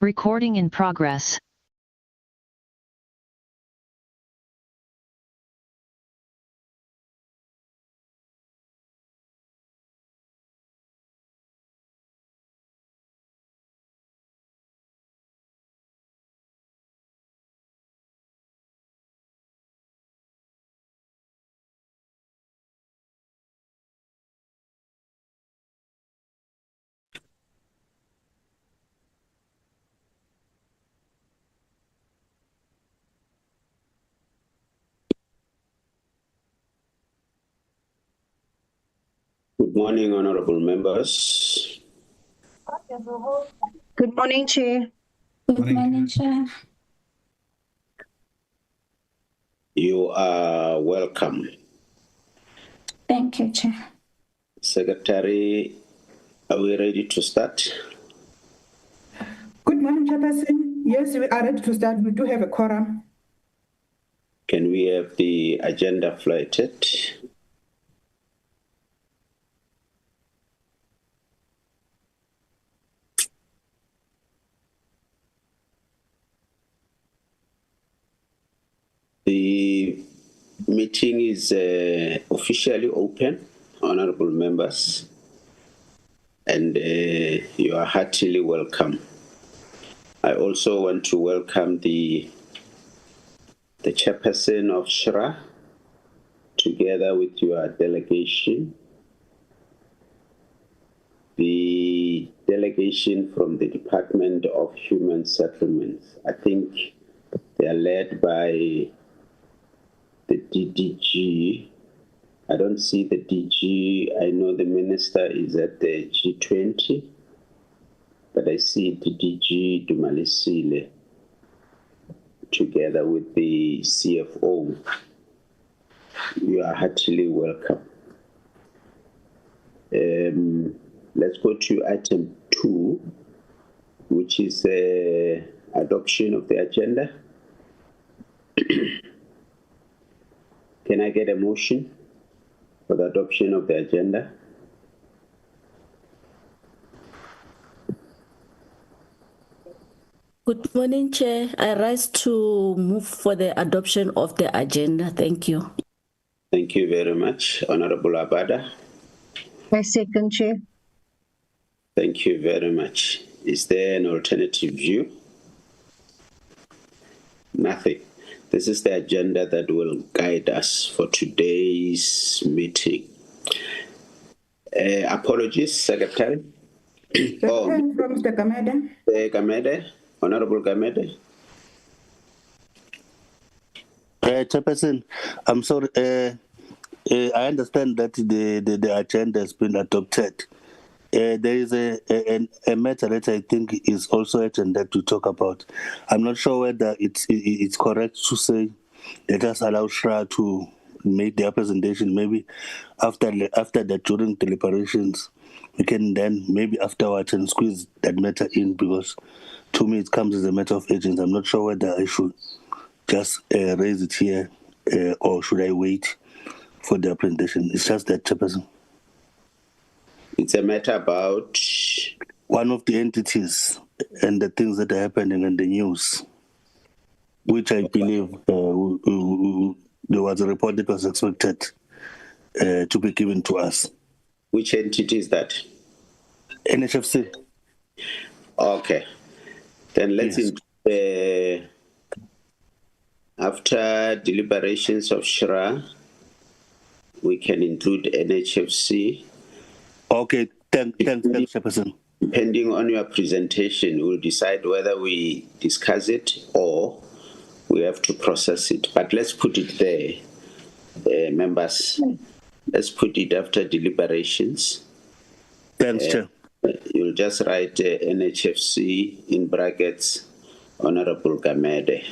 Recording in progress. Good morning, honorable members. Good morning, Chair. Good morning, Chair. You are welcome. Thank you, Chair. Secretary, are we ready to start? Good morning, Chairperson. Yes, we are ready to start. We do have a quorum. Can we have the agenda floated? The meeting is officially open, honorable members, and you are heartily welcome. I also want to welcome the chairperson of SHRA, together with your delegation, the delegation from the Department of Human Settlements. I think they are led by the DDG. I don't see the DG. I know the minister is at the G20, but I see the DG Dumalisile together with the CFO. You are heartily welcome. Let's go to item 2, which is adoption of the agenda. Can I get a motion for the adoption of the agenda? Good morning, Chair. I rise to move for the adoption of the agenda. Thank you. Thank you very much, Honorable Abada. I second, Chair. Thank you very much. Is there an alternative view? Nothing. This is the agenda that will guide us for today's meeting. Apologies, Secretary. From Mr. Gamede. Gamede, Honorable Gamede. Chairperson, I'm sorry. I understand that the agenda has been adopted. There is a matter that I think is also agenda to talk about. I'm not sure whether it's correct to say let us allow SHRA to make their presentation. Maybe after that, during deliberations, we can then maybe afterwards and squeeze that matter in, because to me it comes as a matter of urgency. I'm not sure whether I should just raise it here or should I wait for their presentation. It's just that, Chairperson. It's a matter about one of the entities and the things that are happening in the news, which I believe there was a report that was expected to be given to us. Which entity is that? NHFC. Okay. Then let's Yes. after deliberations of SHRA, we can include NHFC. Okay, thanks, Chairperson. Depending on your presentation, we'll decide whether we discuss it or we have to process it. But let's put it there, members. Let's put it after deliberations. Thanks, Chair. You'll just write NHFC in brackets, Honorable Gamede.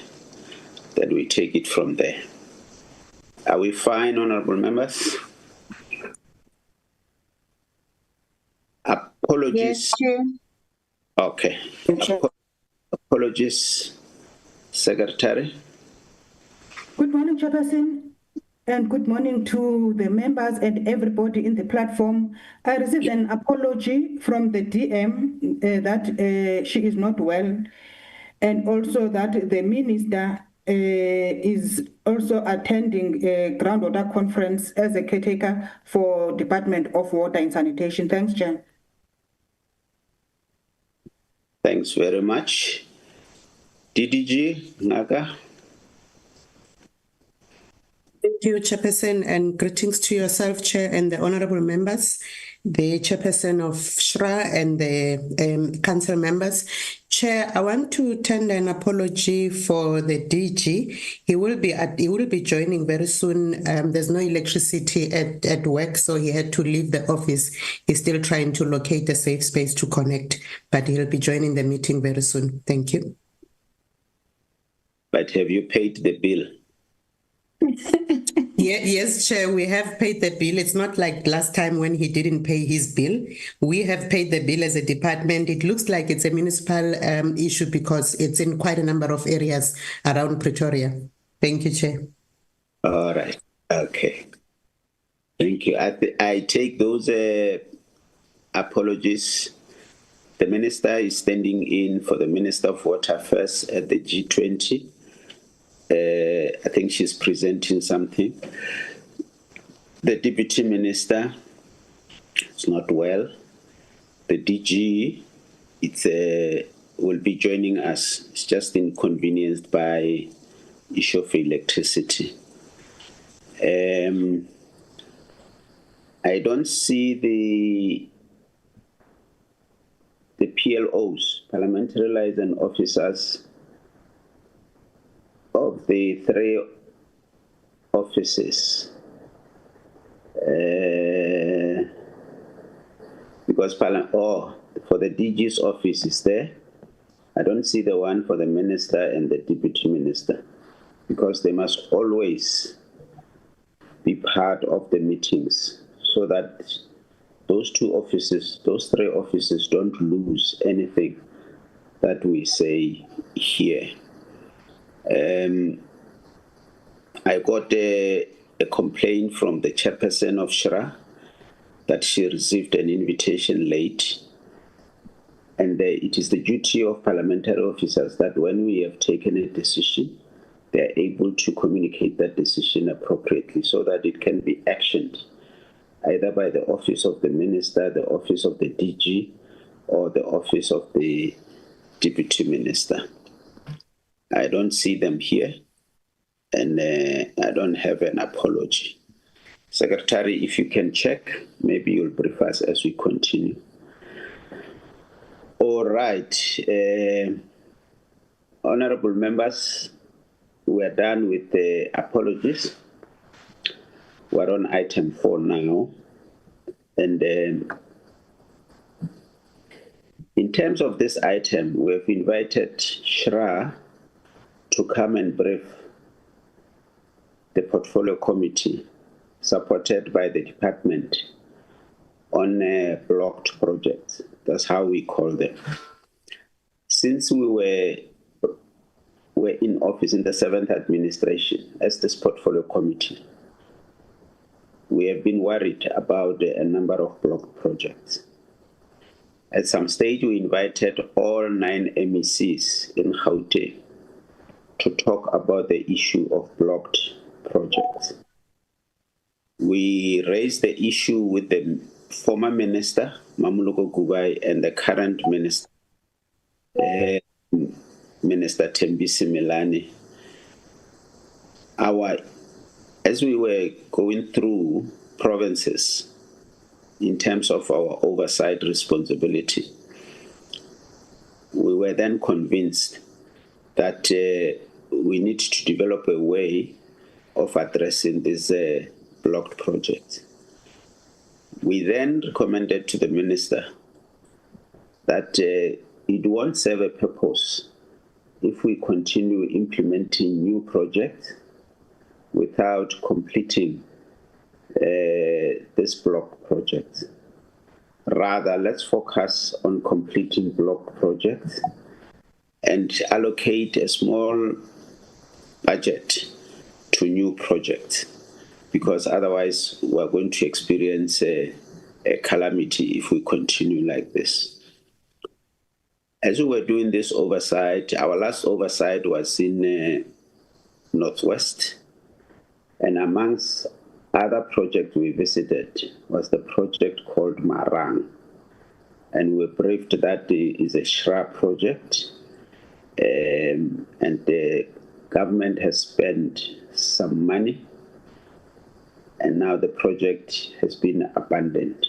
Then we take it from there. Are we fine, honorable members? Apologies. Yes, Chair. Okay. Apologies, Secretary. Good morning, Chairperson. and good morning to the members and everybody in the platform. I received an apology from the DM that she is not well, and also that the minister is also attending a groundwater conference as a caretaker for Department of Water and Sanitation. Thanks, Chair. Thanks very much. DDG, Naga. Thank you, Chairperson, and greetings to yourself, Chair, and the honorable members, the Chairperson of SHRA and the council members. Chair, I want to tender an apology for the DG. He will be joining very soon. There's no electricity at work, so he had to leave the office. He's still trying to locate a safe space to connect, but he'll be joining the meeting very soon. Thank you. But have you paid the bill? Yes, Chair, we have paid the bill. It's not like last time when he didn't pay his bill. We have paid the bill as a department. It looks like it's a municipal issue because it's in quite a number of areas around Pretoria. Thank you, Chair. All right. Okay. Thank you. I take those apologies. The minister is standing in for the Minister of Water first at the G20. I think she's presenting something. The Deputy Minister is not well. The DG will be joining us. It's just inconvenienced by issue of electricity. I don't see the PLOs, Parliamentary Liaison Officers, of the three offices, because for the DG's office is there. I don't see the one for the minister and the deputy minister, because they must always be part of the meetings so that those three offices don't lose anything that we say here. I got a complaint from the chairperson of SHRA that she received an invitation late. And it is the duty of parliamentary officers that when we have taken a decision, they are able to communicate that decision appropriately so that it can be actioned either by the office of the minister, the office of the DG, or the office of the deputy minister. I don't see them here, and I don't have an apology. Secretary, if you can check, maybe you'll brief us as we continue. All right. Honorable members, we're done with the apologies. We're on item 4 now. And in terms of this item, we've invited SHRA to come and brief the portfolio committee supported by the department on blocked projects. That's how we call them. Since we were in office in the 7th administration as this portfolio committee, we have been worried about a number of blocked projects. At some stage, we invited all 9 MECs in Gauteng to talk about the issue of blocked projects. We raised the issue with the former minister, Mamuloko Gubai, and the current minister, Minister Tembisi Milani. As we were going through provinces in terms of our oversight responsibility, we were then convinced that we need to develop a way of addressing these blocked projects. We then recommended to the minister that it won't serve a purpose if we continue implementing new projects without completing this block project. Rather, let's focus on completing block projects and allocate a small budget to new projects. because otherwise we're going to experience a calamity if we continue like this. As we were doing this oversight, our last oversight was in Northwest, and amongst other projects we visited was the project called Marang, and we were briefed that it is a SHRA project, and the government has spent some money, and now the project has been abandoned.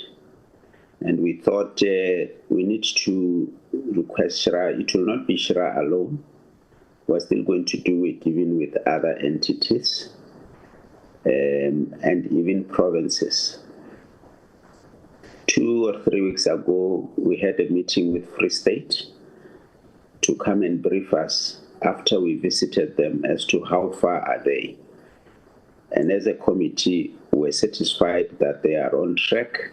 And we thought we need to request SHRA. It will not be SHRA alone. We're still going to do it even with other entities and even provinces. 2 or 3 weeks ago, we had a meeting with Free State to come and brief us after we visited them as to how far are they. And as a committee, we're satisfied that they are on track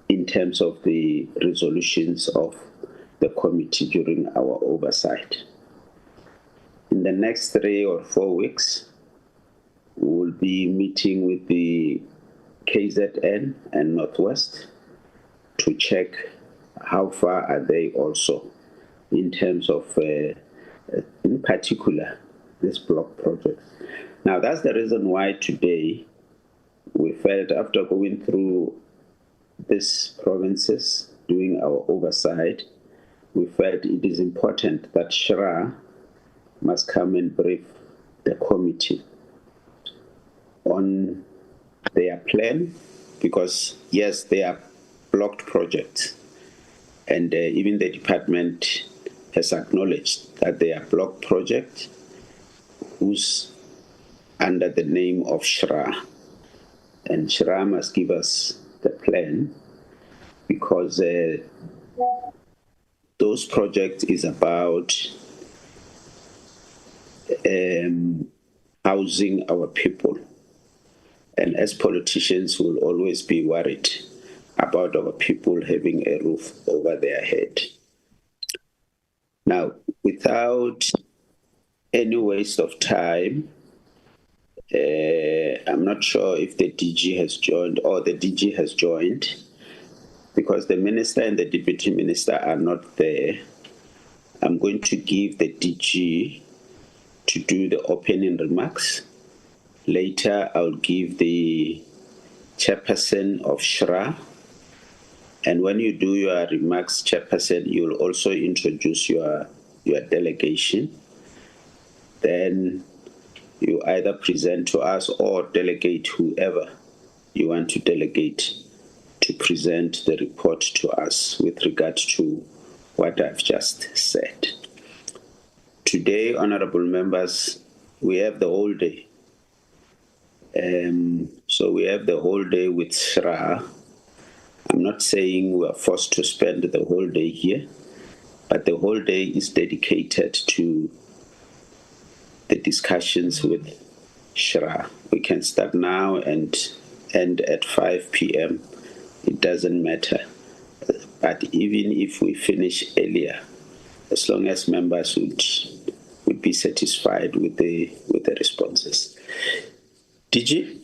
in terms of the resolutions of the committee during our oversight. In the next 3 or 4 weeks, we will be meeting with the KZN and Northwest to check how far are they also in terms of, in particular, this block project. Now, that's the reason why today we felt, after going through these provinces, doing our oversight, we felt it is important that SHRA must come and brief the committee on their plan, because yes, they are blocked projects, and even the department has acknowledged that they are blocked projects who's under the name of SHRA, and SHRA must give us the plan, because those projects is about housing our people. And as politicians, we'll always be worried about our people having a roof over their head. Now, without any waste of time, I'm not sure if the DG has joined or the DG has joined, because the minister and the deputy minister are not there. I'm going to give the DG to do the opening remarks. Later, I'll give the chairperson of SHRA. And when you do your remarks, chairperson, you'll also introduce your delegation. Then you either present to us or delegate whoever you want to delegate to present the report to us with regard to what I've just said. Today, honorable members, we have the whole day. So we have the whole day with SHRA. I'm not saying we are forced to spend the whole day here, but the whole day is dedicated to the discussions with SHRA. We can start now and end at 5 p.m. It doesn't matter. But even if we finish earlier, as long as members would be satisfied with the responses. DG?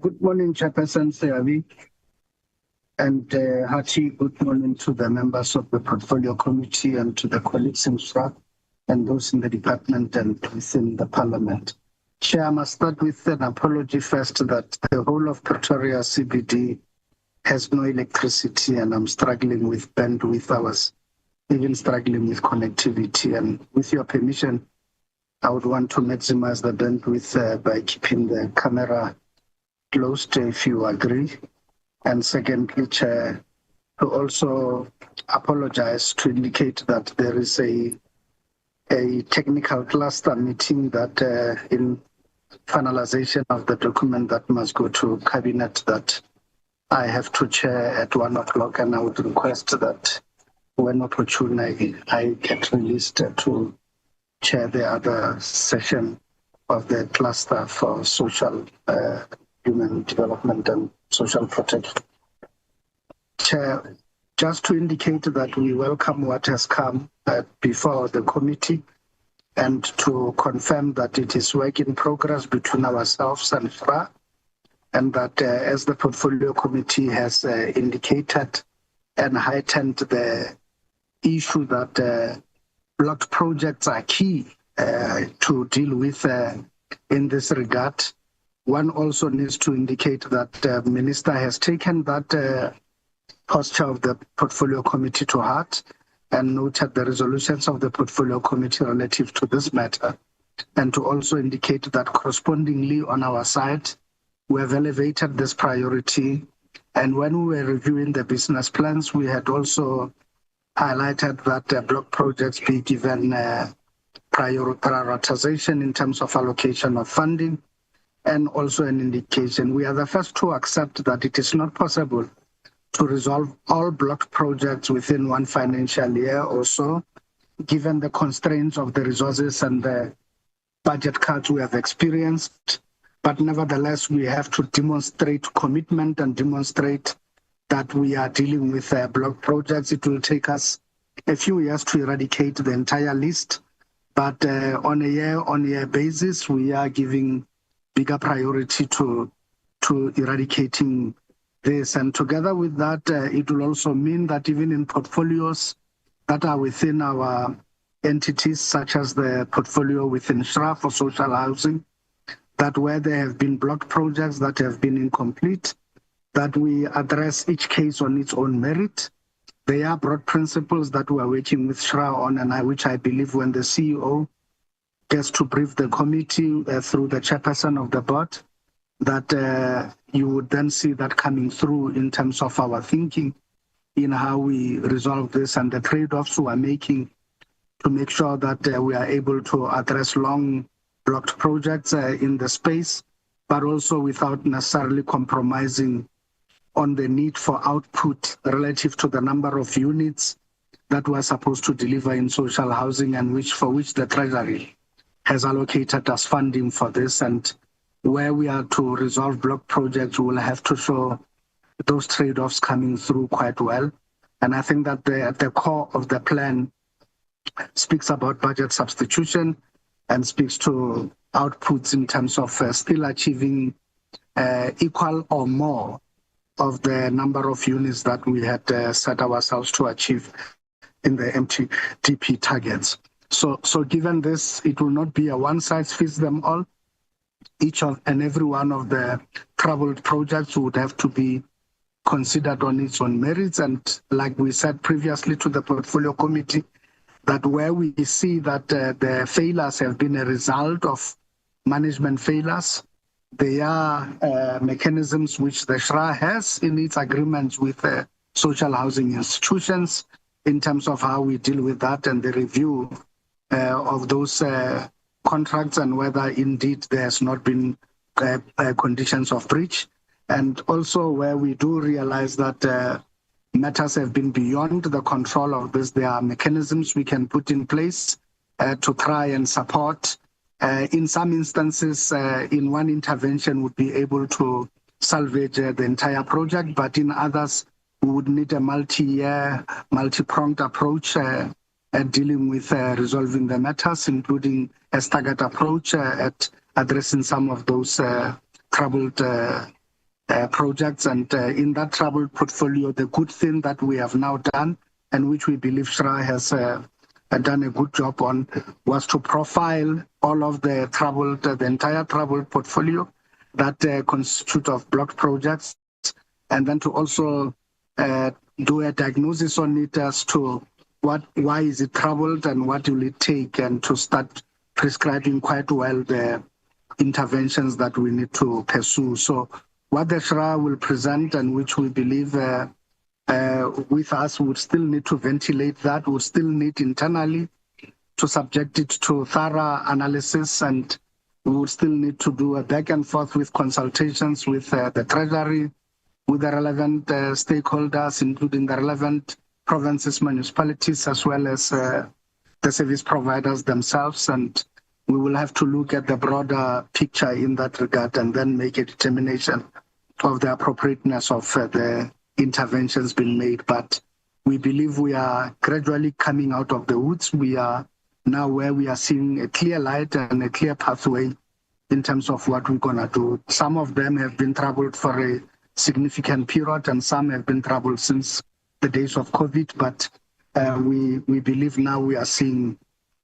Good morning, Chairperson Seavi, and hearty good morning to the members of the Portfolio Committee and to the colleagues in SHRA and those in the department and within the Parliament. Chair, I must start with an apology first that the whole of Pretoria CBD has no electricity, and I'm struggling with bandwidth hours, even struggling with connectivity. And with your permission, I would want to maximize the bandwidth by keeping the camera closed, if you agree. And secondly, Chair, to also apologize, to indicate that there is a technical cluster meeting that in finalization of the document that must go to Cabinet that I have to chair at 1 o'clock, and I would request that when opportune I get released to chair the other session of the cluster for social human development and social protection. Chair, just to indicate that we welcome what has come before the committee and to confirm that it is work in progress between ourselves and FRA, and that as the portfolio committee has indicated and heightened the issue that blocked projects are key to deal with in this regard. One also needs to indicate that the Minister has taken that posture of the portfolio committee to heart and noted the resolutions of the portfolio committee relative to this matter, and to also indicate that correspondingly on our side, we have elevated this priority. And when we were reviewing the business plans, we had also highlighted that block projects be given prioritization in terms of allocation of funding, and also an indication. We are the first to accept that it is not possible to resolve all blocked projects within one financial year or so, given the constraints of the resources and the budget cuts we have experienced. But nevertheless, we have to demonstrate commitment and demonstrate that we are dealing with blocked projects. It will take us a few years to eradicate the entire list, but on a year-on-year basis, we are giving bigger priority to eradicating this. And together with that, it will also mean that even in portfolios that are within our entities, such as the portfolio within SHRA for social housing, that where there have been blocked projects that have been incomplete, that we address each case on its own merit. There are broad principles that we are working with SHRA on, and which I believe when the CEO gets to brief the committee through the chairperson of the board, that you would then see that coming through in terms of our thinking in how we resolve this and the trade-offs we are making to make sure that we are able to address long blocked projects in the space, but also without necessarily compromising on the need for output relative to the number of units that we're supposed to deliver in social housing, and for which the Treasury has allocated us funding for this. And where we are to resolve block projects, we will have to show those trade-offs coming through quite well. And I think that at the core of the plan speaks about budget substitution and speaks to outputs in terms of still achieving equal or more of the number of units that we had set ourselves to achieve in the MTDP targets. So given this, it will not be a one-size-fits-them-all. Each and every one of the troubled projects would have to be considered on its own merits. And like we said previously to the portfolio committee, that where we see that the failures have been a result of management failures, there are mechanisms which the SHRA has in its agreements with social housing institutions in terms of how we deal with that and the review of those contracts and whether indeed there has not been conditions of breach. And also where we do realize that matters have been beyond the control of this, there are mechanisms we can put in place to try and support. In some instances, in one intervention would be able to salvage the entire project, but in others, we would need a multi-year, multi-pronged approach at dealing with resolving the matters, including a staggered approach at addressing some of those troubled projects. And in that troubled portfolio, the good thing that we have now done, and which we believe SHRA has done a good job on, was to profile all of the entire troubled portfolio that constitute of blocked projects, and then to also do a diagnosis on it as to why is it troubled and what will it take, and to start prescribing quite well the interventions that we need to pursue. So what the SHRA will present, and which we believe with us would still need to ventilate that, would still need internally to subject it to thorough analysis, and we would still need to do a back and forth with consultations with the Treasury, with the relevant stakeholders, including the relevant provinces, municipalities, as well as the service providers themselves. And we will have to look at the broader picture in that regard and then make a determination of the appropriateness of the interventions being made. But we believe we are gradually coming out of the woods. We are now where we are seeing a clear light and a clear pathway in terms of what we're going to do. Some of them have been troubled for a significant period, and some have been troubled since the days of COVID, but we believe now we are seeing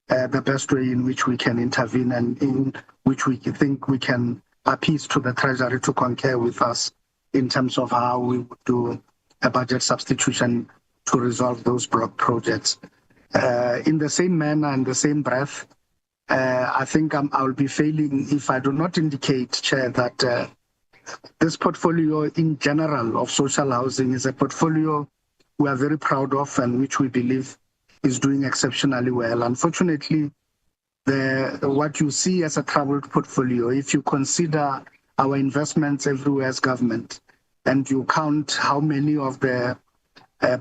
the best way in which we can intervene and in which we think we can appease to the Treasury to concur with us in terms of how we would do a budget substitution to resolve those projects. In the same manner and the same breath, I think I'll be failing if I do not indicate, Chair, that this portfolio in general of social housing is a portfolio we are very proud of and which we believe is doing exceptionally well. Unfortunately, what you see as a troubled portfolio, if you consider our investments everywhere as government, and you count how many of the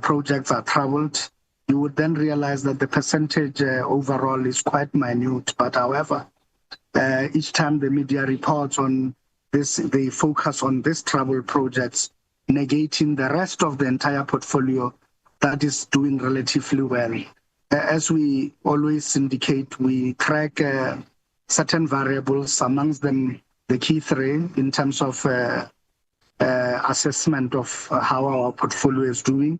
projects are troubled, you would then realize that the percentage overall is quite minute. But however, each time the media reports on this, they focus on these troubled projects, negating the rest of the entire portfolio that is doing relatively well. As we always indicate, we track certain variables, amongst them the key three in terms of assessment of how our portfolio is doing.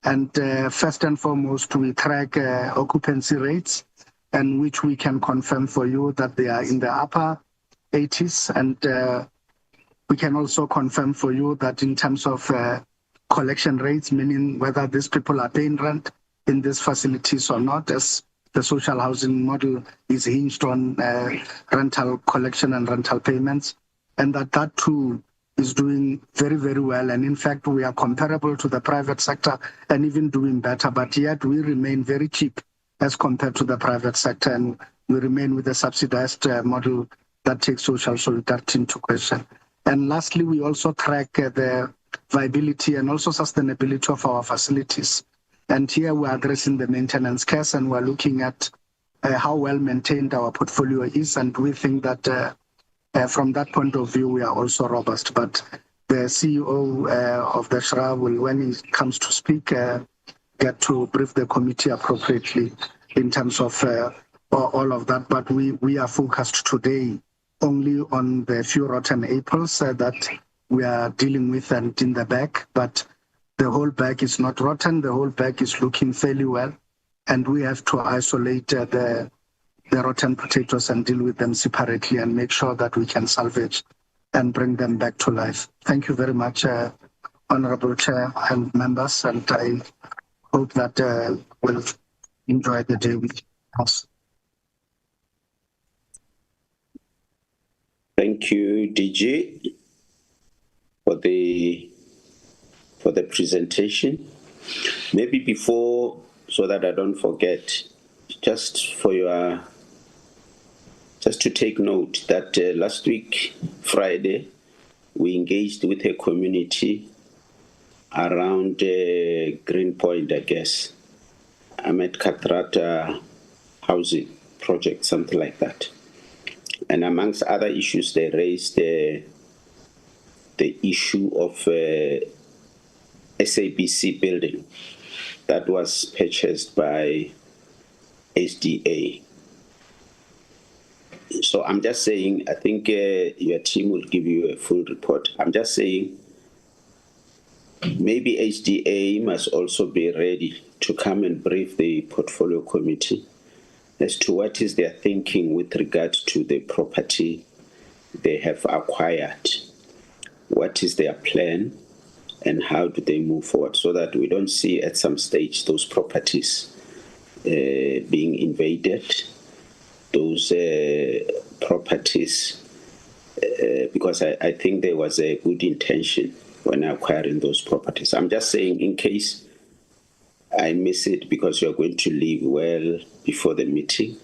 And first and foremost, we track occupancy rates, and which we can confirm for you that they are in the upper 80s. And we can also confirm for you that in terms of collection rates, meaning whether these people are paying rent in these facilities or not, as the social housing model is hinged on rental collection and rental payments, and that too is doing very, very well. And in fact, we are comparable to the private sector and even doing better, but yet we remain very cheap as compared to the private sector, and we remain with a subsidized model that takes social solidarity into question. And lastly, we also track the viability and also sustainability of our facilities. And here we're addressing the maintenance case, and we're looking at how well maintained our portfolio is. And we think that from that point of view, we are also robust. But the CEO of the SHRA will, when he comes to speak, get to brief the committee appropriately in terms of all of that. But we are focused today only on the few rotten apples that we are dealing with and in the bag. But the whole bag is not rotten. The whole bag is looking fairly well. And we have to isolate the rotten potatoes and deal with them separately and make sure that we can salvage and bring them back to life. Thank you very much, Honorable Chair and members. And I hope that we'll enjoy the day with us. Thank you, DG, for the presentation. Maybe before, so that I don't forget, just to take note that last week, Friday, we engaged with a community around Greenpoint, I guess, Ahmed Kathrata housing project, something like that. And amongst other issues, they raised the issue of SABC building that was purchased by SDA. So I'm just saying, I think your team will give you a full report. I'm just saying, maybe HDA must also be ready to come and brief the portfolio committee as to what is their thinking with regard to the property they have acquired. What is their plan and how do they move forward, so that we don't see at some stage those properties being invaded, those properties, because I think there was a good intention when acquiring those properties. I'm just saying, in case I miss it because you're going to leave well before the meeting,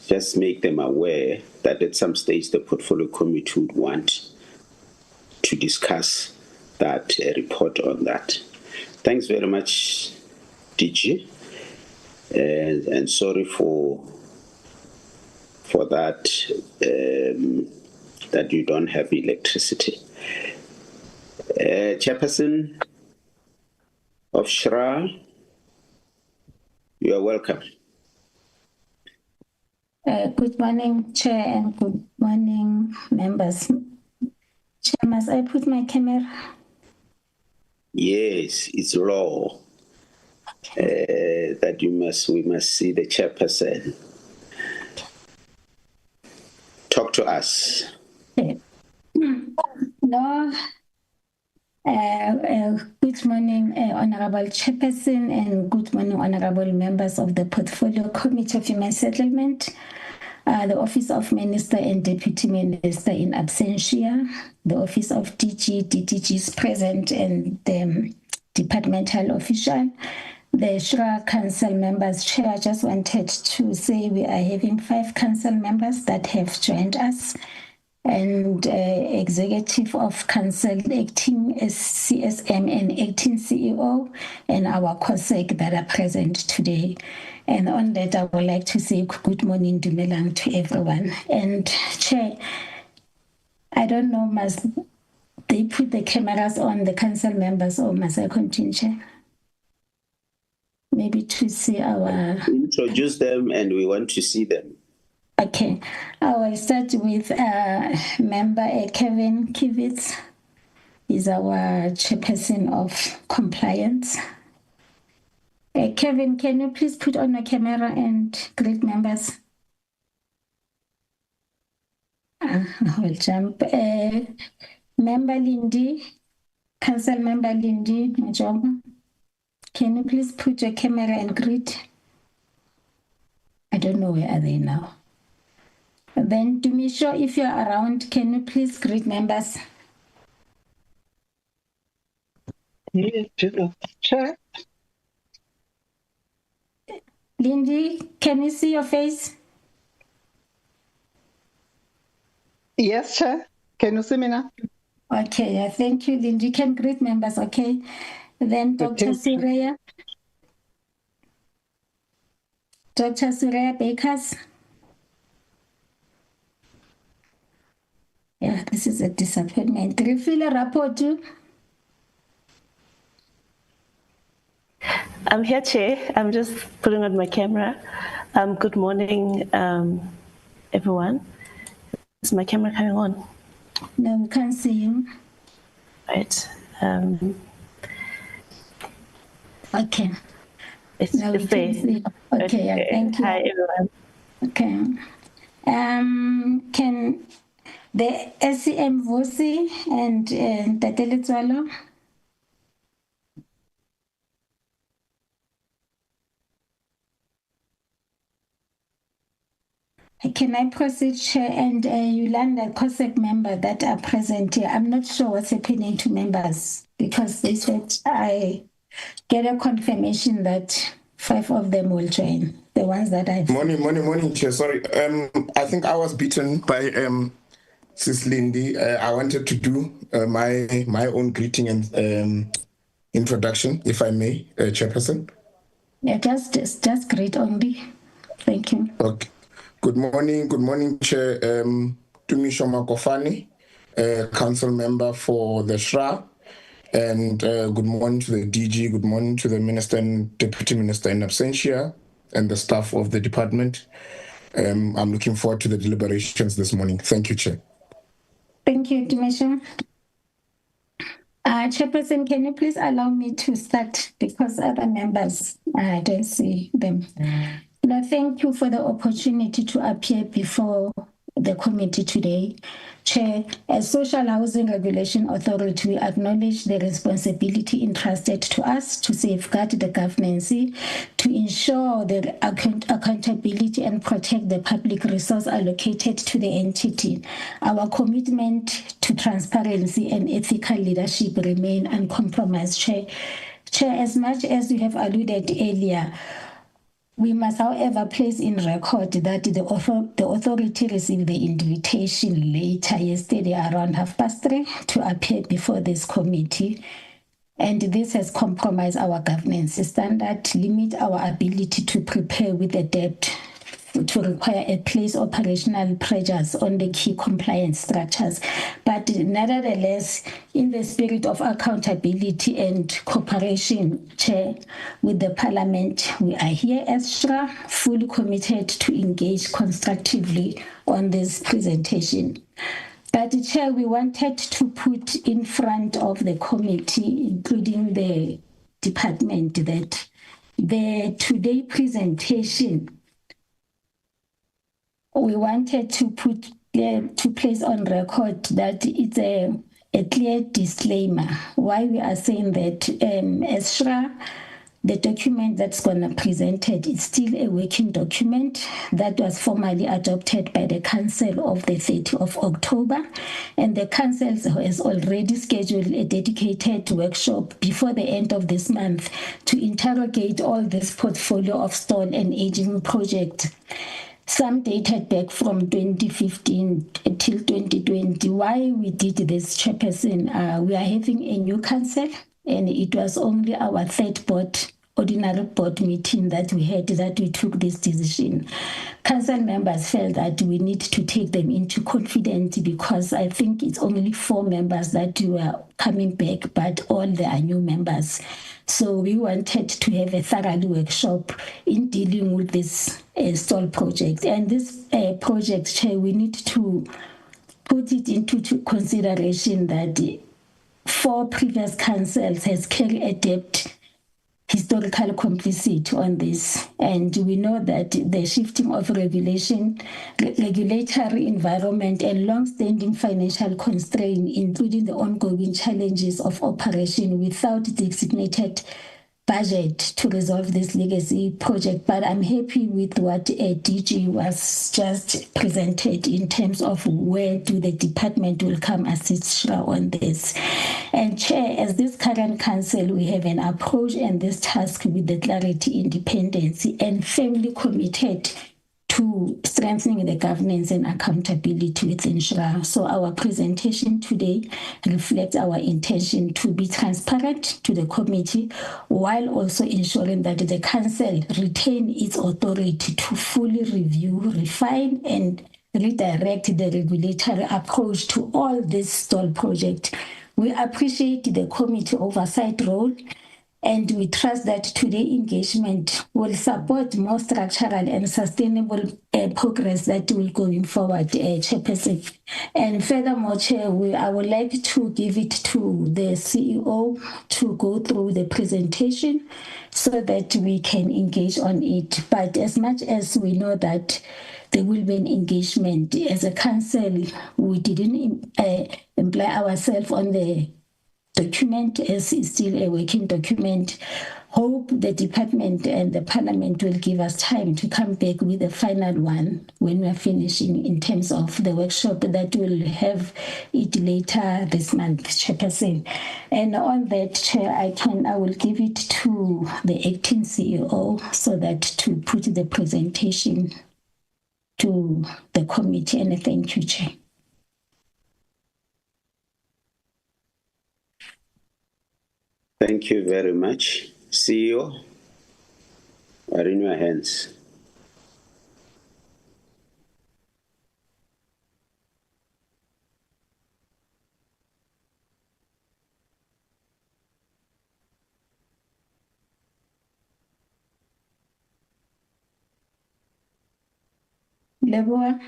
just make them aware that at some stage the portfolio committee would want to discuss that, report on that. Thanks very much, DG, and sorry for that, that you don't have electricity. Chairperson, of Shra, you are welcome. Good morning, Chair, and good morning, members. Chair, must I put my camera? Yes, it's law that we must see the chairperson. Talk to us. Okay. No. Good morning, Honorable Chairperson, and good morning, Honorable members of the Portfolio Committee of Human Settlement, the Office of Minister and Deputy Minister in absentia, the Office of DG, DDGs present, and the departmental official, the Shra Council members. Chair, I just wanted to say we are having 5 council members that have joined us, and executive of council acting as CSM and acting CEO, and our COSEC that are present today. And on that, I would like to say good morning, Dumelang, to everyone. And Chair, I don't know, must they put the cameras on the council members or must I continue, Chair? Maybe to see our... Introduce them and we want to see them. Okay, I will start with member Kevin Kivitz. Is our chairperson of compliance. Kevin, can you please put on your camera and greet members? I will jump. Member Lindy, Council Member Lindy Majoba. Can you please put your camera and greet? I don't know where are they now. Then to be sure if you're around, can you please greet members? Chair. Lindy, can you see your face? Yes, Chair. Can you see me now? Okay, thank you, Lindy. You can greet members, okay? Then Dr. Sureya. Dr. Sureya Bakers. Yeah, this is a disappointment. Refill a rapport too. I'm here, Chair. I'm just putting on my camera. Good morning, everyone. Is my camera coming on? No, we can't see you. Right. Okay. It's now we can see. Okay, yeah, thank you. Hi, everyone. Okay. Can the SCM Vosi and Tatele Tswalo? Can I proceed, Chair? And Yolanda, COSEC member that are present here, I'm not sure what's happening to members because they said I get a confirmation that 5 of them will join, the ones that I've... Morning, Chair. Sorry. I think I was beaten by Sis Lindy. I wanted to do my own greeting and introduction, if I may, Chairperson. Yeah, just greet only. Thank you. Okay. Good morning, Chair. Tumisho Makofani, Council Member for the Shra, and good morning to the DG, good morning to the Minister and Deputy Minister in absentia, and the staff of the department. I'm looking forward to the deliberations this morning. Thank you, Chair. Thank you, Tumisho. Chairperson, can you please allow me to start because other members, I don't see them. No, thank you for the opportunity to appear before the committee today. Chair, as Social Housing Regulation Authority, we acknowledge the responsibility entrusted to us to safeguard the governance, to ensure the accountability and protect the public resource allocated to the entity. Our commitment to transparency and ethical leadership remain uncompromised, Chair. Chair, as much as you have alluded earlier, we must, however, place in record that the authority received the invitation later yesterday around 3:30 to appear before this committee. And this has compromised our governance standard, limit our ability to prepare with a depth to require a place operational pressures on the key compliance structures. But nevertheless, in the spirit of accountability and cooperation, Chair, with the Parliament, we are here as SHRA, fully committed to engage constructively on this presentation. But Chair, we wanted to put in front of the committee, including the department, that the today presentation, we wanted to put to place on record that it's a clear disclaimer why we are saying that as SHRA, the document that's going to be presented is still a working document that was formally adopted by the Council of the 30th of October. And the Council has already scheduled a dedicated workshop before the end of this month to interrogate all this portfolio of stall and aging projects. Some dated back from 2015 till 2020. Why we did this, Chairperson? We are having a new council, and it was only our third ordinary board meeting that we had that we took this decision. Council members felt that we need to take them into confidence because I think it's only 4 members that were coming back, but all they are new members. So we wanted to have a thorough workshop in dealing with this stall project. And this project, Chair, we need to put it into consideration that 4 previous councils has carried a debt historical complicity on this, and we know that the shifting of regulatory environment and long-standing financial constraint, including the ongoing challenges of operation without designated budget to resolve this legacy project. But I'm happy with what DG was just presented in terms of where do the department will come assist SHRA on this. And Chair, as this current council, we have an approach and this task with the clarity, independence, and firmly committed to strengthening the governance and accountability within SHRA. So our presentation today reflects our intention to be transparent to the committee while also ensuring that the council retain its authority to fully review, refine, and redirect the regulatory approach to all this stall project. We appreciate the committee oversight role, and we trust that today's engagement will support more structural and sustainable progress that will going forward, Chairperson. And furthermore, Chair, I would like to give it to the CEO to go through the presentation so that we can engage on it. But as much as we know that there will be an engagement, as a council, we didn't employ ourselves on the document as is still a working document. Hope the department and the Parliament will give us time to come back with the final one when we're finishing in terms of the workshop that will have it later this month, Chairperson. And on that, Chair, I will give it to the acting CEO so that to put the presentation to the committee. And thank you, Chair. Thank you very much. CEO, are in your hands. Leboa.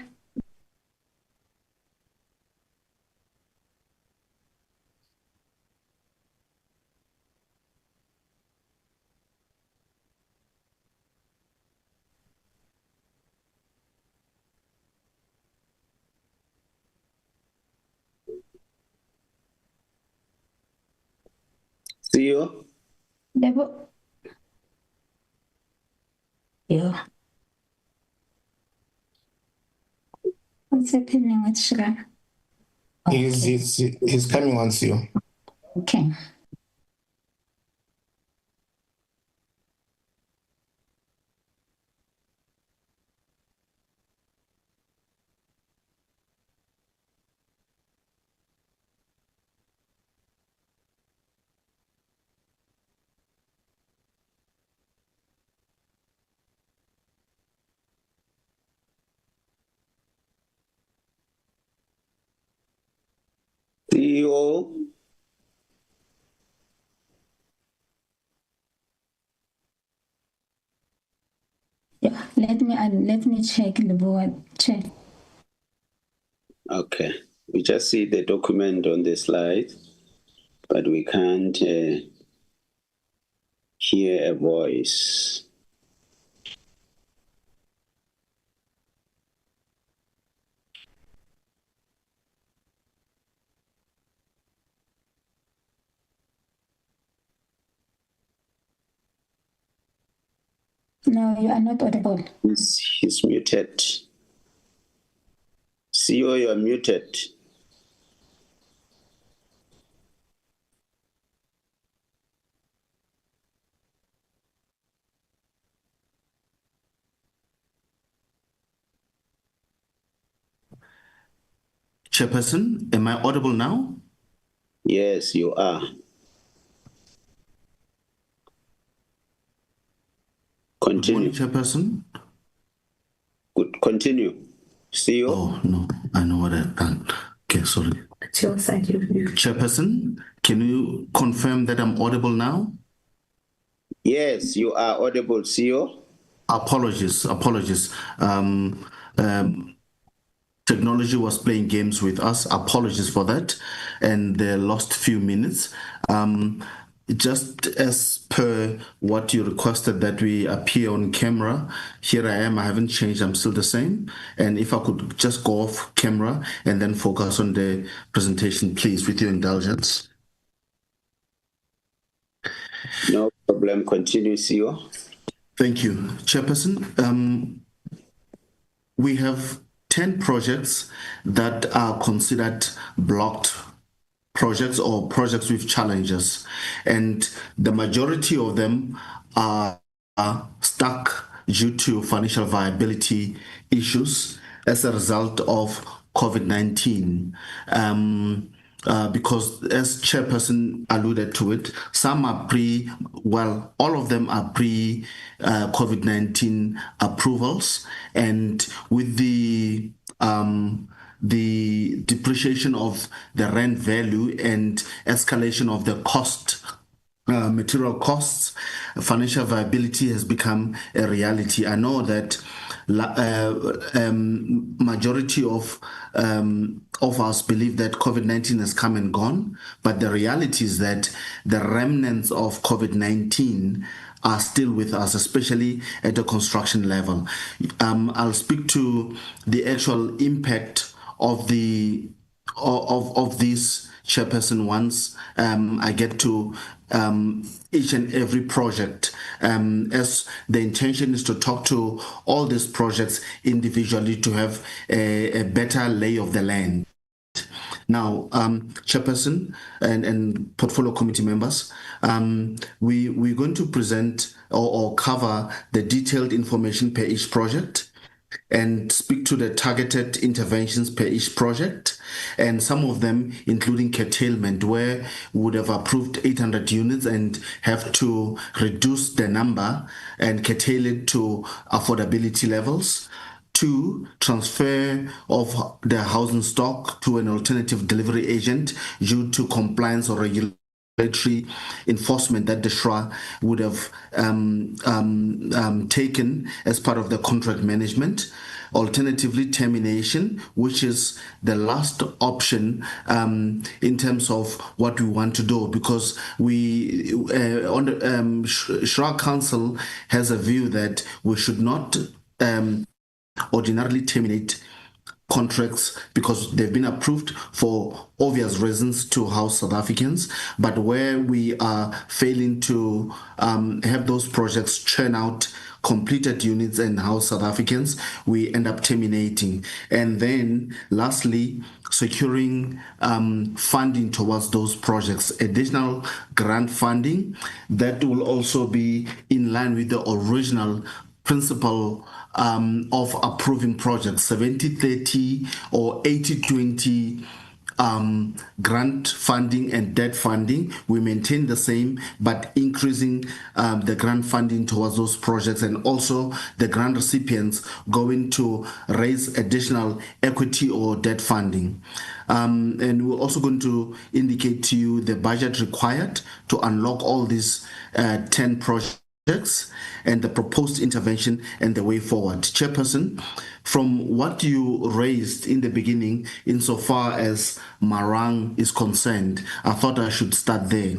CEO? Yeah. What's happening with SHRA? Okay. He's coming on, CEO. Okay. CEO. Yeah, let me check the board. Check. Okay, we just see the document on the slide, but we can't hear a voice. No, you are not audible. He's muted. CEO, you are muted. Chairperson, am I audible now? Yes, you are. Continue. Good morning, Chairperson. Good. Continue. CEO. Oh, no, I know what I've done. Okay, sorry. It's your side. Chairperson, can you confirm that I'm audible now? Yes, you are audible, CEO. Apologies. Technology was playing games with us. Apologies for that. And the last few minutes. Just as per what you requested that we appear on camera, here I am. I haven't changed. I'm still the same. And if I could just go off camera and then focus on the presentation, please, with your indulgence. No problem. Continue, CEO. Thank you, Chairperson. We have 10 projects that are considered blocked projects or projects with challenges, and the majority of them are stuck due to financial viability issues as a result of COVID-19. Because as Chairperson alluded to it, some are all of them are pre-COVID-19 approvals, and with the depreciation of the rent value and escalation of the material costs, financial viability has become a reality. I know that majority of us believe that COVID-19 has come and gone, but the reality is that the remnants of COVID-19 are still with us, especially at the construction level. I'll speak to the actual impact of these, Chairperson, once I get to each and every project, as the intention is to talk to all these projects individually to have a better lay of the land. Now, Chairperson and portfolio committee members, we're going to present or cover the detailed information per each project and speak to the targeted interventions per each project, and some of them including curtailment, where we would have approved 800 units and have to reduce the number and curtail it to affordability levels. 2, transfer of the housing stock to an alternative delivery agent due to compliance or regulatory enforcement that the SHRA would have taken as part of the contract management. Alternatively, termination, which is the last option in terms of what we want to do, because we on the SHRA Council has a view that we should not ordinarily terminate contracts because they've been approved for obvious reasons to house South Africans, but where we are failing to have those projects churn out completed units and house South Africans, we end up terminating. And then lastly, securing funding towards those projects, additional grant funding that will also be in line with the original principle of approving projects, 70-30 or 80-20 grant funding and debt funding. We maintain the same, but increasing the grant funding towards those projects, and also the grant recipients going to raise additional equity or debt funding. And we're also going to indicate to you the budget required to unlock all these 10 projects and the proposed intervention and the way forward. Chairperson, from what you raised in the beginning, insofar as Marang is concerned, I thought I should start there.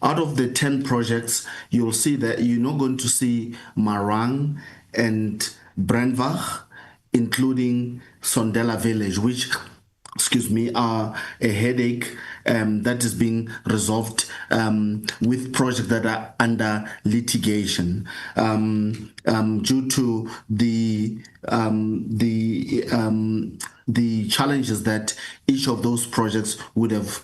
Out of the 10 projects, you'll see that you're not going to see Marang and Brandwag, including Sondela Village, which are a headache that is being resolved with projects that are under litigation due to the challenges that each of those projects would have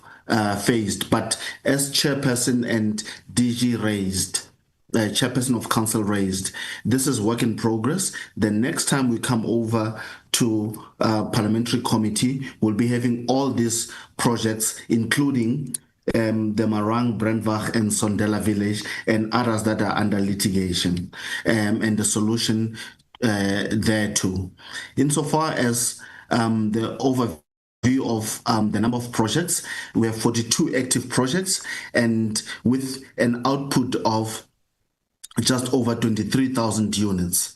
faced. But as Chairperson and DG raised, Chairperson of Council raised, this is work in progress. The next time we come over to Parliamentary Committee, we'll be having all these projects, including the Marang, Brandwag, and Sondela Village, and others that are under litigation, and the solution there too. Insofar as the overview of the number of projects, we have 42 active projects, and with an output of just over 23,000 units.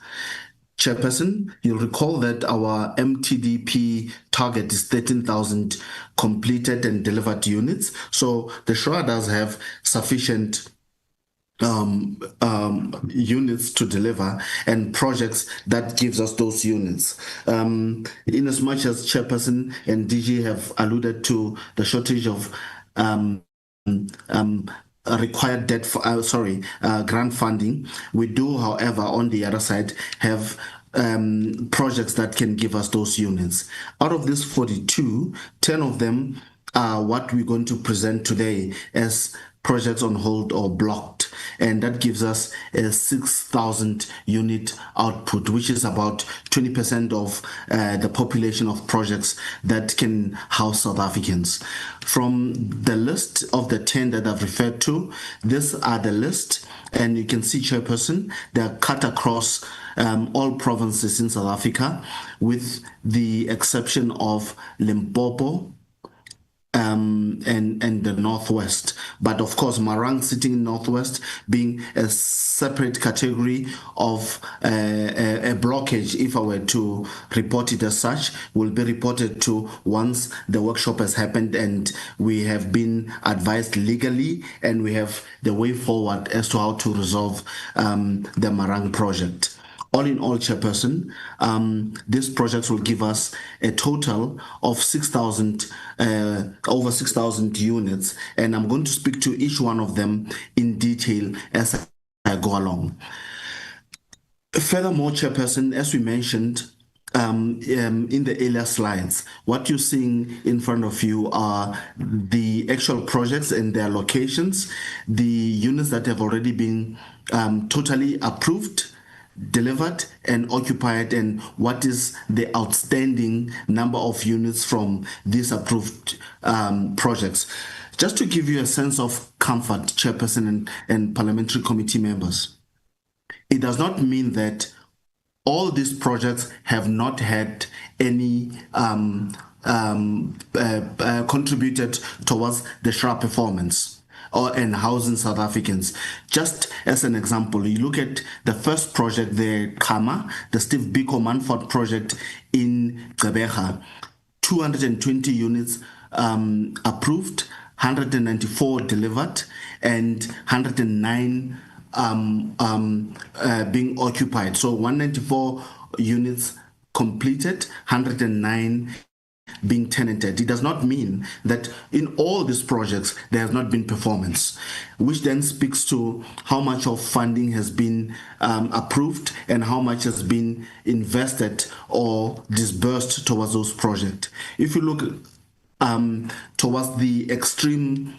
Chairperson, you'll recall that our MTDP target is 13,000 completed and delivered units. So the SHRA does have sufficient units to deliver and projects that gives us those units. In as much as Chairperson and DG have alluded to the shortage of required grant funding, we do, however, on the other side, have projects that can give us those units. Out of this 42, 10 of them are what we're going to present today as projects on hold or blocked, and that gives us a 6,000 unit output, which is about 20% of the population of projects that can house South Africans. From the list of the 10 that I've referred to, these are the list, and you can see, Chairperson, they're cut across all provinces in South Africa, with the exception of Limpopo, and the Northwest. But of course, Marang sitting in Northwest being a separate category of a blockage, if I were to report it as such, will be reported to once the workshop has happened and we have been advised legally and we have the way forward as to how to resolve the Marang project. All in all, Chairperson, these projects will give us a total of 6,000, over 6,000 units, and I'm going to speak to each one of them in detail as I go along. Furthermore, Chairperson, as we mentioned in the earlier slides, what you're seeing in front of you are the actual projects and their locations, the units that have already been totally approved, delivered and occupied, and what is the outstanding number of units from these approved projects. Just to give you a sense of comfort, Chairperson and Parliamentary Committee members, it does not mean that all these projects have not had any contributed towards the SHRA performance and housing South Africans. Just as an example, you look at the first project, the Kama, the Steve Biko Manford project in Gqeberha, 220 units approved, 194 delivered, and 109 being occupied. So 194 units completed, 109 being tenanted. It does not mean that in all these projects there has not been performance, which then speaks to how much of funding has been approved and how much has been invested or disbursed towards those projects. If you look towards the extreme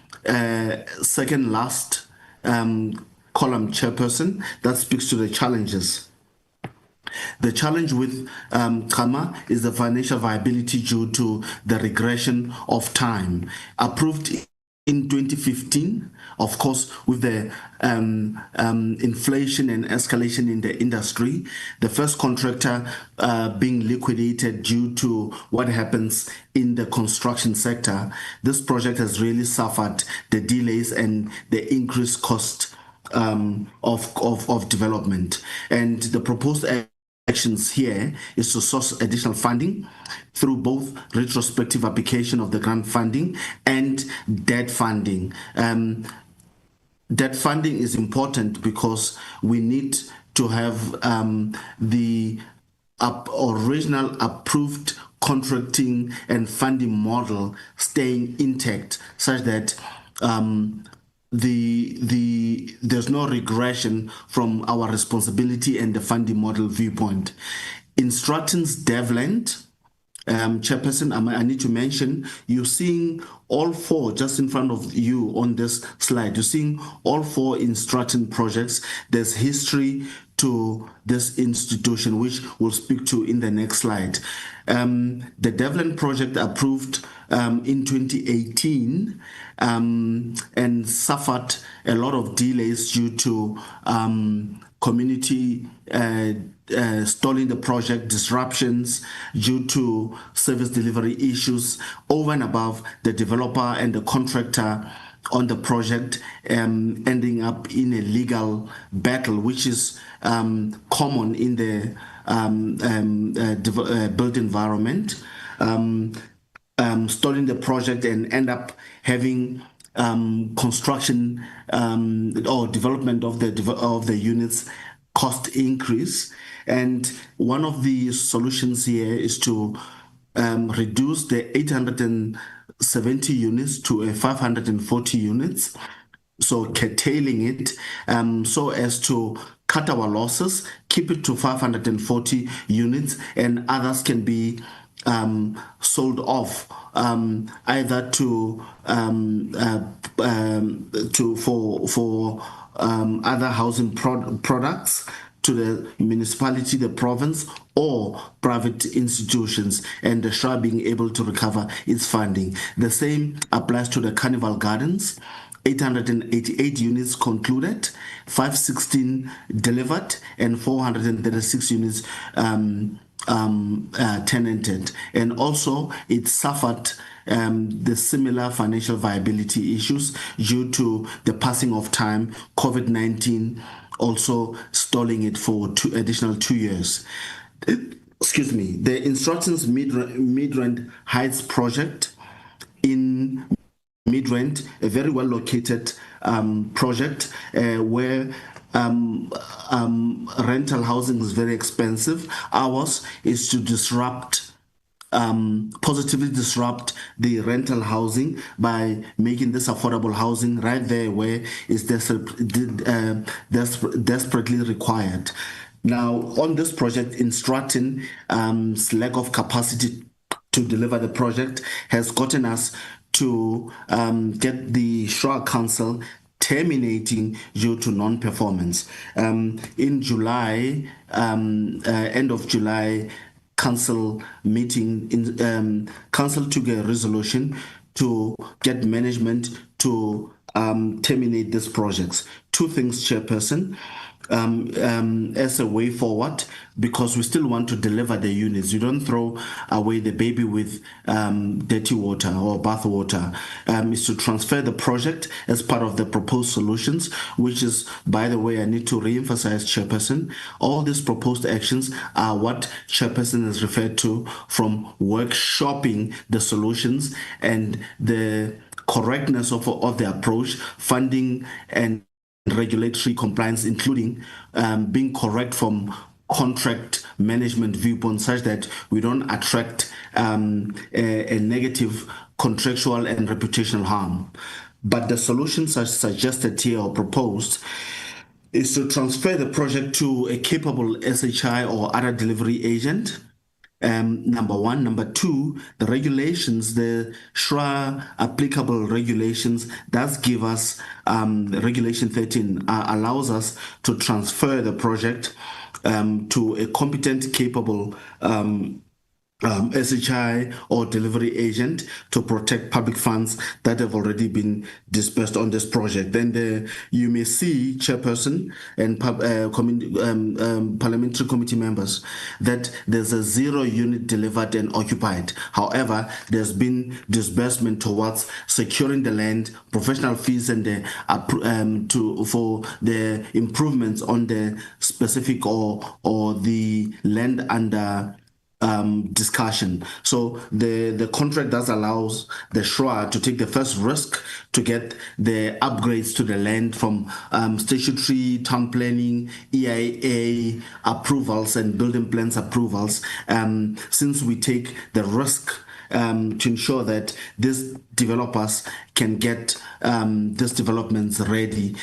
second last column, Chairperson, that speaks to the challenges. The challenge with Kama is the financial viability due to the regression of time. Approved in 2015, of course, with the inflation and escalation in the industry, the first contractor being liquidated due to what happens in the construction sector, this project has really suffered the delays and the increased cost of development. And the proposed actions here is to source additional funding through both retrospective application of the grant funding and debt funding. Debt funding is important because we need to have the original approved contracting and funding model staying intact, such that there's no regression from our responsibility and the funding model viewpoint. In Stratton's Devland, Chairperson, I need to mention, you're seeing all four just in front of you on this slide. You're seeing all four in Stratton projects. There's history to this institution, which we'll speak to in the next slide. The Devland project approved in 2018 and suffered a lot of delays due to community stalling the project, disruptions due to service delivery issues over and above the developer and the contractor on the project ending up in a legal battle, which is common in the built environment, stalling the project and end up having construction or development of the units cost increase. And one of the solutions here is to reduce the 870 units to 540 units, so curtailing it so as to cut our losses, keep it to 540 units, and others can be sold off either to for other housing products to the municipality, the province, or private institutions, and the SHRA being able to recover its funding. The same applies to the Carnival Gardens. 888 units concluded, 516 delivered, and 436 units tenanted. And also it suffered the similar financial viability issues due to the passing of time, COVID-19 also stalling it for additional 2 years. Excuse me. The Instructions Midrand Heights project in Midrand, a very well located project where rental housing is very expensive. Ours is to positively disrupt the rental housing by making this affordable housing right there where it's desperately required. Now, on this project in Stratton, lack of capacity to deliver the project has gotten us to get the SHRA Council terminating due to non-performance. In July, end of July, council meeting, council took a resolution to get management to terminate these projects. Two things, Chairperson. As a way forward, because we still want to deliver the units. You don't throw away the baby with dirty water or bath water. Is to transfer the project as part of the proposed solutions, which is, by the way, I need to re-emphasize, Chairperson, all these proposed actions are what Chairperson has referred to from workshopping the solutions and the correctness of the approach, funding and regulatory compliance, including being correct from contract management viewpoint, such that we don't attract a negative contractual and reputational harm. But the solutions as suggested here or proposed is to transfer the project to a capable SHI or other delivery agent. Number one. Number two, the regulations, the SHRA applicable regulations does give us, Regulation 13 allows us to transfer the project to a competent, capable SHI or delivery agent to protect public funds that have already been dispersed on this project. Then you may see, Chairperson and parliamentary committee members, that there's a 0 unit delivered and occupied. However, there's been disbursement towards securing the land, professional fees, and for the improvements on the specific or the land under discussion. So the contract does allows the SHRA to take the first risk to get the upgrades to the land from statutory, town planning, EIA approvals and building plans approvals, since we take the risk to ensure that these developers can get these developments ready,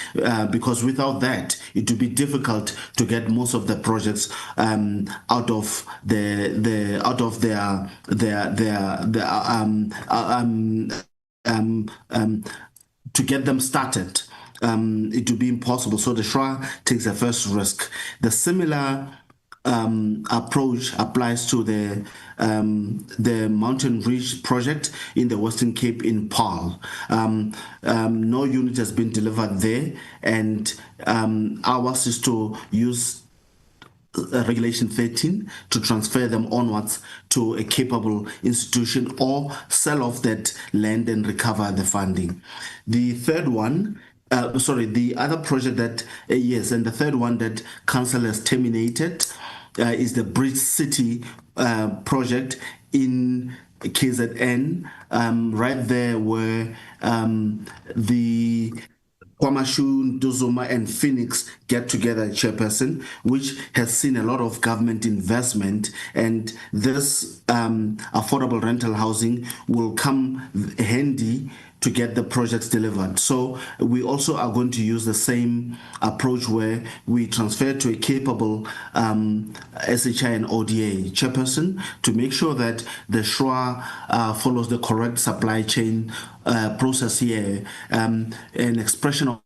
because without that it would be difficult to get most of the projects out of their to get them started. It would be impossible. So the SHRA takes the first risk. The similar approach applies to the Mountain Ridge project in the Western Cape in Paarl. No unit has been delivered there, and ours is to use Regulation 13 to transfer them onwards to a capable institution or sell off that land and recover the funding. The third one, the other project that, yes, and the third one that council has terminated is the Bridge City project in KZN, right there where the Kwamashu, Dozoma, and Phoenix get together, Chairperson, which has seen a lot of government investment, and this affordable rental housing will come handy to get the projects delivered. So we also are going to use the same approach where we transfer to a capable SHI and ODA chairperson to make sure that the SHRA follows the correct supply chain process here. An expression of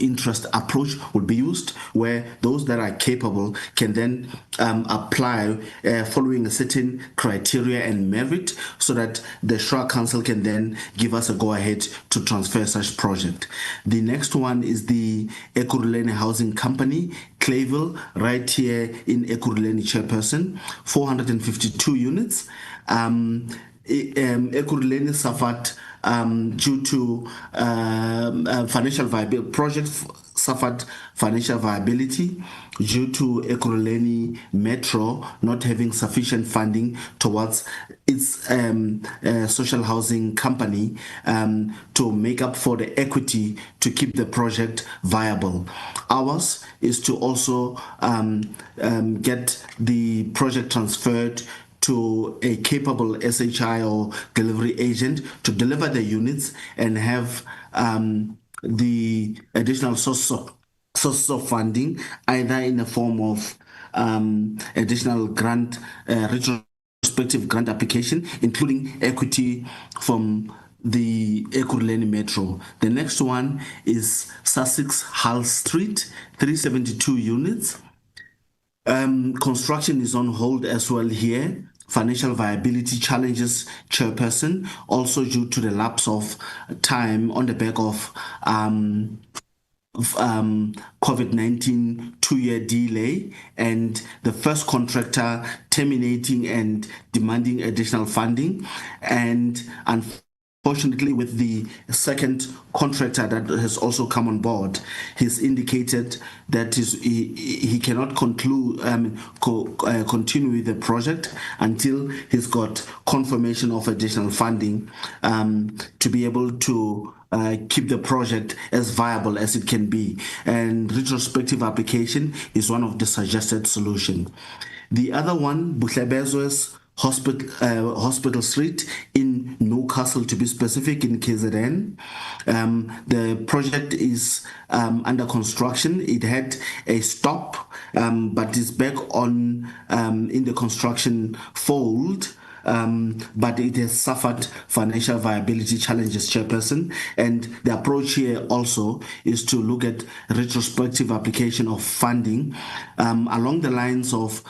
interest approach will be used where those that are capable can then apply following a certain criteria and merit, so that the SHRA Council can then give us a go-ahead to transfer such project. The next one is the Ekurhuleni Housing Company, Clayville, right here in Ekurhuleni, Chairperson, 452 units. Ekurhuleni suffered due to financial viability. Project suffered financial viability due to Ekurhuleni Metro not having sufficient funding towards its social housing company to make up for the equity to keep the project viable. Ours is to also get the project transferred to a capable SHI or delivery agent to deliver the units and have the additional sources of funding, either in the form of additional grant, retrospective grant application, including equity from the Ekurhuleni Metro. The next one is Sussex Hull Street, 372 units. Construction is on hold as well here. Financial viability challenges, Chairperson, also due to the lapse of time on the back of COVID-19 2-year delay and the first contractor terminating and demanding additional funding, and unfortunately, with the second contractor that has also come on board, he's indicated that he cannot continue with the project until he's got confirmation of additional funding to be able to keep the project as viable as it can be. And retrospective application is one of the suggested solutions. The other one, Buhlebezwe's Hospital Street in Newcastle, to be specific, in KZN. The project is under construction. It had a stop, but is back on in the construction fold but it has suffered financial viability challenges, Chairperson. And the approach here also is to look at retrospective application of funding along the lines of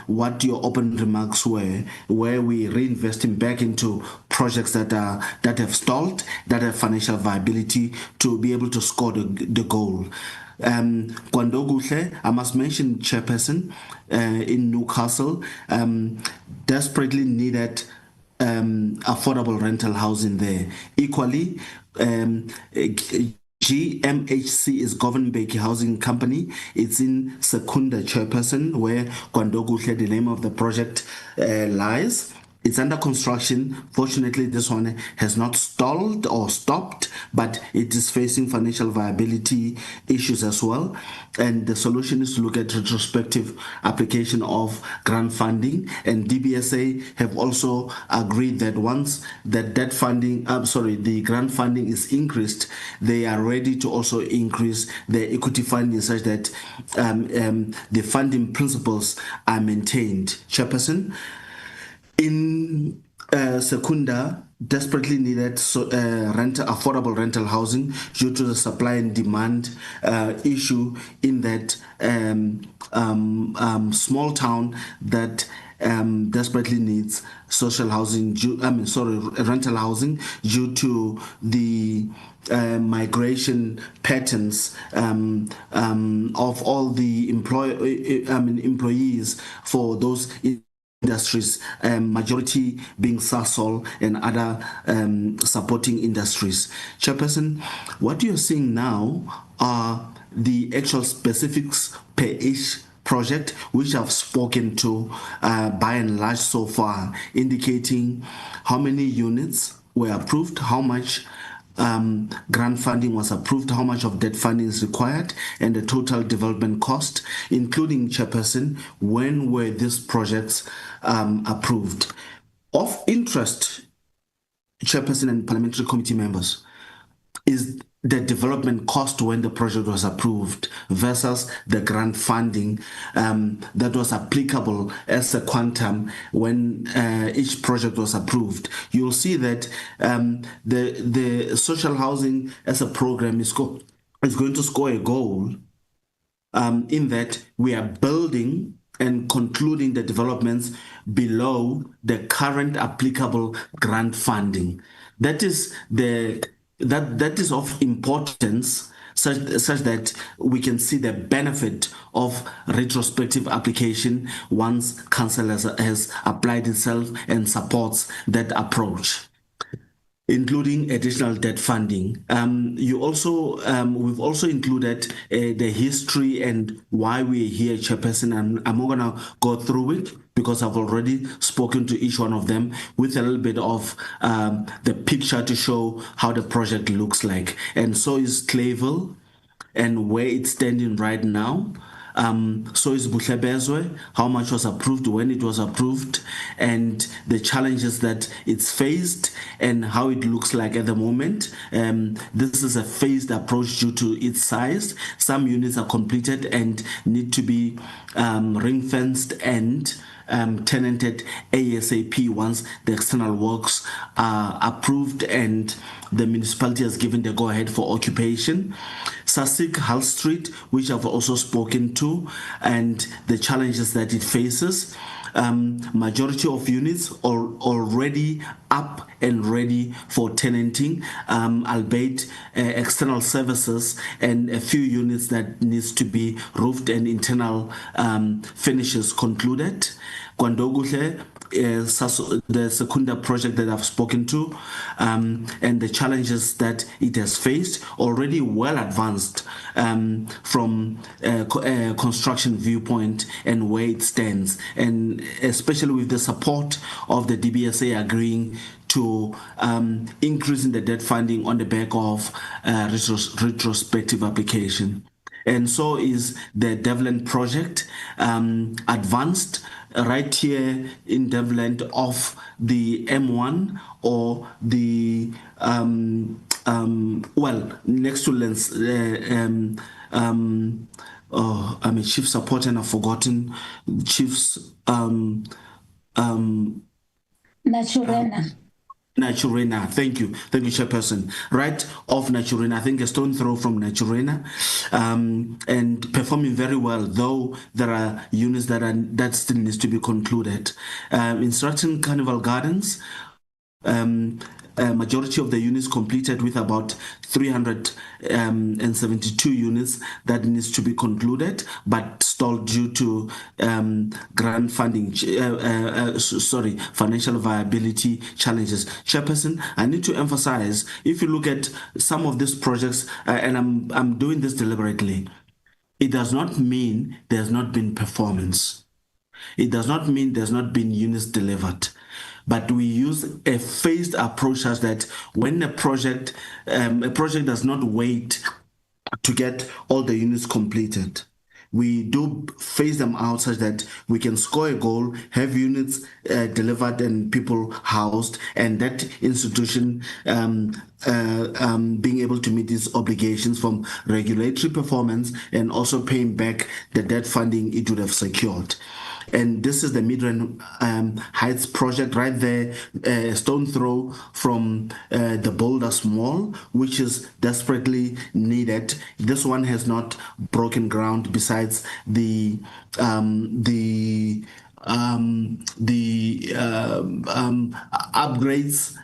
what your open remarks were, where we reinvesting back into projects that have stalled, that have financial viability to be able to score the goal. Kwandoguhle, I must mention, Chairperson, in Newcastle, desperately needed affordable rental housing there. Equally, GMHC is Government Beki Housing Company. It's in Secunda, Chairperson, where Kwandoguhle, the name of the project, lies. It's under construction. Fortunately, this one has not stalled or stopped, but it is facing financial viability issues as well. And the solution is to look at retrospective application of grant funding. And DBSA have also agreed that once that the grant funding is increased, they are ready to also increase the equity funding such that the funding principles are maintained. Chairperson, in Secunda, desperately needed affordable rental housing due to the supply and demand issue in that small town that desperately needs social housing, rental housing due to the migration patterns of all the employees for those industries, majority being Sasol and other supporting industries. Chairperson, what you're seeing now are the actual specifics per each project, which I've spoken to by and large so far, indicating how many units were approved, how much grant funding was approved, how much of debt funding is required, and the total development cost, including, Chairperson, when were these projects approved. Of interest, Chairperson and Parliamentary Committee members, is the development cost when the project was approved versus the grant funding that was applicable as a quantum when each project was approved. You'll see that the social housing as a program is going to score a goal in that we are building and concluding the developments below the current applicable grant funding. That is that is of importance such that we can see the benefit of retrospective application once council has applied itself and supports that approach, including additional debt funding. We've also included the history and why we're here, Chairperson, and I'm not gonna go through it because I've already spoken to each one of them with a little bit of the picture to show how the project looks like. And so is Clayville and where it's standing right now. So is Buhlebezwe, how much was approved, when it was approved, and the challenges that it's faced and how it looks like at the moment. This is a phased approach due to its size. Some units are completed and need to be ring-fenced and tenanted ASAP once the external works are approved and the municipality has given the go-ahead for occupation. Sasik Hull Street, which I've also spoken to, and the challenges that it faces. Majority of units are already up and ready for tenanting, albeit external services and a few units that needs to be roofed and internal finishes concluded. Kwandoguhle, the Secunda project that I've spoken to, and the challenges that it has faced, already well advanced from a construction viewpoint and where it stands, and especially with the support of the DBSA agreeing to increasing the debt funding on the back of retrospective application. And so is the Devland project, advanced right here in Devland of the M1 or the, next to Lens, I'm a chief support and I've forgotten chief's, Naturena. Naturena, thank you, Chairperson. Right of Naturena, I think a stone throw from Naturena, and performing very well. Though there are units that still needs to be concluded. Instructing Carnival Gardens. Majority of the units completed with about 372 units that needs to be concluded, but stalled due to grant funding, financial viability challenges. Chairperson, I need to emphasize, if you look at some of these projects, and I'm doing this deliberately, it does not mean there's not been performance. It does not mean there's not been units delivered. But we use a phased approach such that when a project does not wait to get all the units completed. We do phase them out such that we can score a goal, have units delivered and people housed, and that institution being able to meet its obligations from regulatory performance and also paying back the debt funding it would have secured. And this is the Midrand Heights project right there, stone throw from the Boulder Mall, which is desperately needed. This one has not broken ground besides the upgrades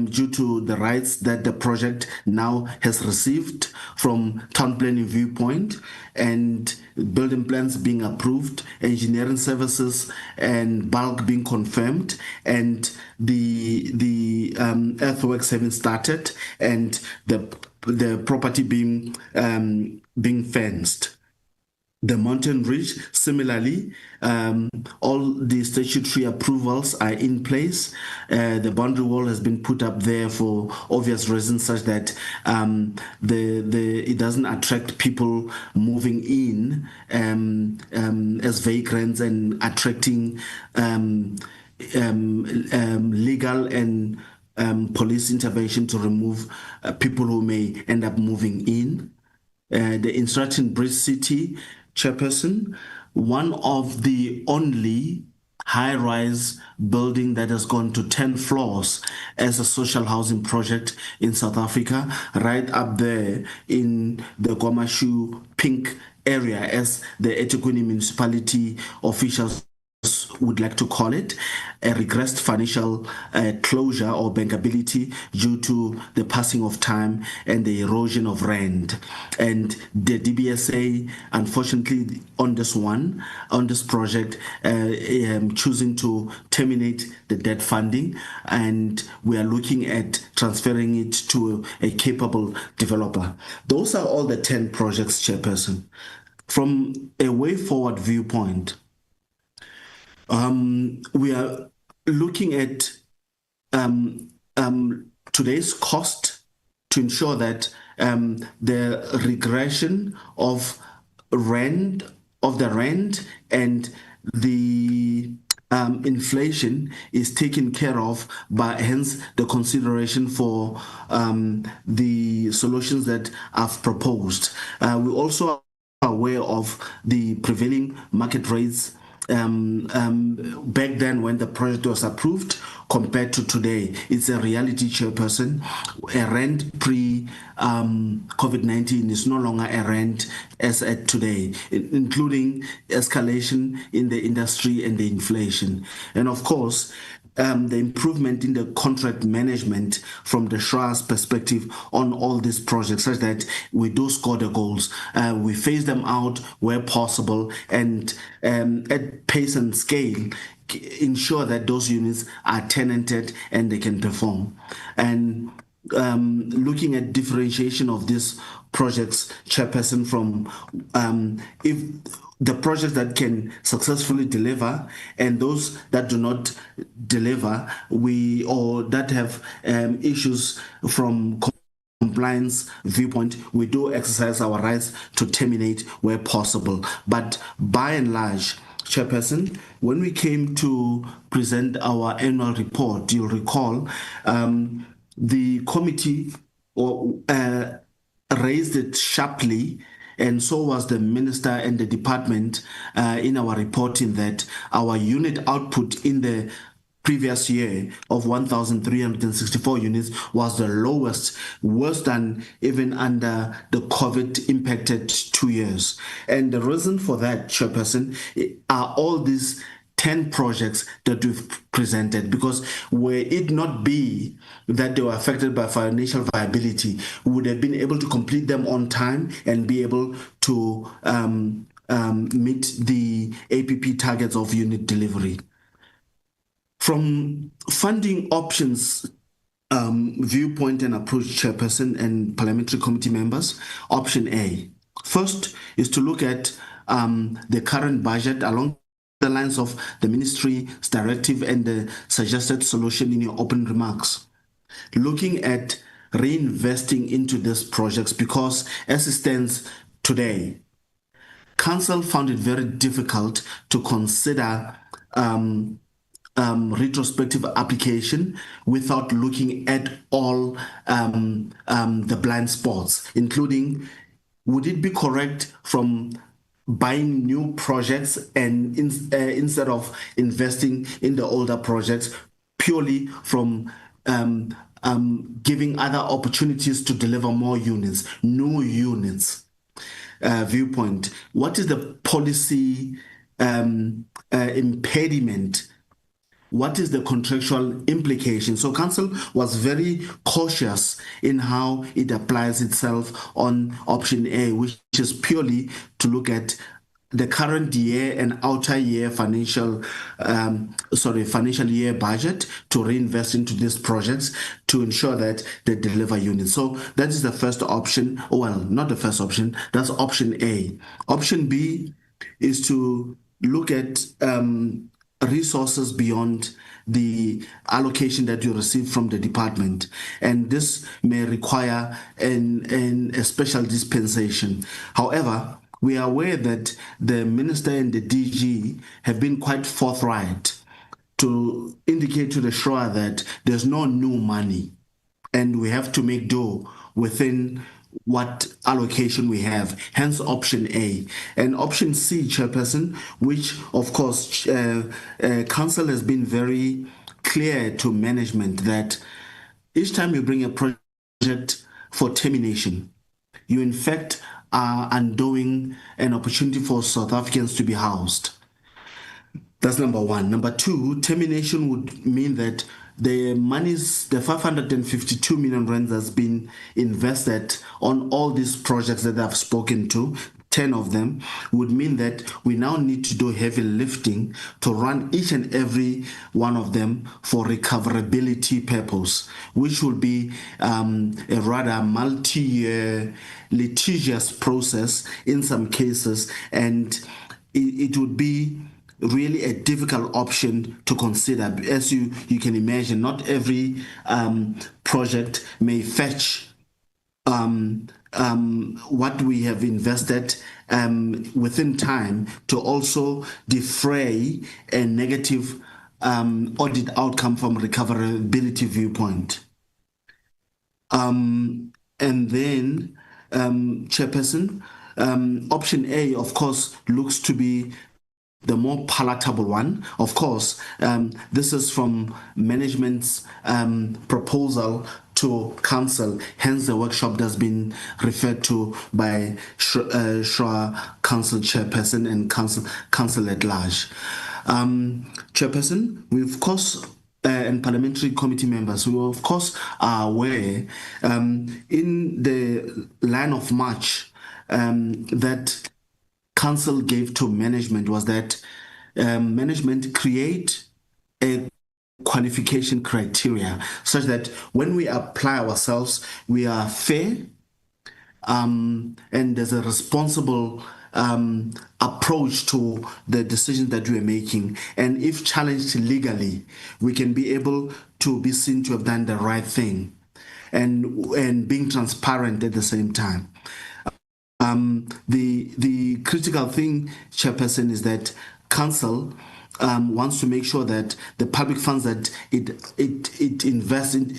due to the rights that the project now has received from town planning viewpoint, and building plans being approved, engineering services and bulk being confirmed, and the earthworks having started, and the property being fenced. The Mountain Ridge, similarly, all the statutory approvals are in place. The boundary wall has been put up there for obvious reasons, such that it doesn't attract people moving in as vagrants and attracting legal and police intervention to remove people who may end up moving in. The instruction Bridge City, Chairperson, one of the only high-rise building that has gone to 10 floors as a social housing project in South Africa, right up there in the Kwamashu Pink area, as the eThekwini municipality officials would like to call it, a regressed financial closure or bankability due to the passing of time and the erosion of rent. And the DBSA, unfortunately, on this project, choosing to terminate the debt funding, and we are looking at transferring it to a capable developer. Those are all the 10 projects, Chairperson. From a way forward viewpoint, we are looking at today's cost to ensure that the regression of the rent and the inflation is taken care of, by hence the consideration for the solutions that I've proposed. We also are aware of the prevailing market rates back then when the project was approved compared to today. It's a reality, Chairperson. A rent pre-COVID-19 is no longer a rent as at today, including escalation in the industry and the inflation. And of course, the improvement in the contract management from the SHRA's perspective on all these projects, such that we do score the goals. We phase them out where possible, and at pace and scale, ensure that those units are tenanted and they can perform. And looking at differentiation of these projects, Chairperson, from if the projects that can successfully deliver and those that do not deliver, or that have issues from compliance viewpoint, we do exercise our rights to terminate where possible. But by and large, Chairperson, when we came to present our annual report, you'll recall the committee raised it sharply, and so was the minister and the department in our reporting, that our unit output in the previous year of 1,364 units was the lowest, worse than even under the COVID impacted 2 years. And the reason for that, Chairperson, are all these 10 projects that we've presented, because were it not be that they were affected by financial viability, we would have been able to complete them on time and be able to meet the APP targets of unit delivery. From funding options viewpoint and approach, Chairperson and Parliamentary Committee members, option A. First is to look at the current budget along the lines of the Ministry's directive and the suggested solution in your open remarks. Looking at reinvesting into these projects, because as it stands today, Council found it very difficult to consider retrospective application without looking at all the blind spots, including, would it be correct from buying new projects and instead of investing in the older projects, purely from giving other opportunities to deliver more units, new units viewpoint? What is the policy impediment? What is the contractual implication? So Council was very cautious in how it applies itself on option A, which is purely to look at the current year and outer year financial year budget to reinvest into these projects to ensure that they deliver units. So that is the first option. Well, not the first option, that's option A. Option B is to look at resources beyond the allocation that you receive from the department, and this may require a special dispensation. However, we are aware that the Minister and the DG have been quite forthright to indicate to the SHRA that there's no new money and we have to make do within what allocation we have, hence option A. And option C, Chairperson, which of course Council has been very clear to management that each time you bring a project for termination, you in fact are undoing an opportunity for South Africans to be housed. That's number one. Number two, termination would mean that the monies, the 552 million rand has been invested on all these projects that I've spoken to, 10 of them, would mean that we now need to do heavy lifting to run each and every one of them for recoverability purpose, which will be a rather multi-year litigious process in some cases, and it would be really a difficult option to consider. As you can imagine, not every project may fetch what we have invested within time to also defray a negative audit outcome from a recoverability viewpoint. And then, Chairperson, option A, of course, looks to be the more palatable one. Of course, this is from management's proposal to Council, hence the workshop that's been referred to by SHRA Council Chairperson and Council at large. Chairperson, we of course, and Parliamentary Committee members, we of course are aware in the line of march that Council gave to management was that management create a qualification criteria such that when we apply ourselves, we are fair and there's a responsible approach to the decisions that we are making. And if challenged legally, we can be able to be seen to have done the right thing and being transparent at the same time. The critical thing, Chairperson, is that Council wants to make sure that the public funds that it invests in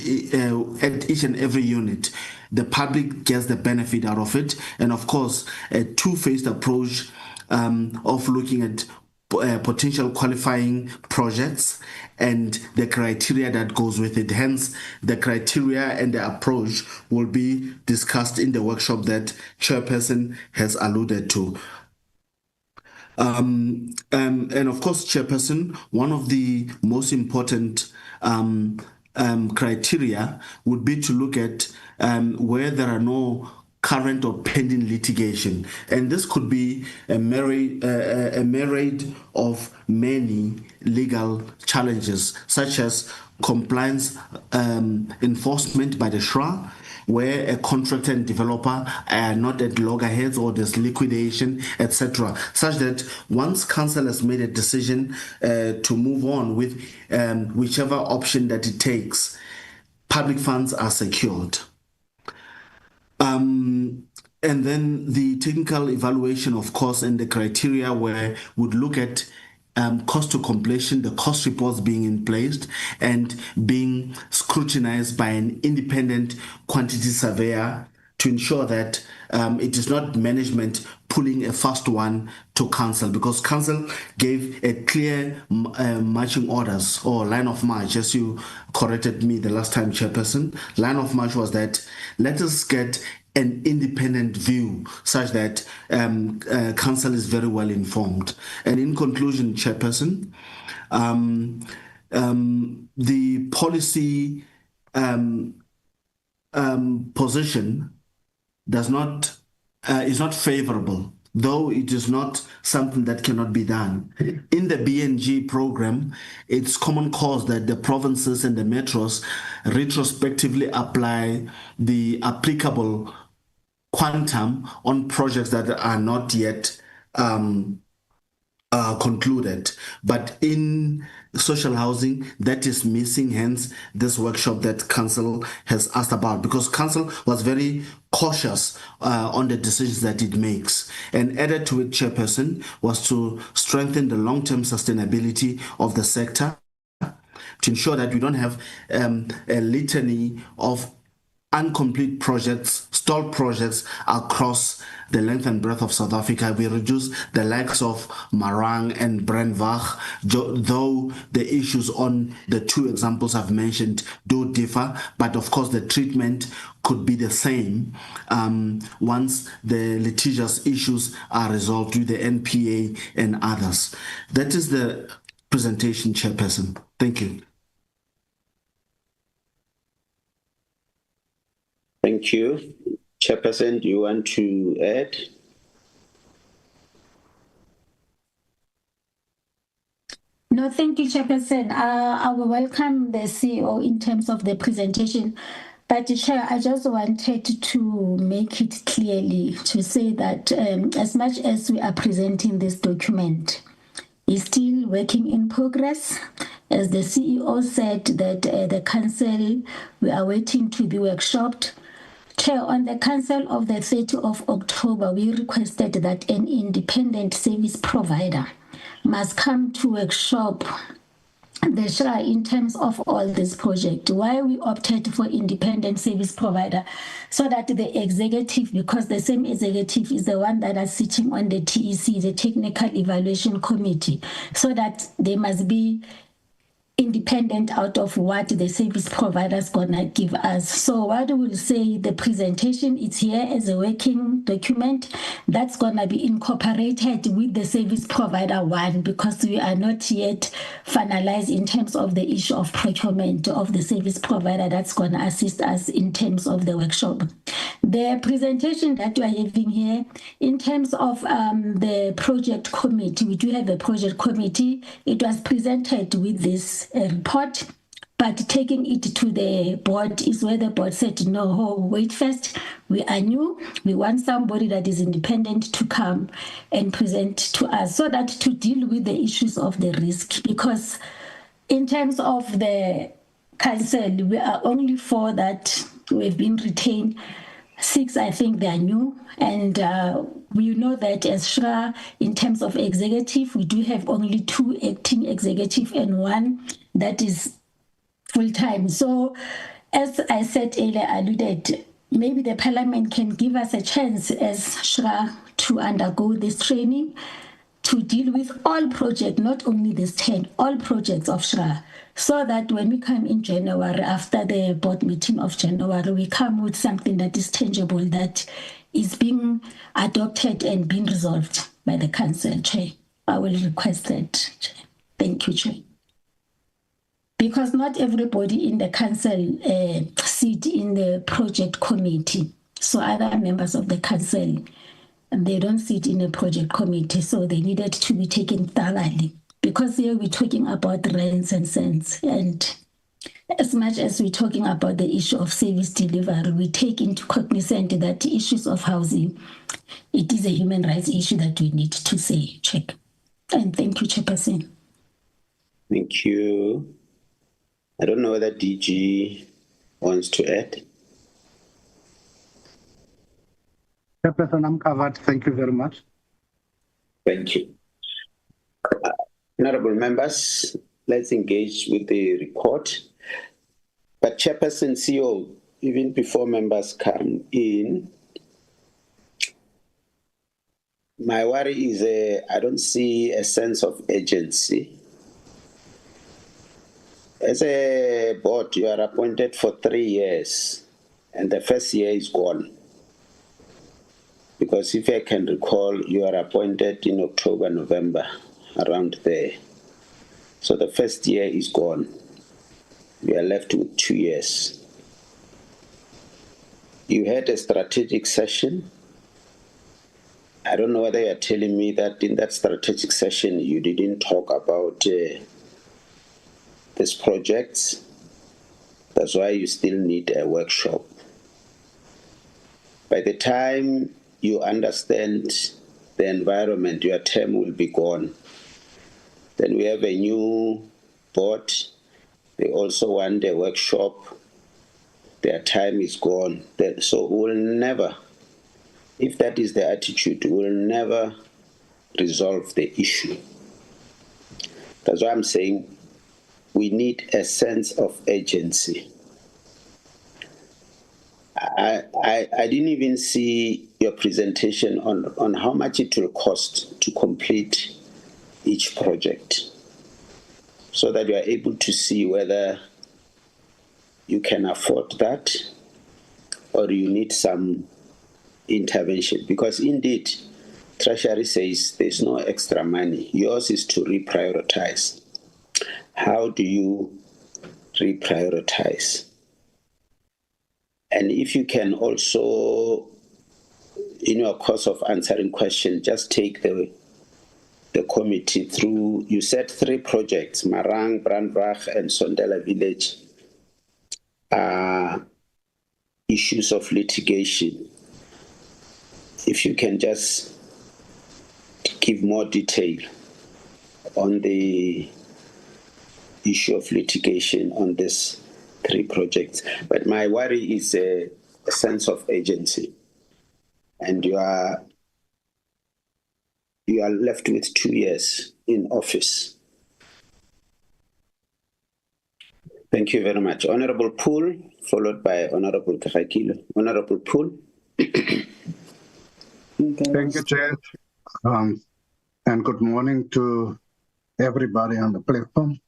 at each and every unit, the public gets the benefit out of it. And of course, a two-faced approach of looking at potential qualifying projects and the criteria that goes with it. Hence, the criteria and the approach will be discussed in the workshop that Chairperson has alluded to. And of course, Chairperson, one of the most important criteria would be to look at where there are no current or pending litigation. And this could be a myriad of many legal challenges, such as compliance enforcement by the SHRA, where a contractor and developer are not at loggerheads or there's liquidation, etc., such that once council has made a decision to move on with whichever option that it takes, public funds are secured. And then the technical evaluation, of course, and the criteria where would look at cost to completion, the cost reports being in place and being scrutinized by an independent quantity surveyor to ensure that it is not management pulling a fast one to council, because council gave a clear marching orders or line of march, as you corrected me the last time, Chairperson. Line of march was that let us get an independent view such that council is very well informed. And in conclusion, Chairperson, the policy position is not favorable, though it is not something that cannot be done. In the BNG program, it's common cause that the provinces and the metros retrospectively apply the applicable quantum on projects that are not yet concluded. But in social housing, that is missing, hence this workshop that council has asked about, because council was very cautious on the decisions that it makes. And added to it, Chairperson, was to strengthen the long-term sustainability of the sector, to ensure that we don't have a litany of incomplete projects, stalled projects across the length and breadth of South Africa. We reduce the likes of Marang and Brandwag, though the issues on the two examples I've mentioned do differ, but of course the treatment could be the same once the litigious issues are resolved with the NPA and others. That is the presentation, Chairperson. Thank you. Thank you. Chairperson, do you want to add? No, thank you, Chairperson. I will welcome the CEO in terms of the presentation. But Chair, I just wanted to make it clearly to say that as much as we are presenting this document, it's still working in progress. As the CEO said, that the council, we are waiting to be workshopped. Chair, on the council of the 30th of October, we requested that an independent service provider must come to workshop the SHRA in terms of all this project. Why we opted for independent service provider, so that the executive, because the same executive is the one that is sitting on the TEC, the Technical Evaluation Committee, so that they must be independent out of what the service provider is going to give us. So what we'll say, the presentation is here as a working document that's going to be incorporated with the service provider one, because we are not yet finalized in terms of the issue of procurement of the service provider that's going to assist us in terms of the workshop. The presentation that we are having here, in terms of the project committee, we do have a project committee. It was presented with this report, but taking it to the board is where the board said, no, wait first, we are new, we want somebody that is independent to come and present to us, so that to deal with the issues of the risk. Because in terms of the council, we are only 4 that we've been retained. 6, I think they are new, and we know that as SHRA, in terms of executive, we do have only 2 acting executive and 1 that is full-time. So, as I said earlier, alluded, maybe the parliament can give us a chance as SHRA to undergo this training, to deal with all projects, not only this 10, all projects of SHRA, so that when we come in January, after the board meeting of January, we come with something that is tangible, that is being adopted and being resolved by the council, Chair. I will request that, Chair. Thank you, Chair. Because not everybody in the council sit in the project committee. So other members of the council, they don't sit in a project committee, so they needed to be taken thoroughly. Because here we're talking about rents and cents, and as much as we're talking about the issue of service delivery, we take into cognizance that issues of housing, it is a human rights issue that we need to say, check. And thank you, Chairperson. Thank you. I don't know whether DG wants to add. Chairperson, I'm covered. Thank you very much. Thank you. Honorable members, let's engage with the report. But Chairperson CEO, even before members come in, my worry is I don't see a sense of urgency. As a board, you are appointed for 3 years, and the first year is gone. Because if I can recall, you are appointed in October, November, around there. So the first year is gone. We are left with 2 years. You had a strategic session. I don't know whether you are telling me that in that strategic session you didn't talk about this project. That's why you still need a workshop. By the time you understand the environment, your term will be gone. Then we have a new board. They also want a workshop. Their time is gone. So we'll never, if that is the attitude, we'll never resolve the issue. That's why I'm saying we need a sense of urgency. I didn't even see your presentation on how much it will cost to complete each project, so that you are able to see whether you can afford that or you need some intervention. Because indeed, Treasury says there's no extra money. Yours is to reprioritize. How do you reprioritize? And if you can also, in your course of answering questions, just take the committee through, you said 3 projects, Marang, Brandbach, and Sondela Village, issues of litigation. If you can just give more detail on the issue of litigation on these 3 projects. But my worry is a sense of urgency. And you are left with 2 years in office. Thank you very much. Honorable Poole, followed by Honorable Kakakilo. Honorable Poole. Thank you, Chair. And good morning to everybody on the platform.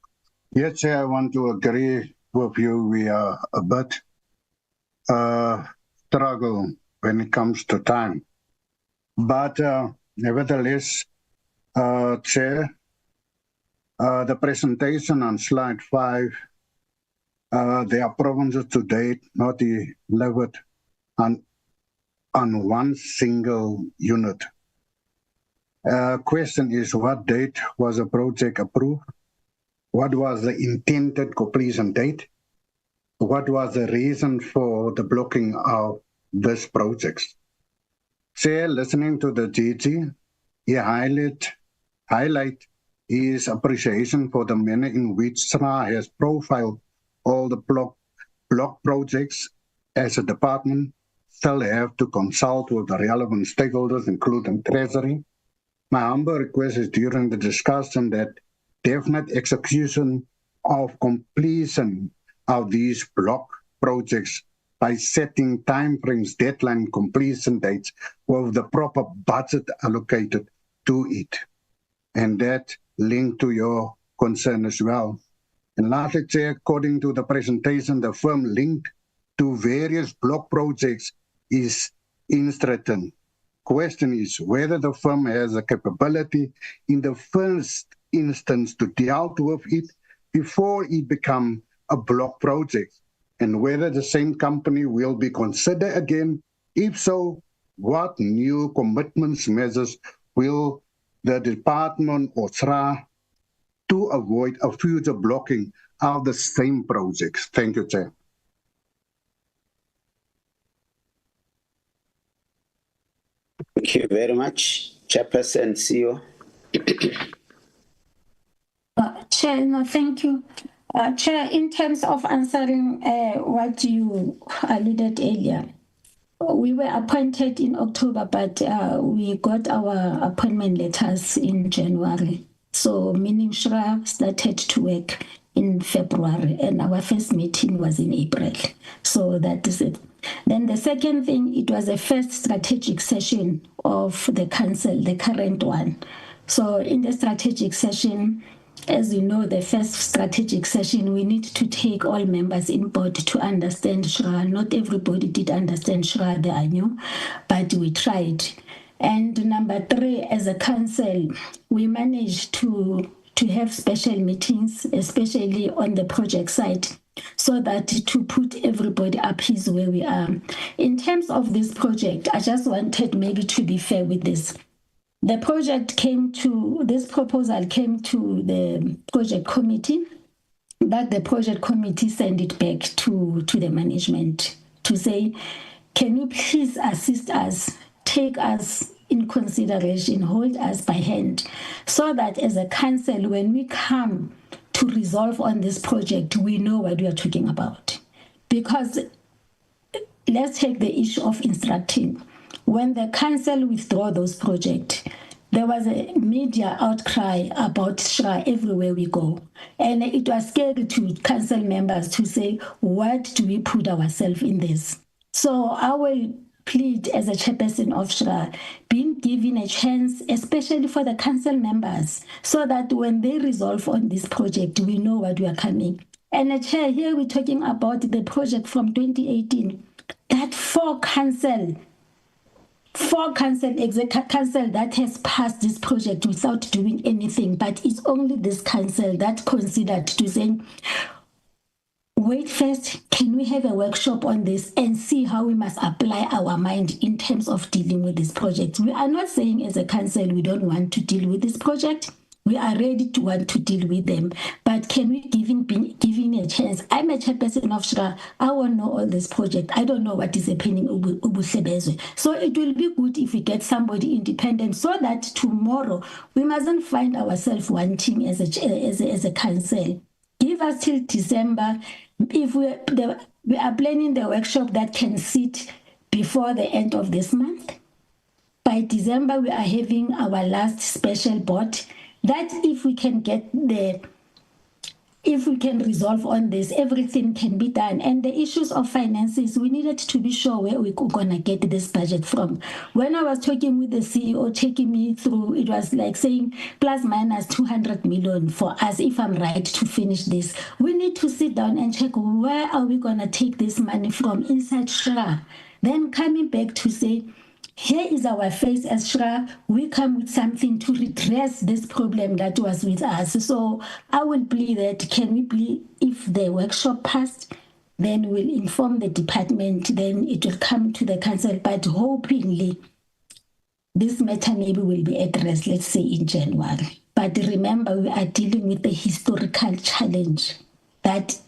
Yes, Chair, I want to agree with you. We are a bit struggle when it comes to time. But nevertheless, Chair, the presentation on slide 5, there are provinces to date not delivered on one single unit. Question is, what date was a project approved? What was the intended completion date? What was the reason for the blocking of this project? Chair, listening to the DG, he highlight his appreciation for the manner in which SRA has profiled all the block projects. As a department, still have to consult with the relevant stakeholders, including Treasury. My humble request is during the discussion that definite execution of completion of these block projects by setting timeframes, deadline, completion dates with the proper budget allocated to it. and that linked to your concern as well. And lastly, Chair, according to the presentation, the firm linked to various block projects is in Stratton. Question is whether the firm has a capability in the first instance to deal with it before it becomes a block project, and whether the same company will be considered again. If so, what new commitments measures will the department or SRA to avoid a future blocking of the same projects? Thank you, Chair. Thank you very much, Chairperson CEO. Chair, no, thank you. Chair, in terms of answering what you alluded earlier, we were appointed in October, but we got our appointment letters in January. So meaning Shra started to work in February and our first meeting was in April. So that is it. Then the second thing, it was the first strategic session of the council, the current one. So in the strategic session, as you know, the first strategic session, we need to take all members in board to understand Shra. Not everybody did understand Shra, they are new, but we tried. And number three, as a council, we managed to have special meetings, especially on the project side, so that to put everybody up his where we are. In terms of this project, I just wanted maybe to be fair with this. The project this proposal came to the project committee, that the project committee sent it back to the management to say, can you please assist us, take us in consideration, hold us by hand, so that as a council, when we come to resolve on this project, we know what we are talking about. Because let's take the issue of instructing. When the council withdrew those projects, there was a media outcry about Shra everywhere we go. And it was scary to council members to say, what do we put ourselves in this? So I will plead as a chairperson of Shra, being given a chance, especially for the council members, so that when they resolve on this project, we know what we are coming. And Chair, here we're talking about the project from 2018, that four council executive council that has passed this project without doing anything, but it's only this council that considered to say, wait first, can we have a workshop on this and see how we must apply our mind in terms of dealing with this project? We are not saying as a council we don't want to deal with this project. We are ready to want to deal with them, but can we give him a chance? I'm a chairperson of Shra. I won't know all this project. I don't know what is happening. So it will be good if we get somebody independent, so that tomorrow we mustn't find ourselves wanting as a council. Give us till December. If we are planning the workshop that can sit before the end of this month, by December we are having our last special board. That if we can resolve on this, everything can be done. And the issues of finances, we needed to be sure where we're going to get this budget from. When I was talking with the CEO, taking me through, it was like saying plus minus 200 million for us, if I'm right, to finish this. We need to sit down and check where are we going to take this money from inside Shra. Then coming back to say, here is our face as Shra. We come with something to redress this problem that was with us. So I will plead that, can we plead, if the workshop passed, then we'll inform the department, then it will come to the council, but hopingly this matter maybe will be addressed, let's say in January. But remember, we are dealing with a historical challenge that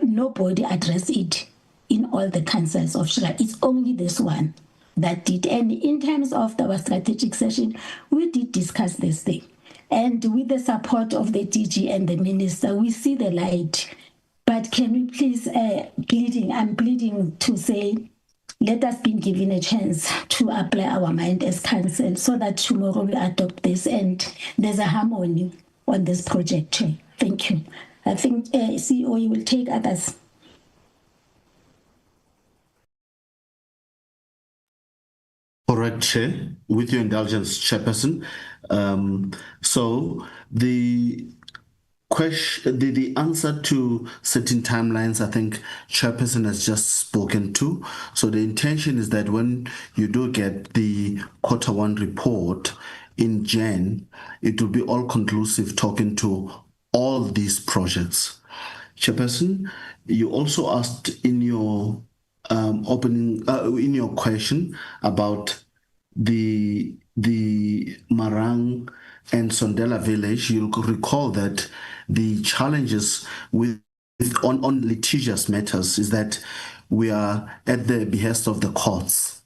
nobody addressed it in all the councils of Shra. It's only this one that did. And in terms of our strategic session, we did discuss this thing. And with the support of the DG and the minister, we see the light. But can we please, I'm pleading to say, let us be given a chance to apply our mind as council, so that tomorrow we adopt this and there's a harmony on this project. Thank you. I think CEO, you will take others. Correct, Chair. With your indulgence, Chairperson. So the question, the answer to certain timelines, I think Chairperson has just spoken to. So the intention is that when you do get the Q1 report in Jan, it will be all conclusive talking to all these projects. Chairperson, you also asked in your in your question about the Marang and Sondela village. You'll recall that the challenges on litigious matters is that we are at the behest of the courts.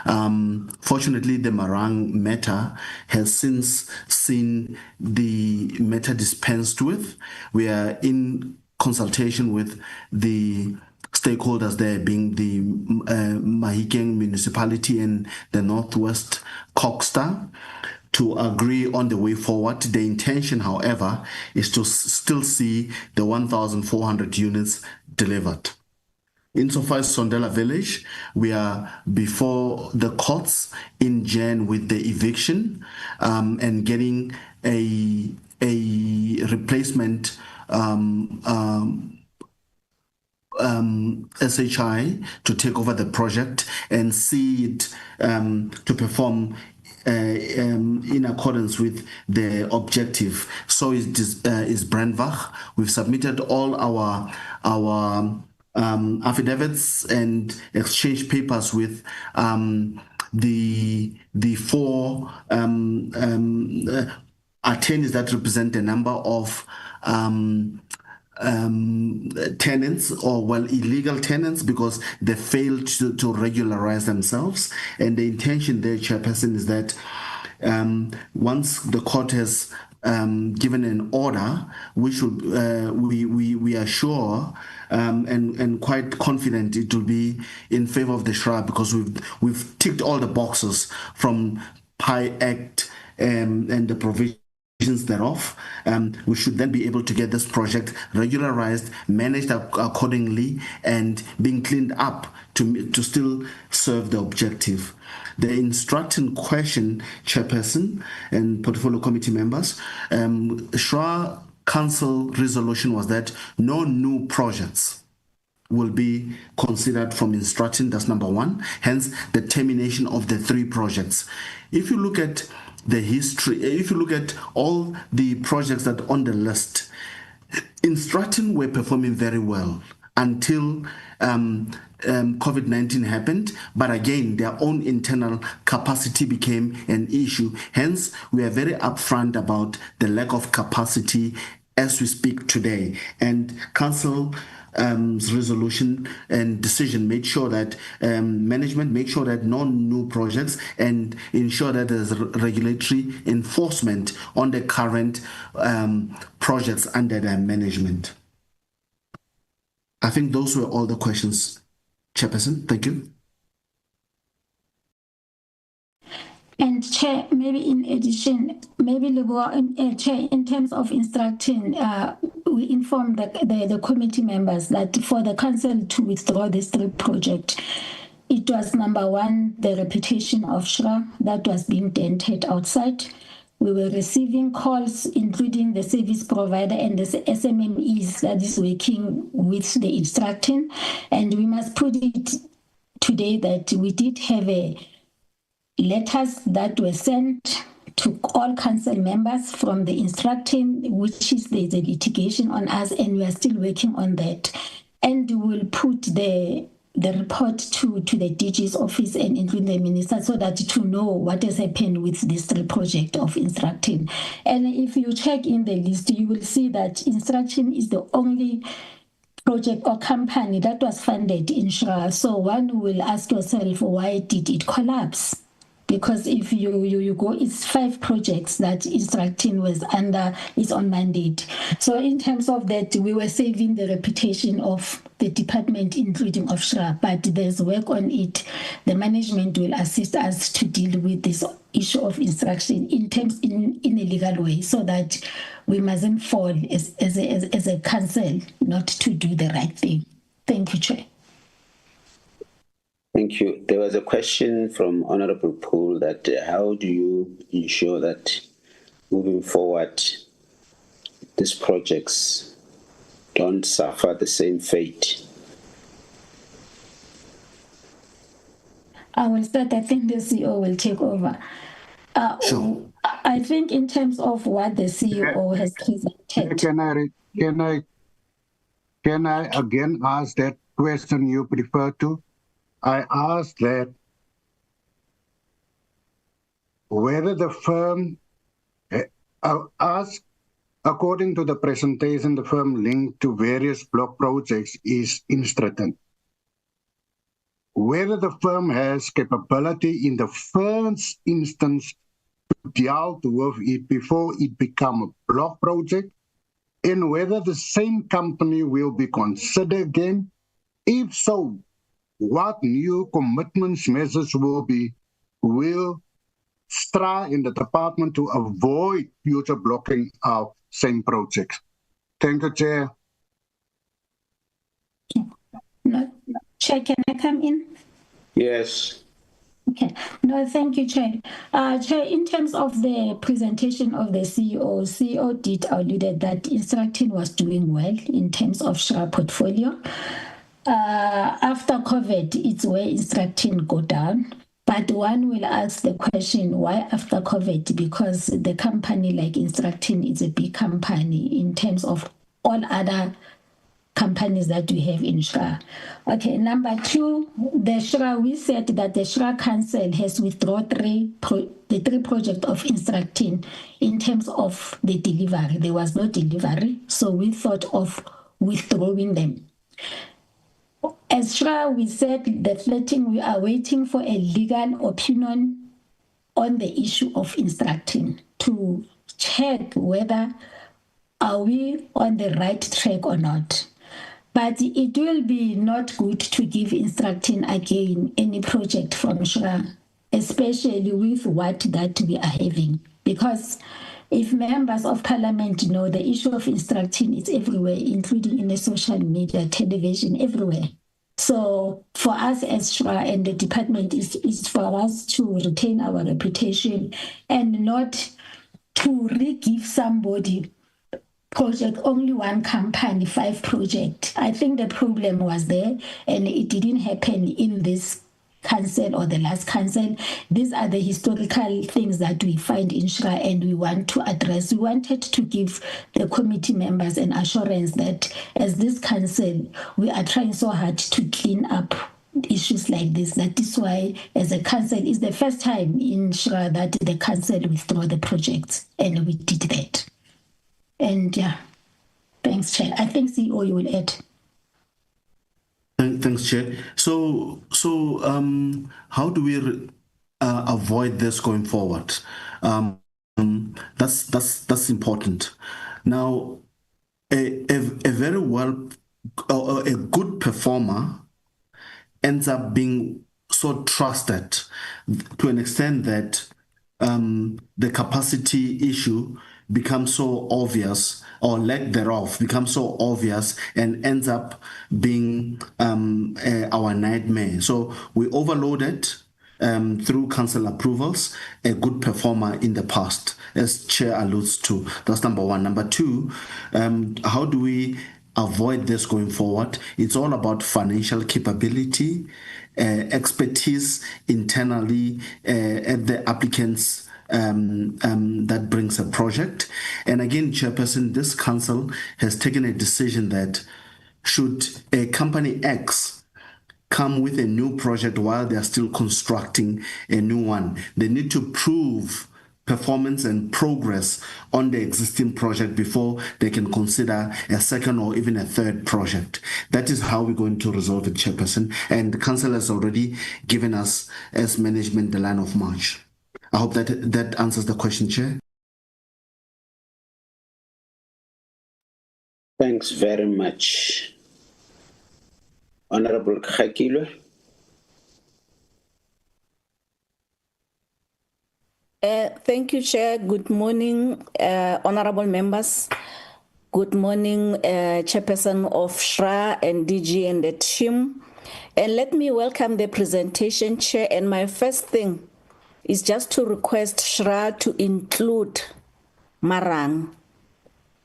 Fortunately, the Marang matter has since seen the matter dispensed with. We are in consultation with the stakeholders there, being the Mahikeng municipality and the Northwest Coxstar, to agree on the way forward. The intention, however, is to still see the 1,400 units delivered. Insofar as Sondela Village, we are before the courts in Jan with the eviction and getting a replacement SHI to take over the project and see it to perform in accordance with the objective. So is Brandbach. We've submitted all our affidavits and exchange papers with the four attorneys that represent a number of tenants, or illegal tenants, because they failed to regularize themselves. And the intention there, Chairperson, is that once the court has given an order, we should we are sure and quite confident it will be in favor of the SHRA, because we've ticked all the boxes from PI Act and the provisions thereof. We should then be able to get this project regularized, managed accordingly, and being cleaned up to still serve the objective. The instructing question, Chairperson and Portfolio Committee members, SHRA Council resolution was that no new projects will be considered from instructing. That's number one. Hence, the termination of the 3 projects. If you look at the history, if you look at all the projects that are on the list, instructing were performing very well until COVID-19 happened. But again, their own internal capacity became an issue. Hence, we are very upfront about the lack of capacity as we speak today. And Council resolution and decision made sure that management made sure that no new projects, and ensure that there's regulatory enforcement on the current projects under their management. I think those were all the questions, Chairperson. Thank you. And Chair, maybe in addition, Chair, in terms of instructing, we informed the committee members that for the council to withdraw this 3 project, it was number 1, the reputation of SHRA that was being dented outside. We were receiving calls, including the service provider and the SMMEs that is working with the instructing. And we must put it today that we did have letters that were sent to all council members from the instructing, which is the litigation on us, and we are still working on that. And we will put the report to the DG's office and including the minister, so that to know what has happened with this 3 project of instructing. And if you check in the list, you will see that instruction is the only project or company that was funded in SHRA. So one will ask yourself, why did it collapse? Because if you go, it's 5 projects that instructing was under its own mandate. So in terms of that, we were saving the reputation of the department, including of SHRA, but there's work on it. The management will assist us to deal with this issue of instruction in a legal way, so that we mustn't fall as a council not to do the right thing. Thank you, Chair. Thank you. There was a question from Honorable Poole that how do you ensure that moving forward these projects don't suffer the same fate? I will start. I think the CEO will take over. Sure. I think in terms of what the CEO has presented. Can I again ask that question you prefer to? I asked that whether the firm asked, according to the presentation, the firm linked to various block projects is Instratin. Whether the firm has capability in the first instance to deal with it before it becomes a block project, and whether the same company will be considered again. If so, what new commitments measures will STRA in the department to avoid future blocking of same projects? Thank you, Chair. No, Chair, can I come in? Yes. Okay. No, thank you, Chair. Chair, in terms of the presentation of the CEO did alluded that Instructing was doing well in terms of SHRA portfolio. After COVID, it's where Instructing go down. But one will ask the question, why after COVID? Because the company like Instructing is a big company in terms of all other companies that we have in SHRA. Okay, number two, the SHRA, we said that the SHRA Council has withdrawn the three projects of Instructing in terms of the delivery. There was no delivery, so we thought of withdrawing them. As SHRA, we said the floating, we are waiting for a legal opinion on the issue of Instructing to check whether are we on the right track or not. But it will be not good to give Instructing again any project from SHRA, especially with what that we are having. Because if members of parliament know, the issue of Instructing is everywhere, including in the social media, television, everywhere. So for us as SHRA and the department is for us to retain our reputation and not to re-give somebody project, only one company, 5 projects. I think the problem was there and it didn't happen in this council or the last council. These are the historical things that we find in SHRA and we want to address. We wanted to give the committee members an assurance that as this council, we are trying so hard to clean up issues like this. That is why as a council, it's the first time in SHRA that the council withdraw the projects and we did that. And yeah, thanks, Chair. I think CEO, you will add. Thanks, Chair. So, how do we avoid this going forward? That's important. Now, a very well or a good performer ends up being so trusted to an extent that the capacity issue becomes so obvious, or lack thereof becomes so obvious, and ends up being our nightmare. So we overloaded through council approvals a good performer in the past, as Chair alludes to. That's number one. Number two, how do we avoid this going forward? It's all about financial capability, expertise internally at the applicants that brings a project. And again, Chairperson, this council has taken a decision that should a company X come with a new project while they are still constructing a new one, they need to prove performance and progress on the existing project before they can consider a second or even a third project. That is how we're going to resolve it, Chairperson. And the council has already given us as management the line of march. I hope that answers the question, Chair. Thanks very much. Honorable Khakilwe. Thank you, Chair. Good morning, honorable members. Good morning, Chairperson of SHRA and DG and the team. And let me welcome the presentation, Chair. And my first thing is just to request Shra to include Marang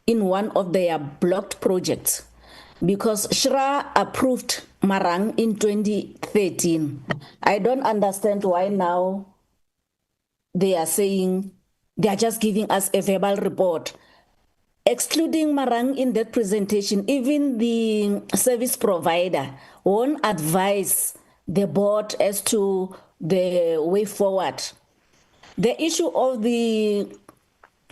in one of their blocked projects, because Shra approved Marang in 2013. I don't understand why now they are saying they are just giving us a verbal report. Excluding Marang in that presentation, even the service provider won't advise the board as to the way forward. The issue of the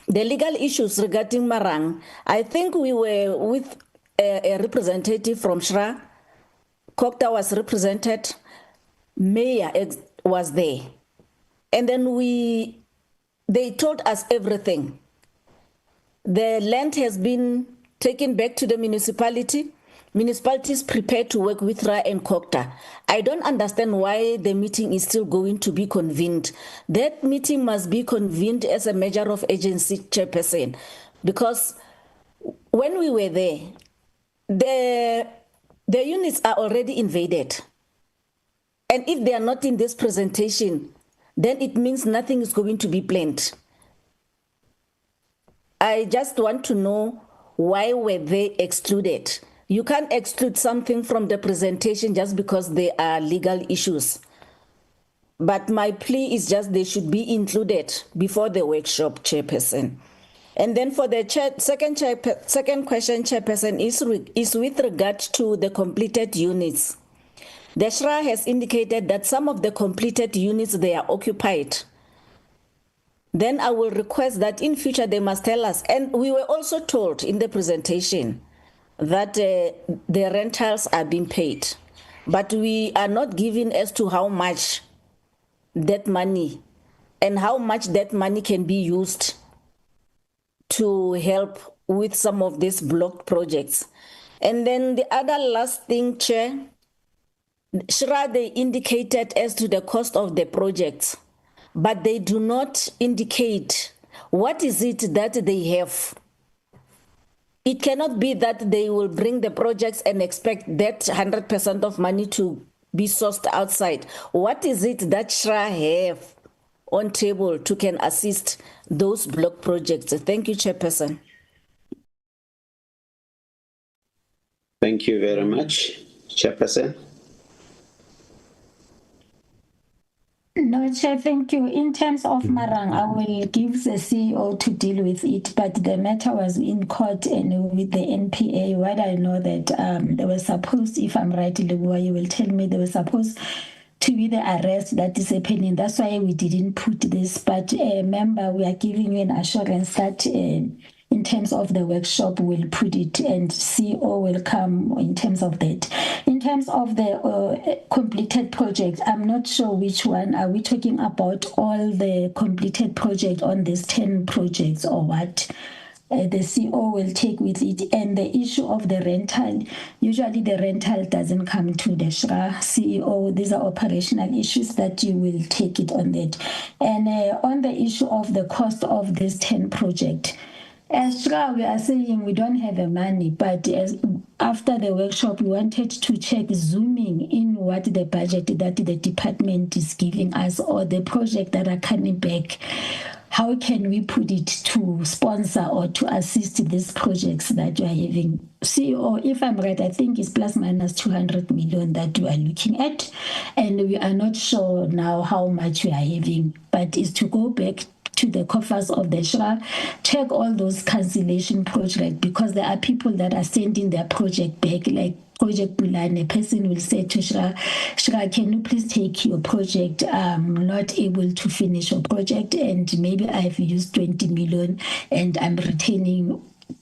legal issues regarding Marang, I think we were with a representative from Shra. Kokta was represented, Mayor was there. And then they told us everything. The land has been taken back to the municipality. Municipality is prepared to work with Ra and Kokta. I don't understand why the meeting is still going to be convened. That meeting must be convened as a measure of agency, Chairperson, because when we were there, the units are already invaded. And if they are not in this presentation, then it means nothing is going to be planned. I just want to know, why were they excluded? You can't exclude something from the presentation just because they are legal issues. But my plea is just they should be included before the workshop, Chairperson. And then for the second question, Chairperson, is with regard to the completed units. The Shra has indicated that some of the completed units, they are occupied. Then I will request that in future they must tell us. And we were also told in the presentation that the rentals are being paid, but we are not given as to how much that money and how much that money can be used to help with some of these blocked projects. And then the other last thing, Chair, Shra, they indicated as to the cost of the projects, but they do not indicate what is it that they have. It cannot be that they will bring the projects and expect that 100% of money to be sourced outside. What is it that Shra have on table to can assist those block projects? Thank you, Chairperson. Thank you very much, Chairperson. No, Chair, thank you. In terms of Marang, I will give the CEO to deal with it, but the matter was in court and with the NPA. What I know that they were supposed, if I'm right, Leboa, you will tell me, they were supposed to be the arrest that is happening. That's why we didn't put this. But member, we are giving you an assurance that in terms of the workshop, we'll put it, and CEO will come in terms of that. In terms of the completed project, I'm not sure which one. Are we talking about all the completed project on these 10 projects or what? The CEO will take with it. And the issue of the rental, usually the rental doesn't come to the Shra CEO. These are operational issues that you will take it on that. And on the issue of the cost of this 10 project, as Shra, we are saying we don't have the money, but after the workshop, we wanted to check zooming in what the budget that the department is giving us or the project that are coming back. How can we put it to sponsor or to assist these projects that you are having? CEO, if I'm right, I think it's plus minus 200 million that we are looking at. And we are not sure now how much we are having, but it's to go back to the coffers of the Shra, check all those cancellation projects, because there are people that are sending their project back, like Project Bulane. A person will say to Shra, can you please take your project? I'm not able to finish your project, and maybe I've used 20 million and I'm retaining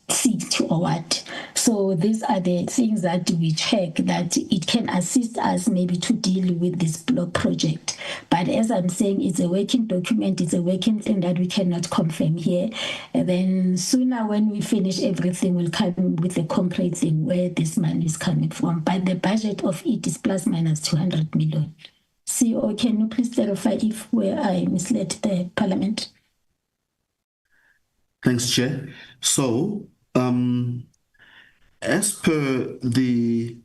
60 or what. So these are the things that we check that it can assist us maybe to deal with this block project. But as I'm saying, it's a working document, it's a working thing that we cannot confirm here. And then sooner when we finish everything, we'll come with a concrete thing where this money is coming from. But the budget of it is plus minus 200 million. CEO, can you please clarify if where I misled the Parliament? Thanks, Chair. So, as per the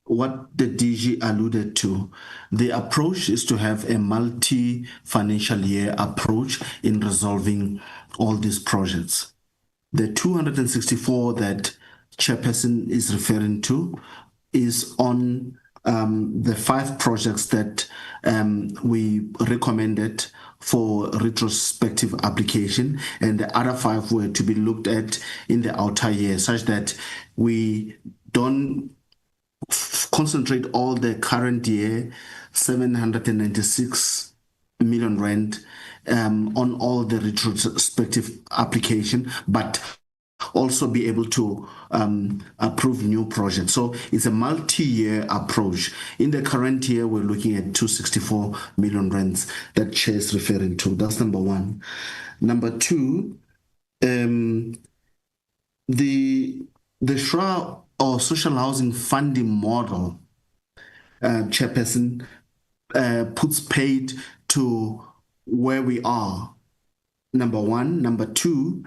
what the DG alluded to, the approach is to have a multi-financial year approach in resolving all these projects. The 264 that Chairperson is referring to is on the 5 projects that we recommended for retrospective application, and the other 5 were to be looked at in the outer year, such that we don't concentrate all the current year 796 million rand on all the retrospective application, but also be able to approve new projects. So it's a multi-year approach. In the current year, we're looking at 264 million rands that Chair is referring to. That's number 1. Number 2, the SHRA or social housing funding model, Chairperson, puts paid to where we are. Number 1. Number 2,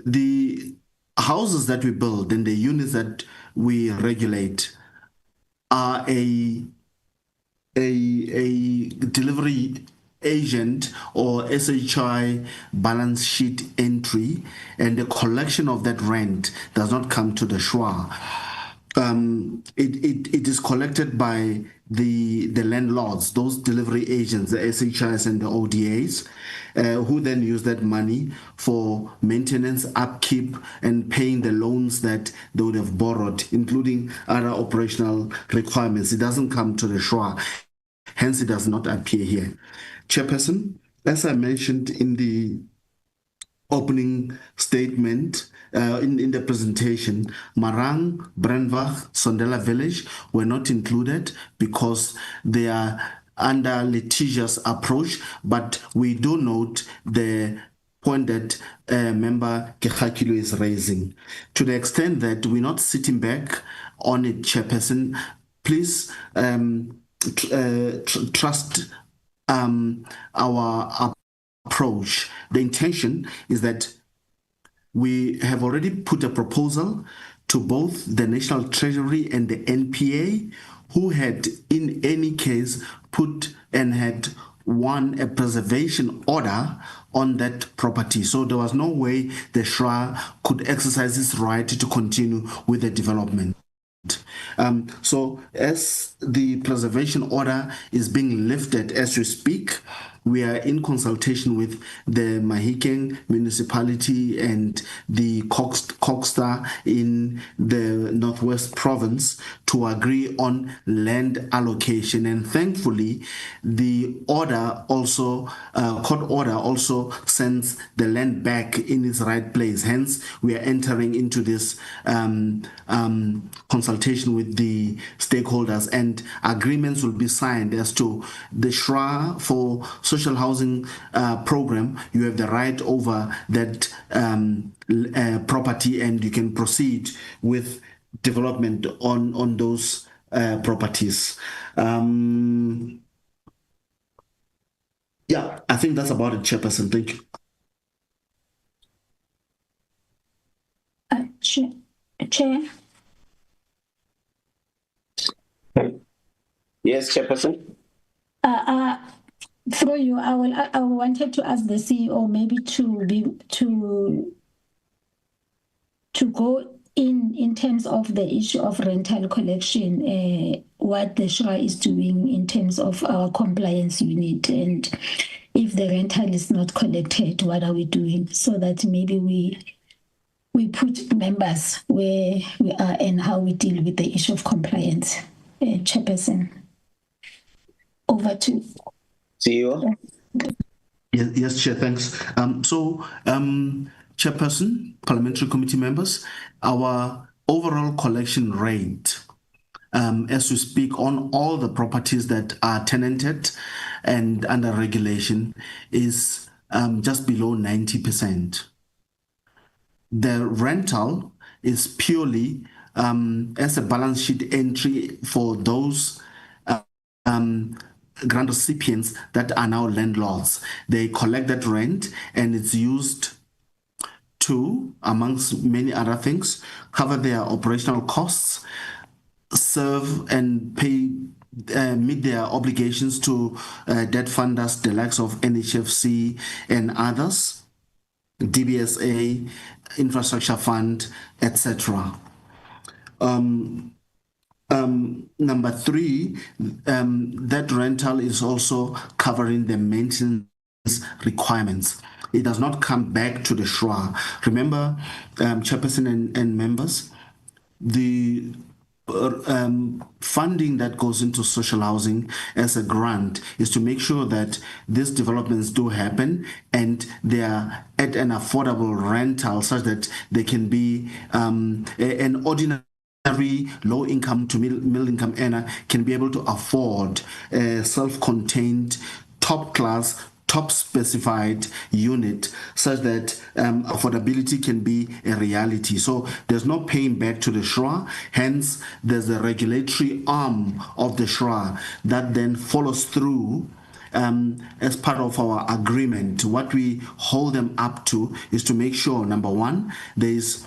the houses that we build and the units that we regulate are a delivery agent or SHI balance sheet entry, and the collection of that rent does not come to the SHRA. It is collected by the landlords, those delivery agents, the SHIs and the ODAs, who then use that money for maintenance, upkeep, and paying the loans that they would have borrowed, including other operational requirements. It doesn't come to the SHRA, hence it does not appear here. Chairperson, as I mentioned in the opening statement, in the presentation, Marang, Brandwag, Sondela Village were not included because they are under litigious approach, but we do note the point that Member Kekakilo is raising. To the extent that we're not sitting back on it, Chairperson, please trust our approach. The intention is that we have already put a proposal to both the National Treasury and the NPA, who had in any case put and had won a preservation order on that property. So there was no way the SHRA could exercise its right to continue with the development. So as the preservation order is being lifted as we speak, we are in consultation with the Mahikeng municipality and the Koksta in the Northwest Province to agree on land allocation. And thankfully, the order also, court order also sends the land back in its right place. Hence, we are entering into this consultation with the stakeholders, and agreements will be signed as to the SHRA for social housing program. You have the right over that property, and you can proceed with development on those properties. Yeah, I think that's about it, Chairperson. Thank you. Chair. Yes, Chairperson. Through you, I wanted to ask the CEO maybe to go in terms of the issue of rental collection, what the SHRA is doing in terms of our compliance unit, and if the rental is not collected, what are we doing, so that maybe we put members where we are and how we deal with the issue of compliance. Chairperson, over to CEO. Yes, Chair, thanks. Chairperson, parliamentary committee members, our overall collection rate, as we speak on all the properties that are tenanted and under regulation, is just below 90%. The rental is purely as a balance sheet entry for those grant recipients that are now landlords. They collect that rent, and it's used to, amongst many other things, cover their operational costs, serve and pay, meet their obligations to debt funders, the likes of NHFC and others, DBSA, Infrastructure Fund, etc. Number three, that rental is also covering the maintenance requirements. It does not come back to the SHRA. Remember, Chairperson and members, the funding that goes into social housing as a grant is to make sure that these developments do happen and they are at an affordable rental such that they can be an ordinary low income to middle income earner can be able to afford a self-contained, top class, top specified unit such that affordability can be a reality. So there's no paying back to the SHRA, hence there's a regulatory arm of the SHRA that then follows through as part of our agreement. What we hold them up to is to make sure, number one, there is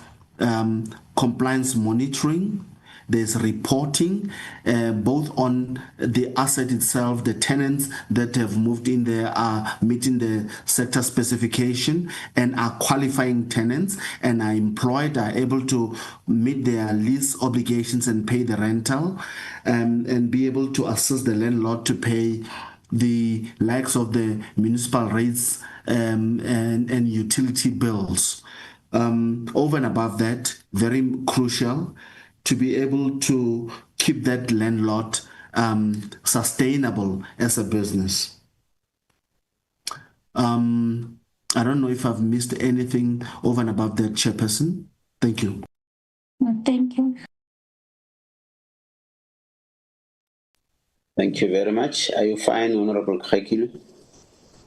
compliance monitoring, there's reporting, both on the asset itself, the tenants that have moved in there are meeting the sector specification and are qualifying tenants and are employed, are able to meet their lease obligations and pay the rental, and be able to assist the landlord to pay the likes of the municipal rates and utility bills. Over and above that, very crucial to be able to keep that landlord sustainable as a business. I don't know if I've missed anything over and above that, Chairperson. Thank you. Thank you. Thank you very much. Are you fine, Honorable Khakilu?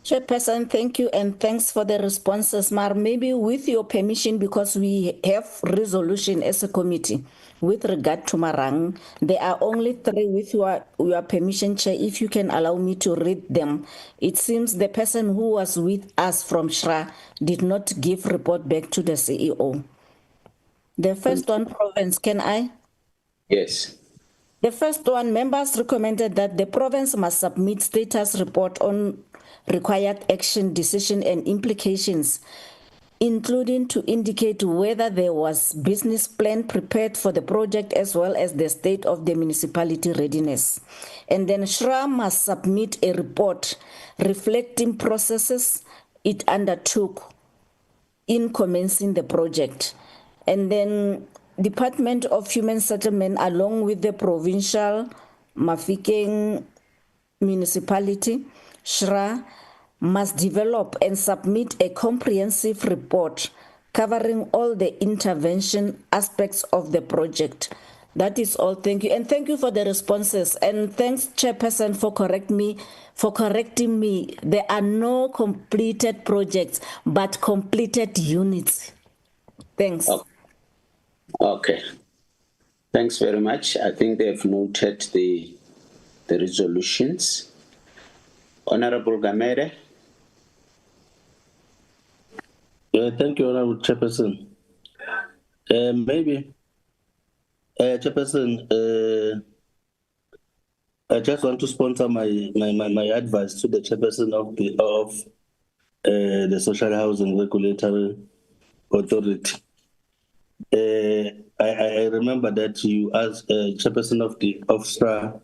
Chairperson, thank you, and thanks for the responses. Mar, maybe with your permission, because we have resolution as a committee with regard to Marang, there are only three. With your permission, Chair, if you can allow me to read them. It seems the person who was with us from SHRA did not give report back to the CEO. The first one, province, can I? Yes. The first one, members recommended that the province must submit status report on required action, decision, and implications, including to indicate whether there was business plan prepared for the project as well as the state of the municipality readiness. And then SHRA must submit a report reflecting processes it undertook in commencing the project. And then Department of Human Settlement, along with the provincial Mafikeng municipality, SHRA, must develop and submit a comprehensive report covering all the intervention aspects of the project. That is all. Thank you. And thank you for the responses. And thanks, Chairperson, for correcting me. There are no completed projects, but completed units. Thanks. Okay. Thanks very much. I think they have noted the resolutions. Honorable Gamere. Thank you, Honorable Chairperson. Chairperson, I just want to sponsor my advice to the Chairperson of the Social Housing Regulatory Authority. I remember that you asked Chairperson of SHRA,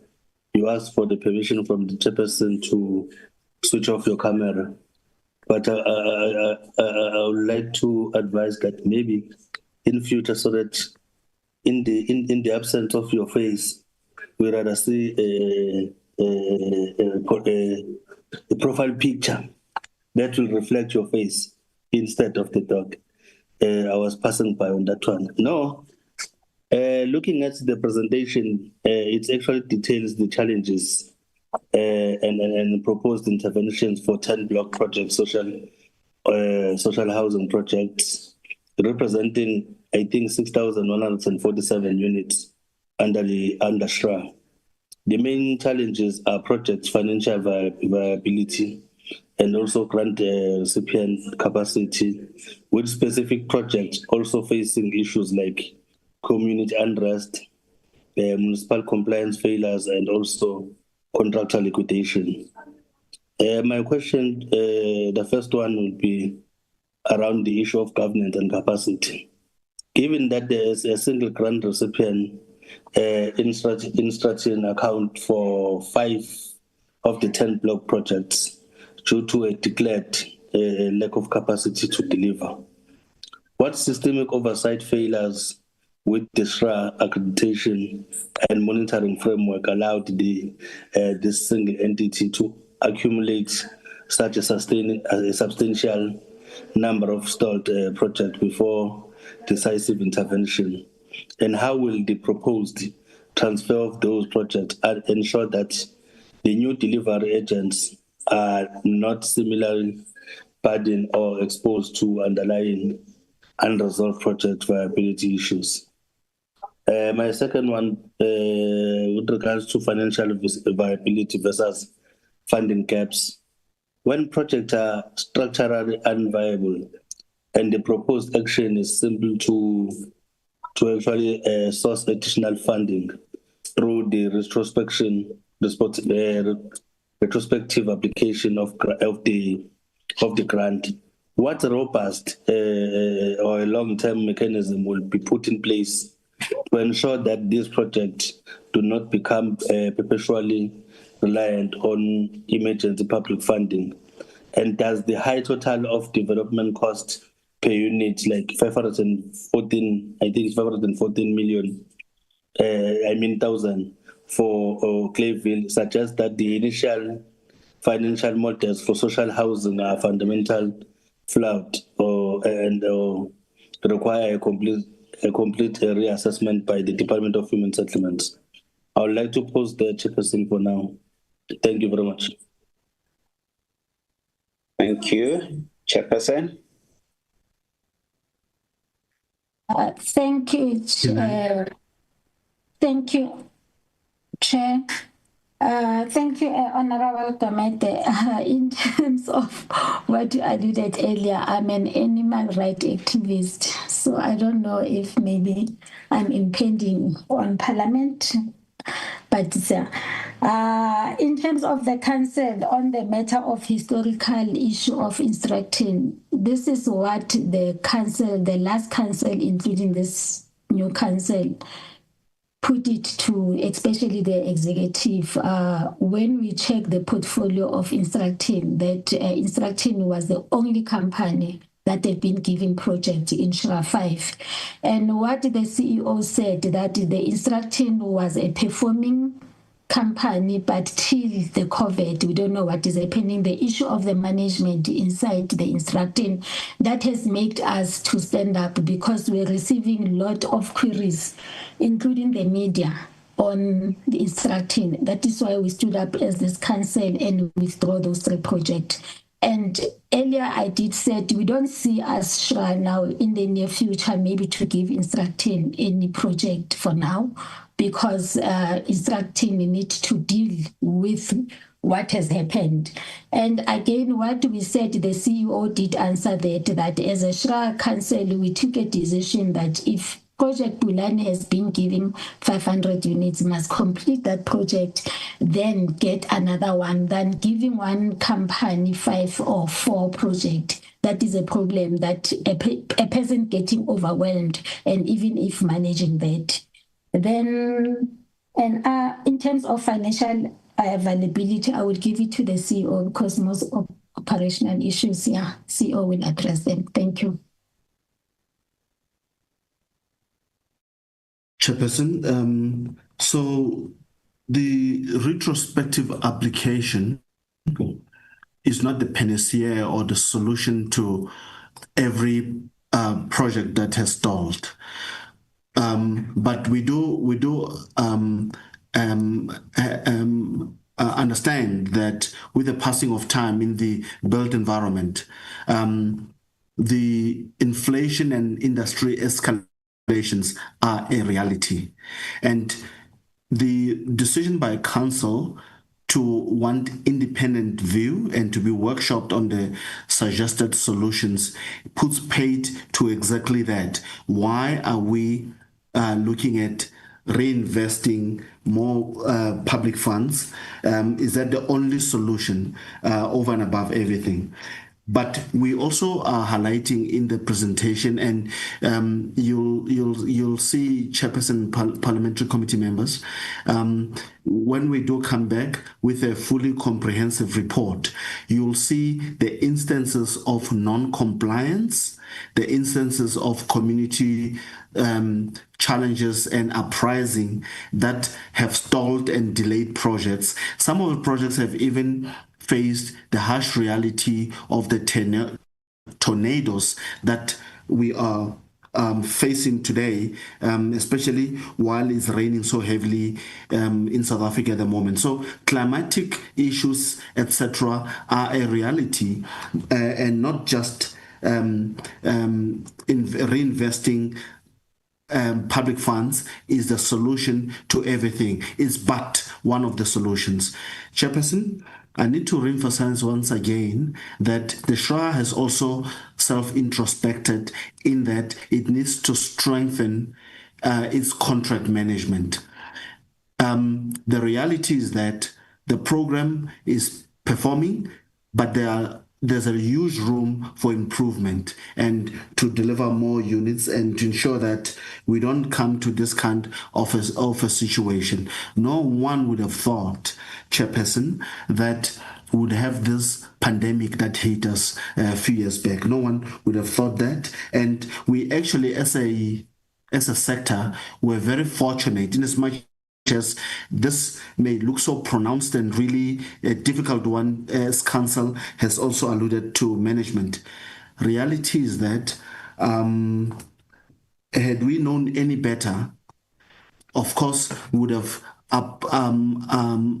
you asked for the permission from the Chairperson to switch off your camera. But I would like to advise that maybe in future, so that in the absence of your face, we rather see a profile picture that will reflect your face instead of the dog. I was passing by on that one. No, looking at the presentation, it actually details the challenges and proposed interventions for 10 block projects, social housing projects, representing, I think, 6,147 units under SHRA. The main challenges are project financial viability and also grant recipient capacity, with specific projects also facing issues like community unrest, municipal compliance failures, and also contractual liquidation. My question, the first one would be around the issue of governance and capacity. Given that there is a single grant recipient instruction account for 5 of the 10 block projects due to a declared lack of capacity to deliver, what systemic oversight failures with the SRA accreditation and monitoring framework allowed this single entity to accumulate such a substantial number of stalled projects before decisive intervention? And how will the proposed transfer of those projects ensure that the new delivery agents are not similarly burdened or exposed to underlying unresolved project viability issues? My second one, with regards to financial viability versus funding gaps. When projects are structurally unviable and the proposed action is simple to actually source additional funding through the retrospective application of the grant, what robust or a long-term mechanism will be put in place to ensure that these projects do not become perpetually reliant on emergency public funding? And does the high total of development cost per unit, like 514, I think it's 514 million, thousand for Clayville, suggest that the initial financial models for social housing are fundamental flawed and require a complete reassessment by the Department of Human Settlements? I would like to pose the chairperson for now. Thank you very much. Thank you. Chairperson. Thank you, Chair. Thank you, Chair. Thank you, Honorable Gamete. In terms of what you alluded earlier, I'm an animal rights activist, so I don't know if maybe I'm impending on Parliament. But in terms of the council on the matter of historical issue of instructing, this is what the council, the last council, including this new council, put it to, especially the executive, when we check the portfolio of Instructing, that Instructing was the only company that they've been giving projects in SHRA 5. And what the CEO said, that the Instructing was a performing company, but till the COVID, we don't know what is happening. The issue of the management inside the Instructing, that has made us to stand up, because we're receiving a lot of queries, including the media, on the Instructing. That is why we stood up as this council and withdraw those 3 projects. And earlier I did said we don't see us SHRA now in the near future maybe to give Instructing any project for now, because Instructing needs to deal with what has happened. And again, what we said, the CEO did answer that as a SHRA council, we took a decision that if Project Bulani has been giving 500 units, must complete that project, then get another one, than giving one company 5 or 4 projects. That is a problem, that a person getting overwhelmed, and even if managing that. Then, and in terms of financial availability, I will give it to the CEO, because most operational issues, CEO will address them. Thank you. Chairperson, so the retrospective application is not the panacea or the solution to every project that has stalled. But we do understand that with the passing of time in the built environment, the inflation and industry escalations are a reality. And the decision by council to want independent view and to be workshopped on the suggested solutions puts paid to exactly that. Why are we looking at reinvesting more public funds. Is that the only solution over and above everything? But we also are highlighting in the presentation, and you'll see Chairperson Parliamentary Committee members, when we do come back with a fully comprehensive report, you'll see the instances of non-compliance, the instances of community challenges and uprising that have stalled and delayed projects. Some of the projects have even faced the harsh reality of the tornadoes that we are facing today, especially while it's raining so heavily in South Africa at the moment. So climatic issues, etc., are a reality, and not just in reinvesting public funds is the solution to everything. It's but one of the solutions. Chairperson, I need to reemphasize once again that the SHRA has also self-introspected in that it needs to strengthen its contract management. The reality is that the program is performing, but there's a huge room for improvement and to deliver more units and to ensure that we don't come to this kind of a situation. No one would have thought, Chairperson, that we would have this pandemic that hit us a few years back. No one would have thought that. And we actually, as a sector, we're very fortunate in as much as this may look so pronounced and really a difficult one, as Council has also alluded to management. Reality is that had we known any better, of course, we would have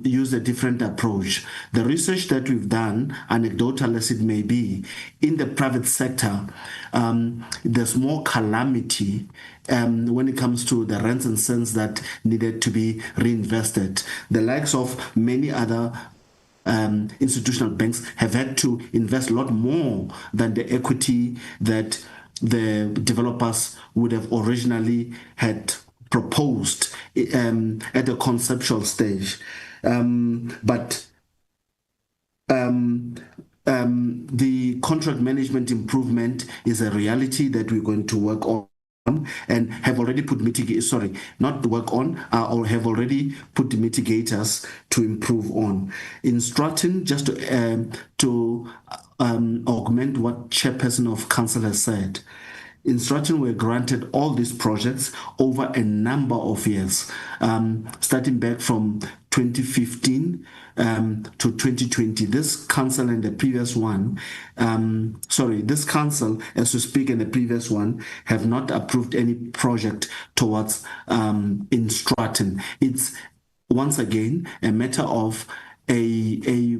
use a different approach. The research that we've done, anecdotal as it may be, in the private sector, there's more calamity when it comes to the rents and cents that needed to be reinvested. The likes of many other institutional banks have had to invest a lot more than the equity that the developers would have originally had proposed at the conceptual stage. But the contract management improvement is a reality that we're going to work on and have already put or have already put the mitigators to improve on. In Stratton, just to augment what Chairperson of Council has said, in Stratton, we're granted all these projects over a number of years, starting back from 2015 to 2020. This council and the previous one, this council, as we speak, and the previous one have not approved any project towards in Stratton. It's once again a matter of a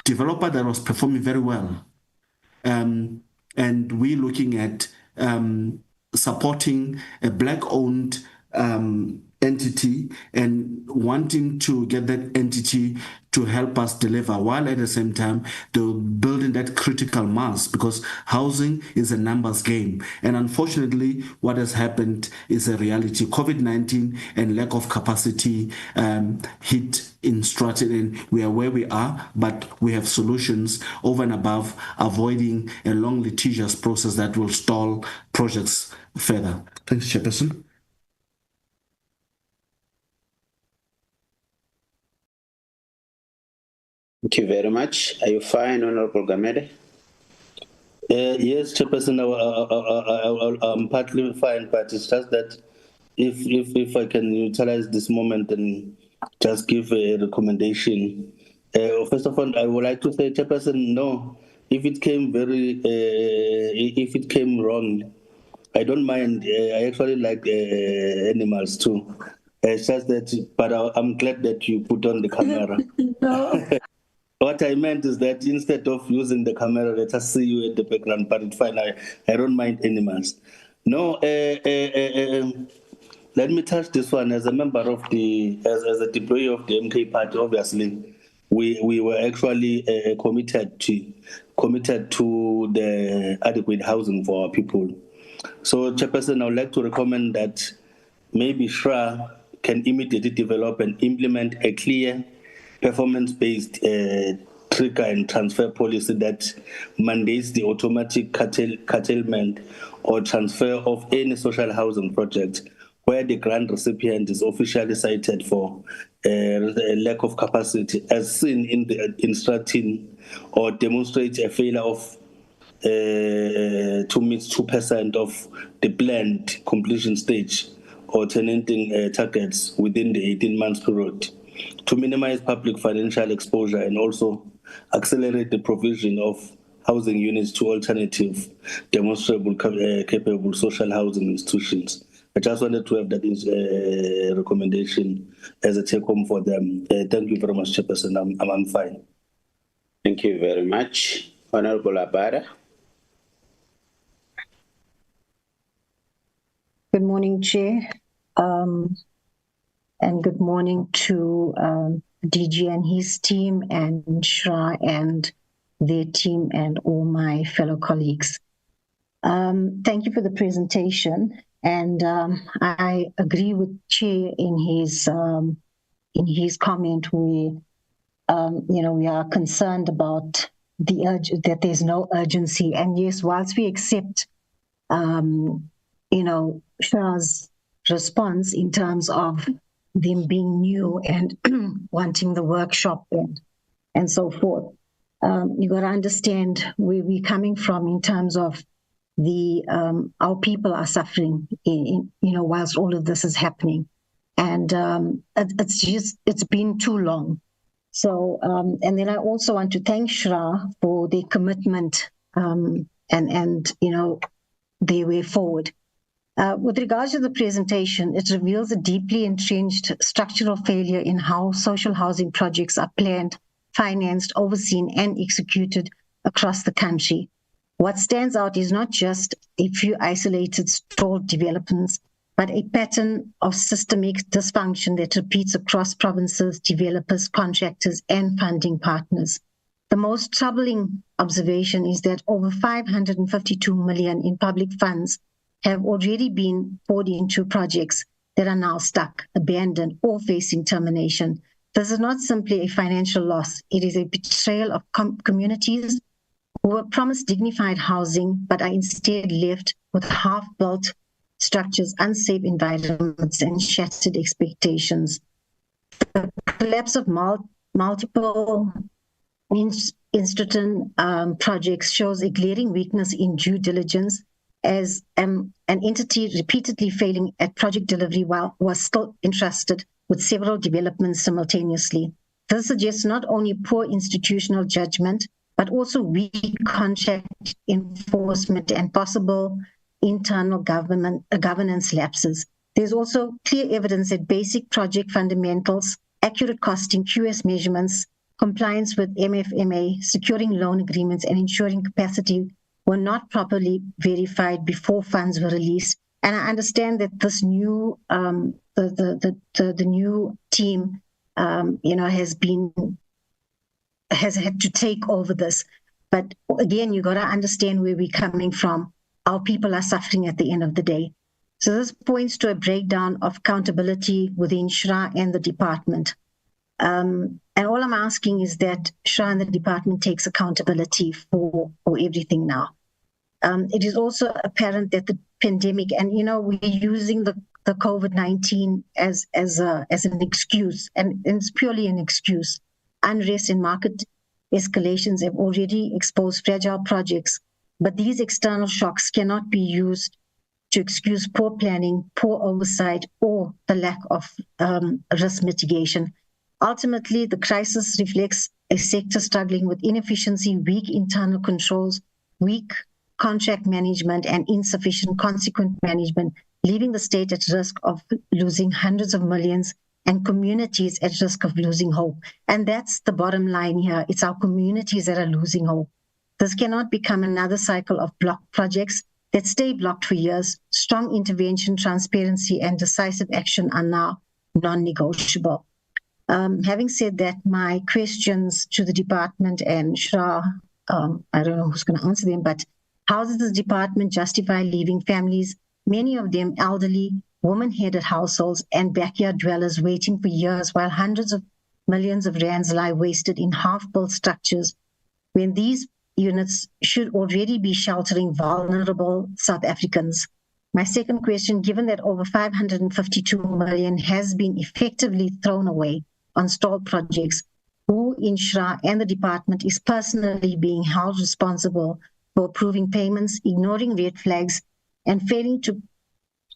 developer that was performing very well, and we're looking at supporting a black-owned entity and wanting to get that entity to help us deliver, while at the same time they're building that critical mass, because housing is a numbers game. And unfortunately, what has happened is a reality. COVID-19 and lack of capacity hit in Stratton, and we are where we are, but we have solutions over and above avoiding a long litigious process that will stall projects further. Thanks, Chairperson. Thank you very much. Are you fine, Honorable Gamede? Yes, Chairperson, I'm partly fine, but it's just that if I can utilize this moment and just give a recommendation. First of all, I would like to say, Chairperson, no, if it came wrong, I don't mind. I actually like animals too. It's just that, but I'm glad that you put on the camera. No. What I meant is that instead of using the camera, let us see you at the background, but it's fine. I don't mind animals. No, let me touch this one. As a member of as a deployee of the MK party, obviously, we were actually committed to the adequate housing for our people. So, Chairperson, I would like to recommend that maybe SHRA can immediately develop and implement a clear performance-based trigger and transfer policy that mandates the automatic curtailment or transfer of any social housing project where the grant recipient is officially cited for a lack of capacity, as seen in the instructing or demonstrates a failure of to meet 2% of the planned completion stage or tenanting targets within the 18 months period, to minimize public financial exposure and also accelerate the provision of housing units to alternative, demonstrable, capable social housing institutions. I just wanted to have that recommendation as a take-home for them. Thank you very much, Chairperson. I'm fine. Thank you very much. Honorable Abada. Good morning, Chair. And good morning to DG and his team, and Shra and their team, and all my fellow colleagues. Thank you for the presentation. And I agree with Chair in his comment where, we are concerned about that there's no urgency. And yes, whilst we accept, Shra's response in terms of them being new and wanting the workshop and so forth, you got to understand where we're coming from in terms of our people are suffering whilst all of this is happening, and it's been too long. So and then I also want to thank Shra for their commitment and their way forward. With regards to the presentation, it reveals a deeply entrenched structural failure in how social housing projects are planned, financed, overseen, and executed across the country. What stands out is not just a few isolated stalled developments, but a pattern of systemic dysfunction that repeats across provinces, developers, contractors, and funding partners. The most troubling observation is that over 552 million in public funds have already been poured into projects that are now stuck, abandoned, or facing termination. This is not simply a financial loss. It is a betrayal of communities who were promised dignified housing, but are instead left with half-built structures, unsafe environments, and shattered expectations. The collapse of multiple institution projects shows a glaring weakness in due diligence, as an entity repeatedly failing at project delivery while was still entrusted with several developments simultaneously. This suggests not only poor institutional judgment, but also weak contract enforcement and possible internal governance lapses. There's also clear evidence that basic project fundamentals, accurate costing, QS measurements, compliance with MFMA, securing loan agreements, and ensuring capacity were not properly verified before funds were released. And I understand that this new, the new team, has had to take over this. But again, you got to understand where we're coming from. Our people are suffering at the end of the day. So this points to a breakdown of accountability within Shra and the department. And all I'm asking is that Shra and the department takes accountability for everything now. It is also apparent that the pandemic, and we're using the COVID-19 as an excuse, and it's purely an excuse. Unrest and market escalations have already exposed fragile projects, but these external shocks cannot be used to excuse poor planning, poor oversight, or the lack of risk mitigation. Ultimately, the crisis reflects a sector struggling with inefficiency, weak internal controls, weak contract management, and insufficient consequent management, leaving the state at risk of losing hundreds of millions and communities at risk of losing hope. And that's the bottom line here. It's our communities that are losing hope. This cannot become another cycle of blocked projects that stay blocked for years. Strong intervention, transparency, and decisive action are now non-negotiable. Having said that, my questions to the department and Shra, I don't know who's going to answer them, but how does the department justify leaving families, many of them elderly, woman-headed households and backyard dwellers waiting for years while hundreds of millions of rands lie wasted in half-built structures when these units should already be sheltering vulnerable South Africans. My second question, given that over 552 million has been effectively thrown away on stalled projects, who in SHRA and the department is personally being held responsible for approving payments, ignoring red flags, and failing to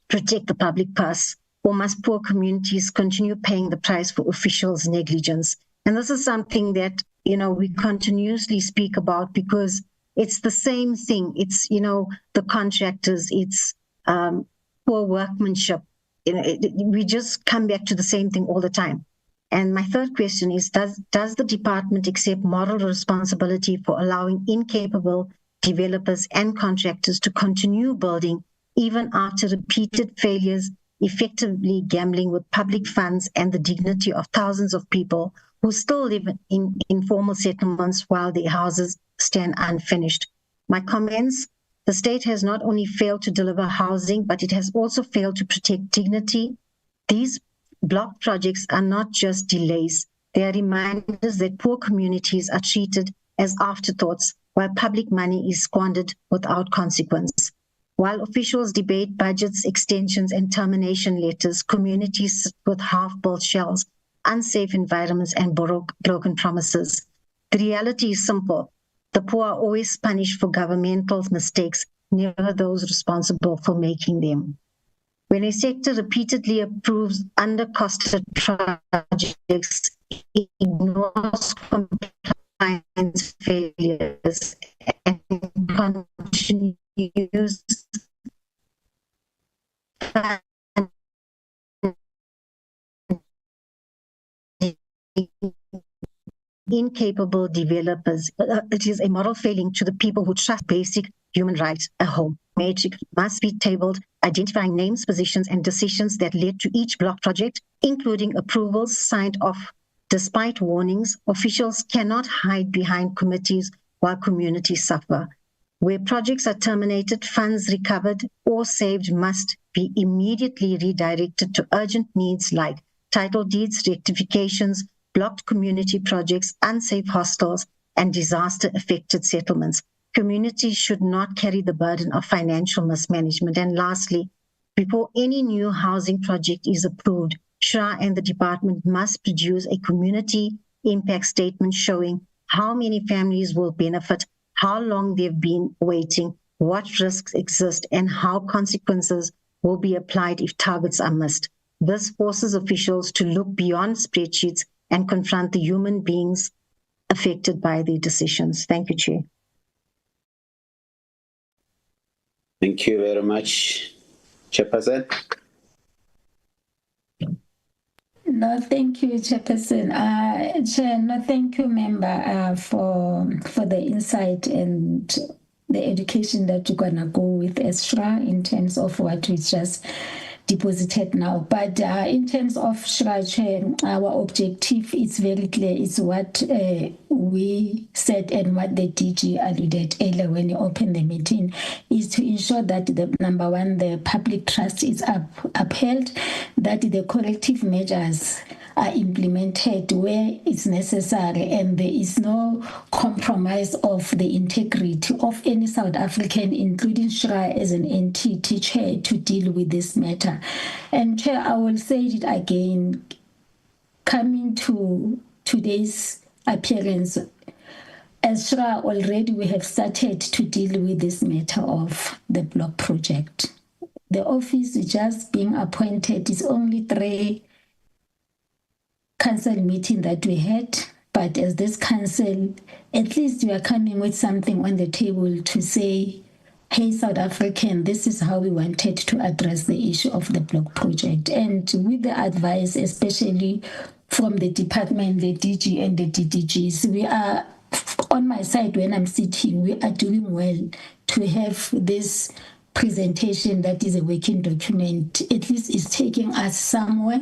protect the public purse? Or must poor communities continue paying the price for officials' negligence? And this is something that, we continuously speak about because it's the same thing. It's, the contractors, it's poor workmanship. We just come back to the same thing all the time. And my third question is, does the department accept moral responsibility for allowing incapable developers and contractors to continue building even after repeated failures, effectively gambling with public funds and the dignity of thousands of people who still live in informal settlements while their houses stand unfinished? My comments: the state has not only failed to deliver housing, but it has also failed to protect dignity. These block projects are not just delays. They are reminders that poor communities are treated as afterthoughts while public money is squandered without consequence. While officials debate budgets, extensions, and termination letters, communities sit with half-built shells, unsafe environments, and broken promises. The reality is simple. The poor are always punished for governmental mistakes, never those responsible for making them. When a sector repeatedly approves undercosted projects, it ignores compliance failures and continues incapable developers. It is a moral failing to the people who trust basic human rights. A home matrix must be tabled, identifying names, positions, and decisions that led to each block project, including approvals signed off despite warnings. Officials cannot hide behind committees while communities suffer. Where projects are terminated, funds recovered or saved must be immediately redirected to urgent needs like title deeds, rectifications, blocked community projects, unsafe hostels, and disaster-affected settlements. Communities should not carry the burden of financial mismanagement. And lastly, before any new housing project is approved, SHRA and the department must produce a community impact statement showing how many families will benefit, how long they've been waiting, what risks exist, and how consequences will be applied if targets are missed. This forces officials to look beyond spreadsheets and confront the human beings affected by the decisions. Thank you, Chair. Thank you very much, Chairperson. No, thank you, Chairperson. Chair, no, thank you, member, for the insight and the education that you're gonna go with SHRA in terms of what we just deposited now. But in terms of SHRA, Chair, our objective is very clear. It's what we said and what the DG alluded earlier when he opened the meeting, is to ensure that the number one, the public trust is upheld, that the corrective measures are implemented where it's necessary, and there is no compromise of the integrity of any South African, including SHRA as an entity, Chair, to deal with this matter. And Chair, I will say it again, coming to today's appearance, as SHRA already we have started to deal with this matter of the block project. The office is just being appointed. It's only 3 council meeting that we had, but as this council, at least we are coming with something on the table to say, hey, South African, this is how we wanted to address the issue of the block project. And with the advice, especially from the department, the DG and the DDGs, we are, on my side when I'm sitting, we are doing well to have this presentation that is a working document at least is taking us somewhere.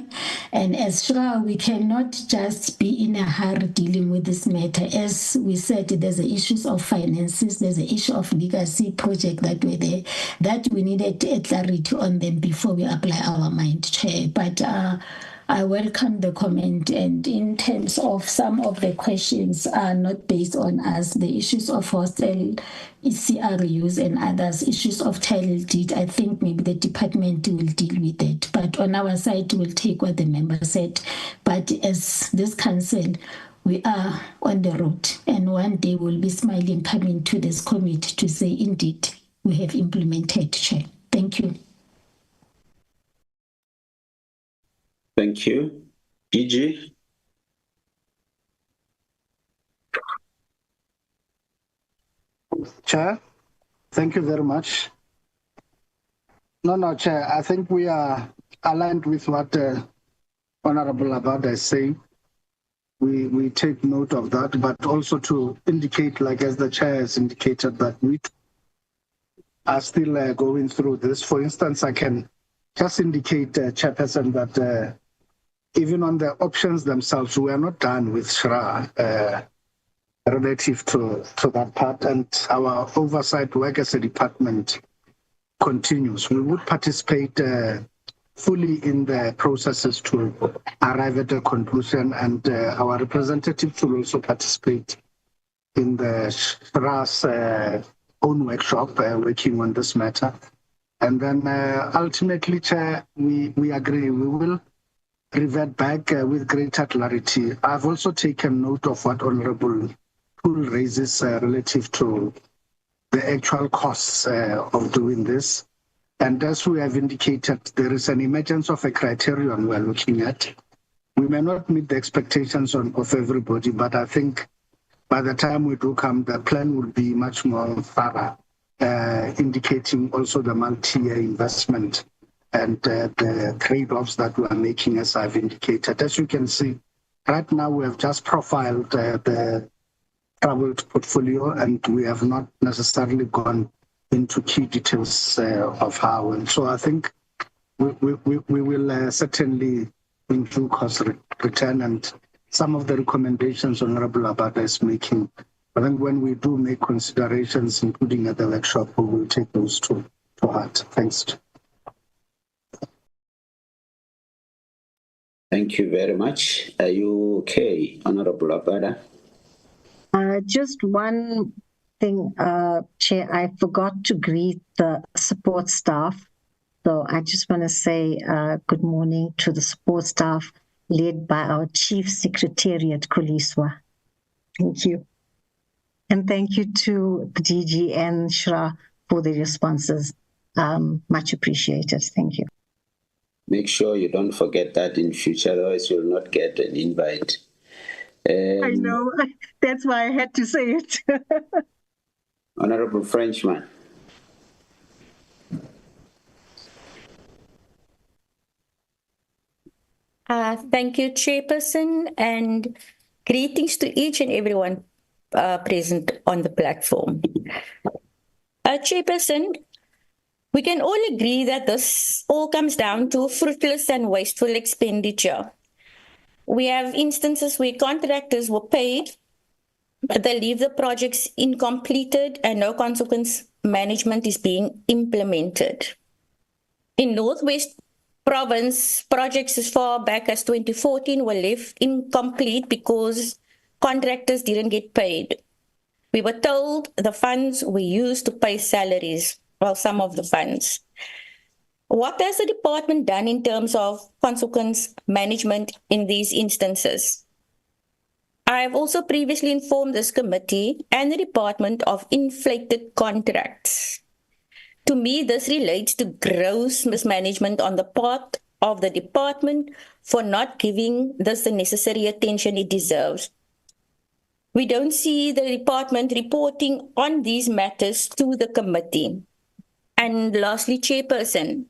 And as Shra, we cannot just be in a hurry dealing with this matter. As we said, there's the issues of finances, there's the issue of legacy project that were there, that we needed a clarity on them before we apply our mind, Chair. But I welcome the comment, and in terms of some of the questions are not based on us, the issues of hostel CRUs and others, issues of title deed, I think maybe the department will deal with it. But on our side, we'll take what the member said. But as this council, we are on the road, and one day we'll be smiling coming to this committee to say, indeed, we have implemented, Chair. Thank you. Thank you. DG? Chair, thank you very much. No, Chair, I think we are aligned with what Honorable Abada is saying. We take note of that, but also to indicate, like as the Chair has indicated, that we are still going through this. For instance, I can just indicate, Chairperson, that even on the options themselves, we are not done with SHRA relative to that part, and our oversight work as a department continues. We would participate fully in the processes to arrive at a conclusion, and our representatives will also participate in the SHRA's own workshop working on this matter. And then ultimately, Chair, we agree we will revert back with greater clarity. I've also taken note of what Honorable Poole raises relative to the actual costs of doing this. And as we have indicated, there is an emergence of a criterion we're looking at. We may not meet the expectations of everybody, but I think by the time we do come, the plan will be much more thorough, indicating also the multi-year investment and the trade-offs that we are making, as I've indicated. As you can see, right now we have just profiled the troubled portfolio, and we have not necessarily gone into key details of how. And so I think we will certainly in due course return, and some of the recommendations Honorable Abada is making, I think when we do make considerations, including at the workshop, we will take those to heart. Thanks. Thank you very much. Are you okay, Honorable Abada? Just one thing, Chair, I forgot to greet the support staff. So I just want to say good morning to the support staff led by our Chief Secretariat, Koliswa. Thank you. And thank you to the DG and Shra for the responses. Much appreciated. Thank you. Make sure you don't forget that in future, otherwise you'll not get an invite. I know. That's why I had to say it. Honorable Frenchman. Thank you, Chairperson, and greetings to each and everyone present on the platform. Chairperson, we can all agree that this all comes down to fruitless and wasteful expenditure. We have instances where contractors were paid, but they leave the projects incompleted and no consequence management is being implemented. In Northwest Province, projects as far back as 2014 were left incomplete because contractors didn't get paid. We were told the funds were used to pay salaries, well, some of the funds. What has the department done in terms of consequence management in these instances? I have also previously informed this committee and the department of inflated contracts. To me, this relates to gross mismanagement on the part of the department for not giving this the necessary attention it deserves. We don't see the department reporting on these matters to the committee. And lastly, Chairperson,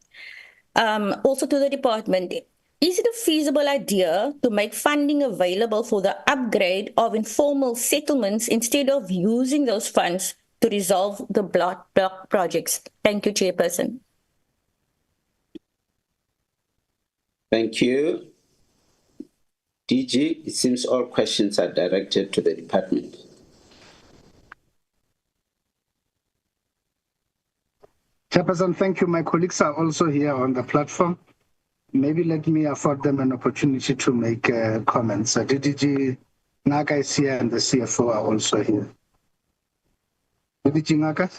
also to the department, is it a feasible idea to make funding available for the upgrade of informal settlements instead of using those funds to to resolve the block projects. Thank you, Chairperson. Thank you. DG, it seems all questions are directed to the department. Chairperson, thank you. My colleagues are also here on the platform. Maybe let me afford them an opportunity to make comments. DDG Naga is here and the CFO are also here. DDG Naga?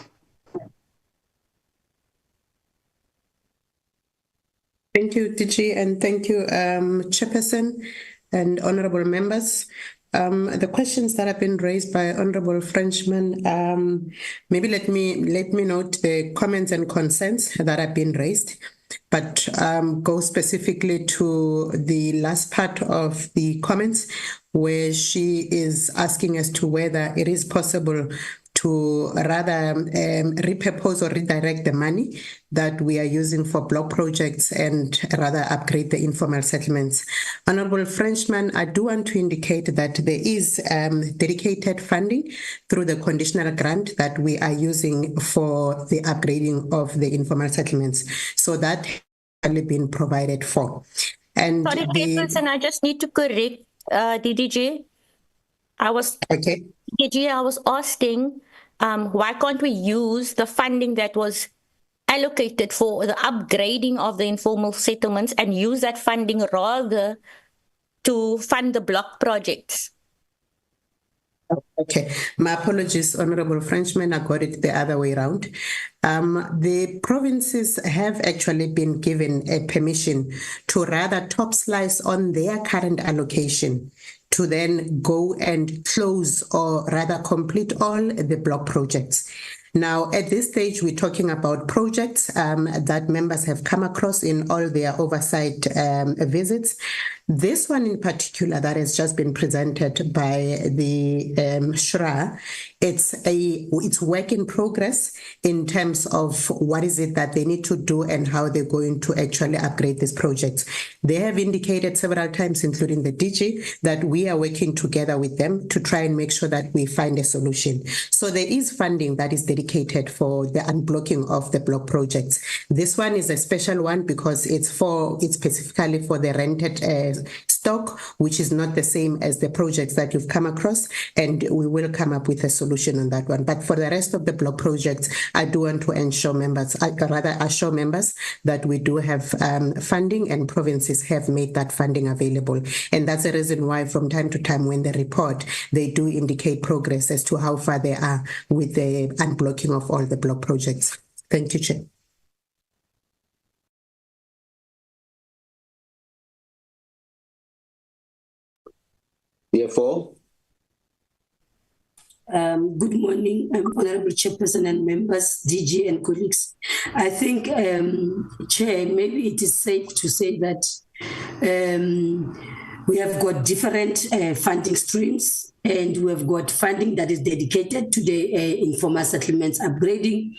Thank you, DG, and thank you, Chairperson and honorable members. The questions that have been raised by Honorable Frenchman, maybe let me note the comments and concerns that have been raised, but go specifically to the last part of the comments where she is asking as to whether it is possible to rather repurpose or redirect the money that we are using for block projects and rather upgrade the informal settlements. Honorable Frenchman, I do want to indicate that there is dedicated funding through the conditional grant that we are using for the upgrading of the informal settlements. So that has been provided for. And sorry, Chairperson, I just need to correct DDJ. Okay. DDJ, I was asking, why can't we use the funding that was allocated for the upgrading of the informal settlements and use that funding rather to fund the block projects? Okay, my apologies, Honorable Frenchman, I got it the other way around. The provinces have actually been given a permission to rather top slice on their current allocation to then go and close or rather complete all the block projects. Now, at this stage, we're talking about projects that members have come across in all their oversight visits. This one in particular that has just been presented by the SHRA, it's work in progress in terms of what is it that they need to do and how they're going to actually upgrade these projects. They have indicated several times, including the DG, that we are working together with them to try and make sure that we find a solution. So there is funding that is dedicated for the unblocking of the block projects. This one is a special one because it's specifically for the rented stock, which is not the same as the projects that you've come across, and we will come up with a solution on that one. But for the rest of the block projects, I do want to assure members that we do have funding, and provinces have made that funding available. And that's the reason why from time to time when they report, they do indicate progress as to how far they are with the unblocking of all the block projects. Thank you, Chair. Therefore, good morning, Honorable Chairperson and members, DG and colleagues. I think, Chair, maybe it is safe to say that we have got different funding streams, and we have got funding that is dedicated to the informal settlements upgrading.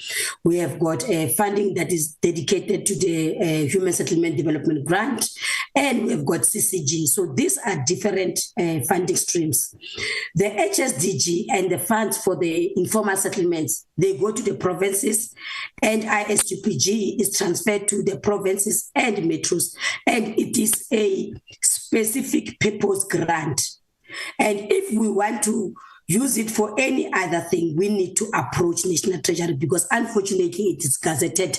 We have got funding that is dedicated to the Human Settlement Development Grant, and we have got CCG. So these are different funding streams. The HSDG and the funds for the informal settlements, they go to the provinces, and ISUPG is transferred to the provinces and metros, and it is a specific purpose grant. And if we want to use it for any other thing, we need to approach National Treasury because unfortunately it is gazetted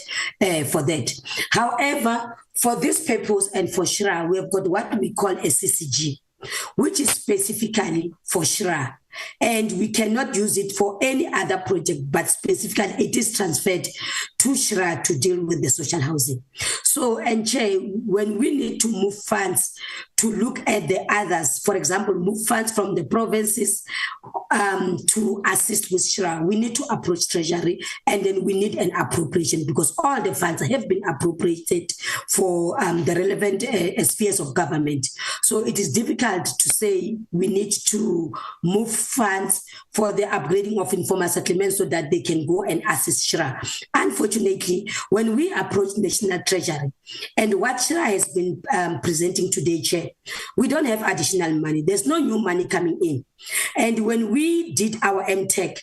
for that. However, for this purpose and for SHRA, we have got what we call a CCG, which is specifically for SHRA. And we cannot use it for any other project, but specifically it is transferred to SHRA to deal with the social housing. So, and Chair, when we need to move funds to look at the others, for example, move funds from the provinces to assist with SHRA, we need to approach Treasury, and then we need an appropriation because all the funds have been appropriated for the relevant spheres of government. So it is difficult to say we need to move funds for the upgrading of informal settlements so that they can go and assist SHRA. Unfortunately, when we approach National Treasury and what SHRA has been presenting today, Chair, we don't have additional money. There's no new money coming in. And when we did our MTech,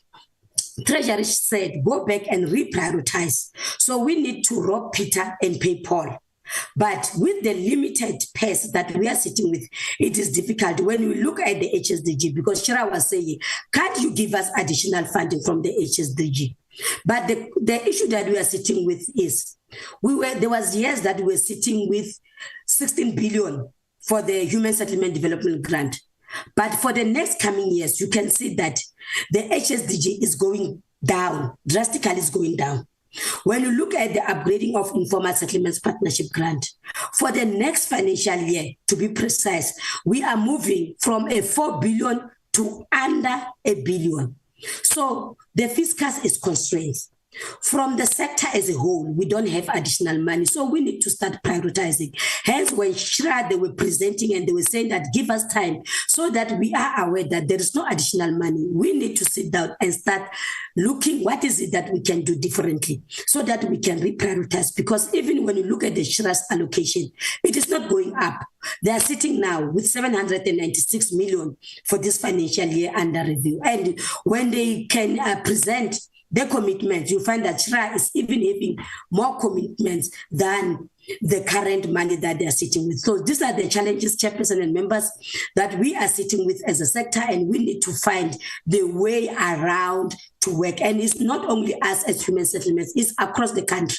Treasury said, go back and reprioritize. So we need to rob Peter and pay Paul. But with the limited pace that we are sitting with, it is difficult when we look at the HSDG, because Shira was saying, can't you give us additional funding from the HSDG? But the issue that we are sitting with is, there was years that we were sitting with 16 billion for the Human Settlement Development Grant. But for the next coming years, you can see that the HSDG is going down, drastically is going down. When you look at the upgrading of Informal Settlements Partnership Grant, for the next financial year, to be precise, we are moving from a 4 billion to under 1 billion. So the fiscus is constrained. From the sector as a whole, we don't have additional money, so we need to start prioritizing. Hence, when Shra, they were presenting and they were saying that give us time so that we are aware that there is no additional money. We need to sit down and start looking what is it that we can do differently so that we can reprioritize. Because even when you look at the Shra's allocation, it is not going up. They are sitting now with 796 million for this financial year under review. And when they can present the commitments, you find that Shra is even having more commitments than the current money that they are sitting with. So these are the challenges, chairperson and members, that we are sitting with as a sector, and we need to find the way around to work. And it's not only us as human settlements, it's across the country.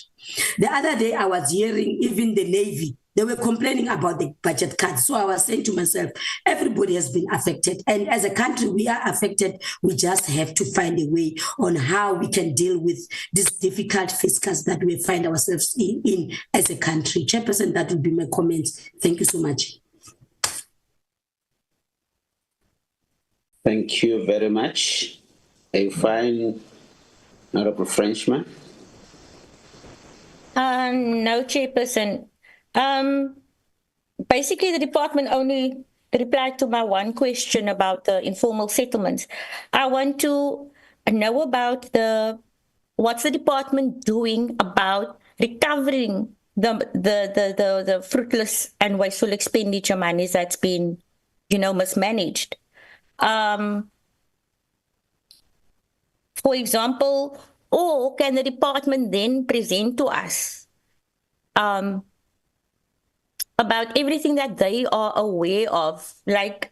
The other day I was hearing even the Navy, they were complaining about the budget cuts. So I was saying to myself, everybody has been affected. And as a country, we are affected. We just have to find a way on how we can deal with this difficult fiscus that we find ourselves in as a country. Chairperson, that would be my comments. Thank you so much. Thank you very much. I find Honorable Frenchman. No, Chairperson. Basically, the department only replied to my one question about the informal settlements. I want to know about what's the department doing about recovering the fruitless and wasteful expenditure monies that's been, mismanaged. For example, or can the department then present to us about everything that they are aware of, like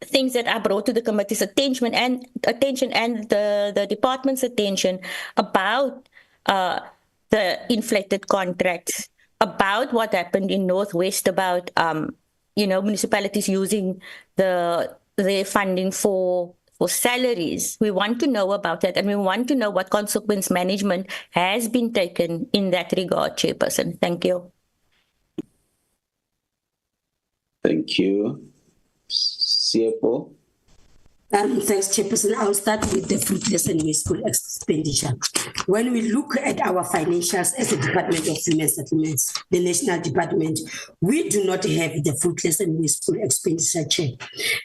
things that are brought to the committee's attention and the department's attention about the inflated contracts, about what happened in Northwest, about municipalities using their funding for salaries. We want to know about that, and we want to know what consequence management has been taken in that regard, Chairperson. Thank you. Thank you. CFO. Thanks, Chairperson. I'll start with the fruitless and wasteful expenditure. When we look at our financials as the Department of Human Settlements, the National Department, we do not have the fruitless and wasteful expenditure check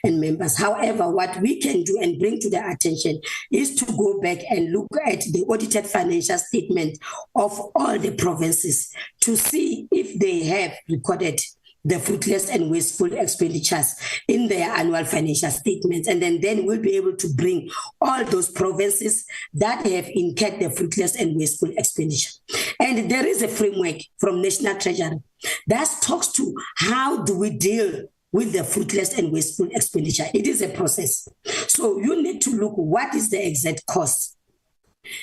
and members. However, what we can do and bring to their attention is to go back and look at the audited financial statement of all the provinces to see if they have recorded the fruitless and wasteful expenditures in their annual financial statements. And then we'll be able to bring all those provinces that have incurred the fruitless and wasteful expenditure. And there is a framework from National Treasury that talks to how do we deal with the fruitless and wasteful expenditure. It is a process. So you need to look what is the exact cost.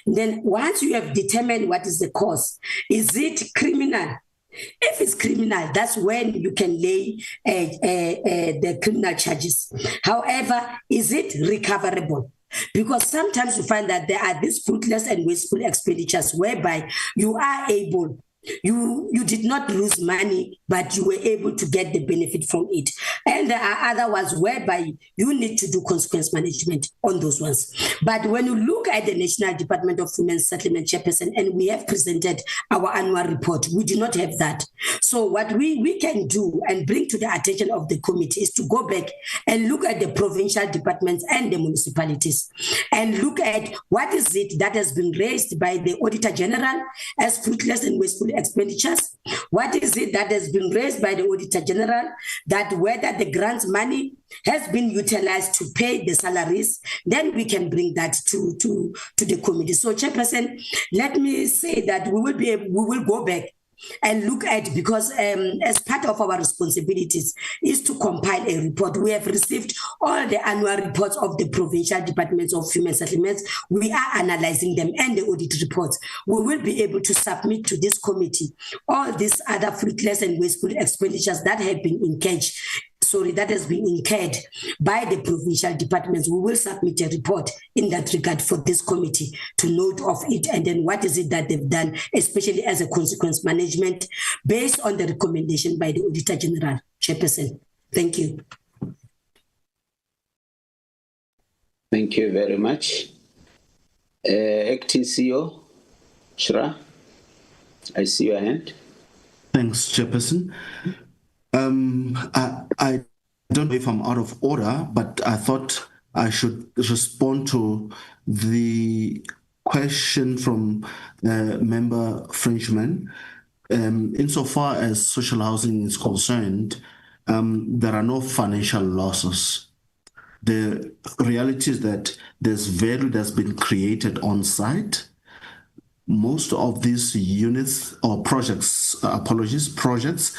Then once you have determined what is the cost, is it criminal? If it's criminal, that's when you can lay the criminal charges. However, is it recoverable? Because sometimes you find that there are these fruitless and wasteful expenditures whereby you are able, you did not lose money, but you were able to get the benefit from it. And there are other ones whereby you need to do consequence management on those ones. But when you look at the National Department of Human Settlement, Chairperson, and we have presented our annual report, we do not have that. So what we can do and bring to the attention of the committee is to go back and look at the provincial departments and the municipalities and look at what is it that has been raised by the Auditor General as fruitless and wasteful expenditures. What is it that has been raised by the Auditor General, that whether the grant money has been utilized to pay the salaries, then we can bring that to the committee. So, Chairperson, let me say that we will go back and look at, because as part of our responsibilities is to compile a report. We have received all the annual reports of the provincial departments of human settlements. We are analyzing them and the audit reports. We will be able to submit to this committee all these other fruitless and wasteful expenditures that have been engaged. That has been incurred by the provincial departments. We will submit a report in that regard for this committee to note of it, and then what is it that they've done, especially as a consequence management, based on the recommendation by the Auditor General. Chairperson, thank you. Thank you very much. Acting CEO, Shra, I see your hand. Thanks, Chairperson. I don't know if I'm out of order, but I thought I should respond to the question from Member Frenchman. Insofar as social housing is concerned, there are no financial losses. The reality is that there's value that's been created on site. Most of these units or projects, projects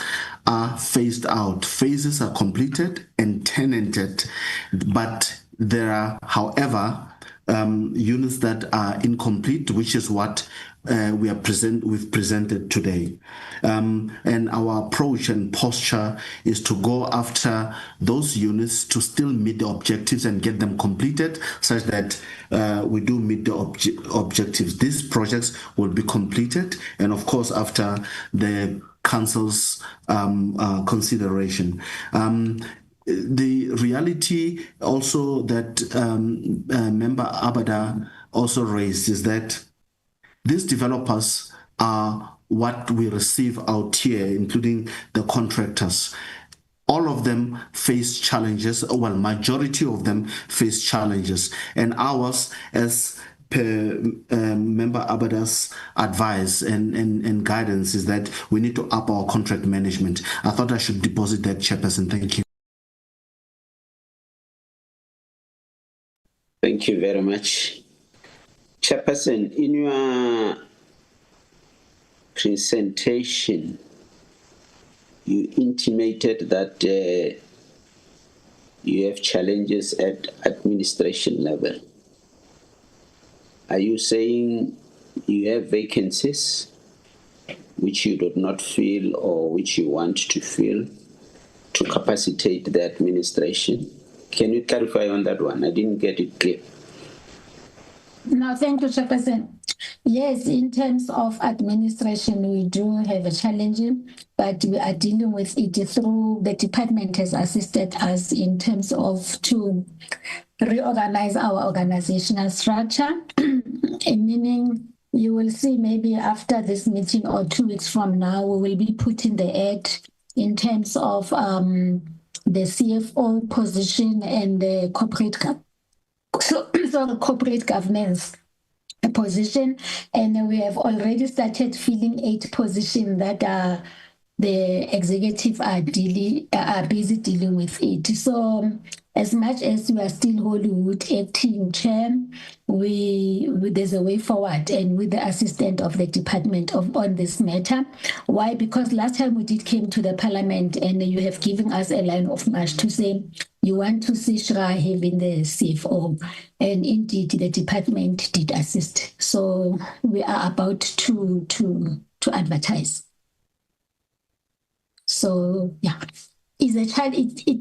are phased out. Phases are completed and tenanted, but there are, however, units that are incomplete, which is what we've presented today. And our approach and posture is to go after those units to still meet the objectives and get them completed, such that we do meet the objectives. These projects will be completed, and of course, after the council's consideration. The reality also that Member Abada also raised is that these developers are what we receive out here, including the contractors. All of them face challenges, well, majority of them face challenges. And ours, as per Member Abada's advice and guidance, is that we need to up our contract management. I thought I should deposit that, Chairperson. Thank you. Thank you very much. Chairperson, in your presentation, you intimated that you have challenges at administration level. Are you saying you have vacancies which you do not fill or which you want to fill to capacitate the administration? Can you clarify on that one? I didn't get it clear. No, thank you, Chairperson. Yes, in terms of administration, we do have a challenge, but we are dealing with it through the department has assisted us in terms of to reorganize our organizational structure, meaning you will see maybe after this meeting or 2 weeks from now, we will be putting the ad in terms of the CFO position and the corporate governance position, and we have already started filling 8 positions that are the executive are busy dealing with it. So as much as we are still Hollywood acting chair, there's a way forward, and with the assistant of the department on this matter. Why? Because last time we came to the parliament, and you have given us a line of march to say you want to see Shra having the CFO, and indeed the department did assist. So we are about to advertise. So yeah, it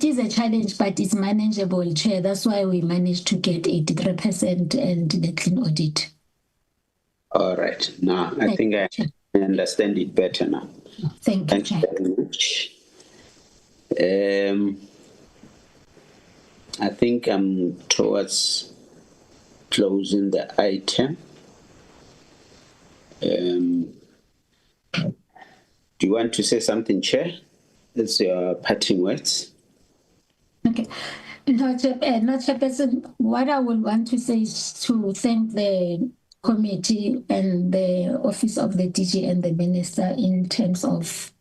is a challenge, but it's manageable, Chair. That's why we managed to get 83% and the clean audit. All right. Now, I think I understand it better now. Thank you, Chair. Very much. I think I'm towards closing the item. Do you want to say something, Chair? It's your parting words. Okay. No, Chairperson, what I would want to say is to thank the committee and the office of the DG and the minister in terms of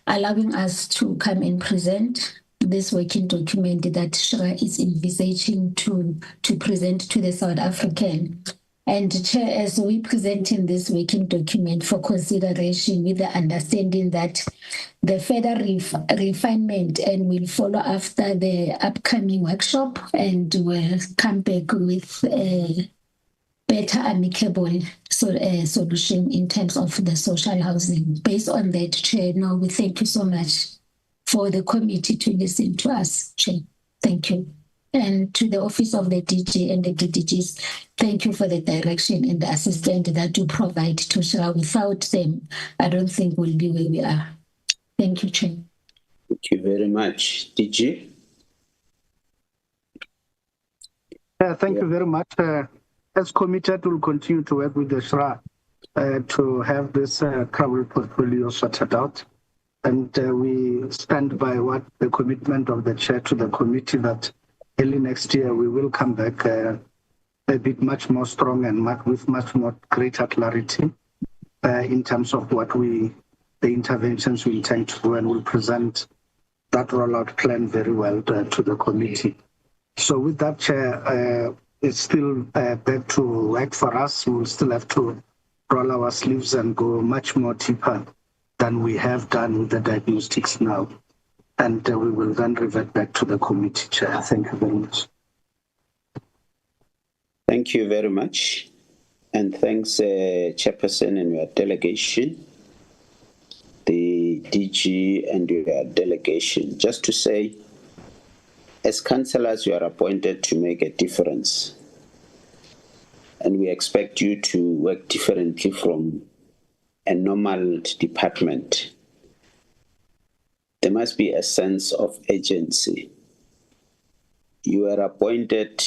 allowing us to come and present this working document that SHRA is envisaging to present to the South African. And Chair, as we present in this working document for consideration with the understanding that the further refinement and will follow after the upcoming workshop, and will come back with a better amicable solution in terms of the social housing. Based on that, Chair, no, we thank you so much for the committee to listen to us, Chair. Thank you. And to the office of the DG and the DDGs, thank you for the direction and the assistance that you provide to SHRA. Without them, I don't think we'll be where we are. Thank you, Chair. Thank you very much. DG? Thank you very much. As committed, we'll continue to work with the SHRA to have this travel portfolio sorted out. And we stand by what the commitment of the chair to the committee that early next year we will come back a bit much more strong and with much more greater clarity in terms of what the interventions we intend to do, and we'll present that rollout plan very well to the committee. So with that, Chair, it's still back to work for us. We'll still have to roll our sleeves and go much more deeper than we have done with the diagnostics now. And we will then revert back to the committee, Chair. Thank you very much. Thank you very much. And thanks, Chairperson and your delegation, the DG and your delegation. Just to say, as councillors, you are appointed to make a difference. And we expect you to work differently from a normal department. There must be a sense of agency. You are appointed,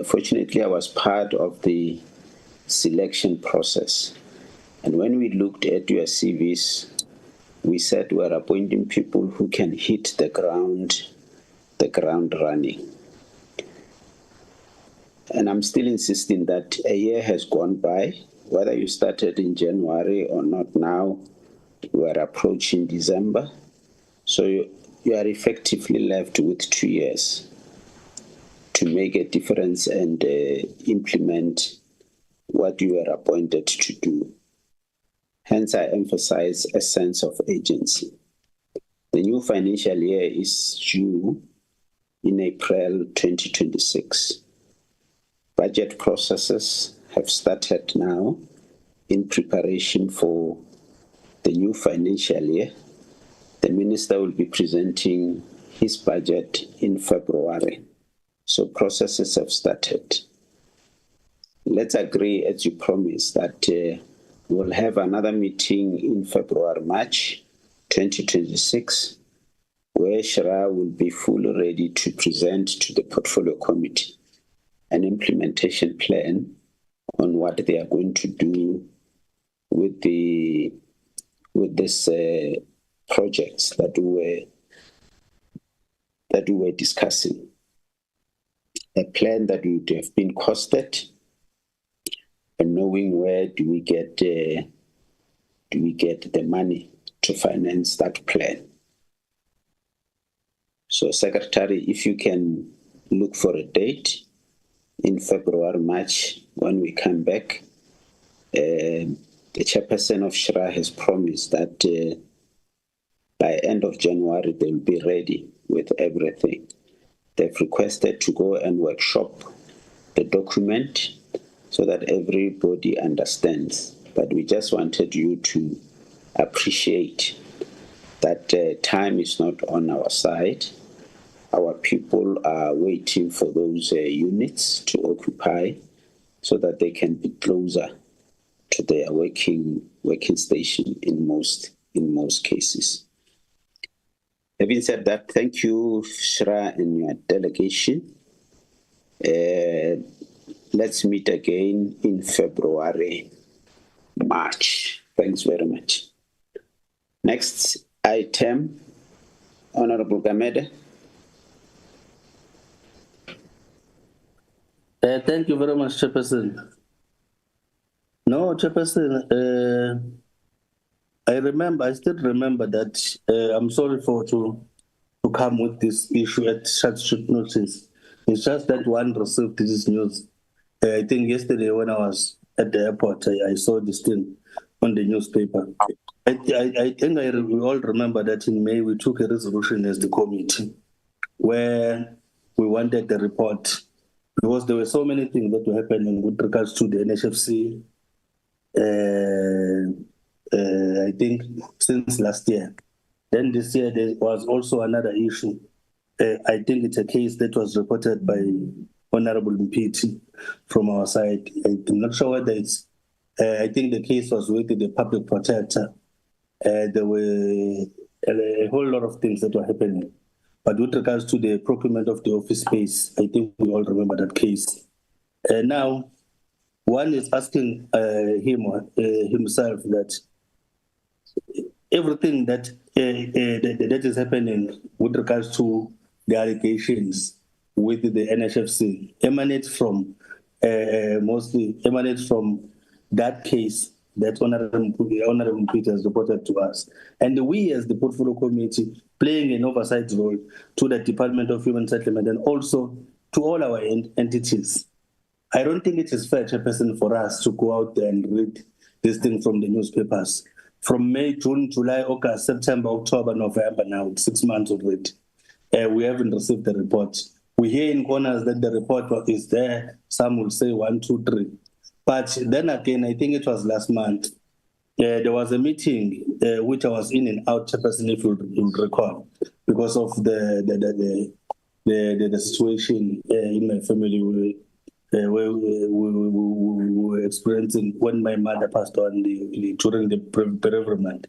fortunately I was part of the selection process. And when we looked at your CVs, we said we're appointing people who can hit the ground running. And I'm still insisting that a year has gone by, whether you started in January or not now, we are approaching December. So you are effectively left with 2 years to make a difference and implement what you were appointed to do. Hence, I emphasize a sense of agency. The new financial year is due in April 2026. Budget processes have started now in preparation for the new financial year. The minister will be presenting his budget in February. So processes have started. Let's agree, as you promised, that we'll have another meeting in February, March 2026, where SHRA will be fully ready to present to the portfolio committee an implementation plan on what they are going to do with this projects that we were discussing. A plan that would have been costed, and knowing where do we get the money to finance that plan. So, Secretary, if you can look for a date in February, March, when we come back, the chairperson of SHRA has promised that by end of January, they'll be ready with everything. They've requested to go and workshop the document so that everybody understands. But we just wanted you to appreciate that time is not on our side. Our people are waiting for those units to occupy so that they can be closer to their working station in most cases. Having said that, thank you, SHRA and your delegation. Let's meet again in February, March. Thanks very much. Next item, Honorable Gamede. Thank you very much, Chairperson. No, Chairperson, I still remember that. I'm sorry to come with this issue at such short notice. It's just that one received this news. I think yesterday when I was at the airport, I saw this thing on the newspaper. I think we all remember that in May we took a resolution as the committee where we wanted the report because there were so many things that were happening with regards to the NHFC. I think since last year. Then this year there was also another issue. I think it's a case that was reported by Honorable Mpiti from our side. I'm not sure whether it's. I think the case was with the public protector. There were a whole lot of things that were happening. But with regards to the procurement of the office space, I think we all remember that case. Now, one is asking himself that everything that is happening with regards to the allegations with the NHFC mostly emanates from that case that Honorable Peter has reported to us. And we as the Portfolio Committee playing an oversight role to the Department of Human Settlement and also to all our entities. I don't think it is fair, Chairperson, for us to go out there and read this thing from the newspapers. From May, June, July, August, September, October, November now, 6 months already. We haven't received the report. We hear in corners that the report is there. Some will say 1, 2, 3. But then again, I think it was last month. There was a meeting which I was in and out, Chairperson, if you'll recall, because of the situation in my family where we were experiencing when my mother passed on during the bereavement.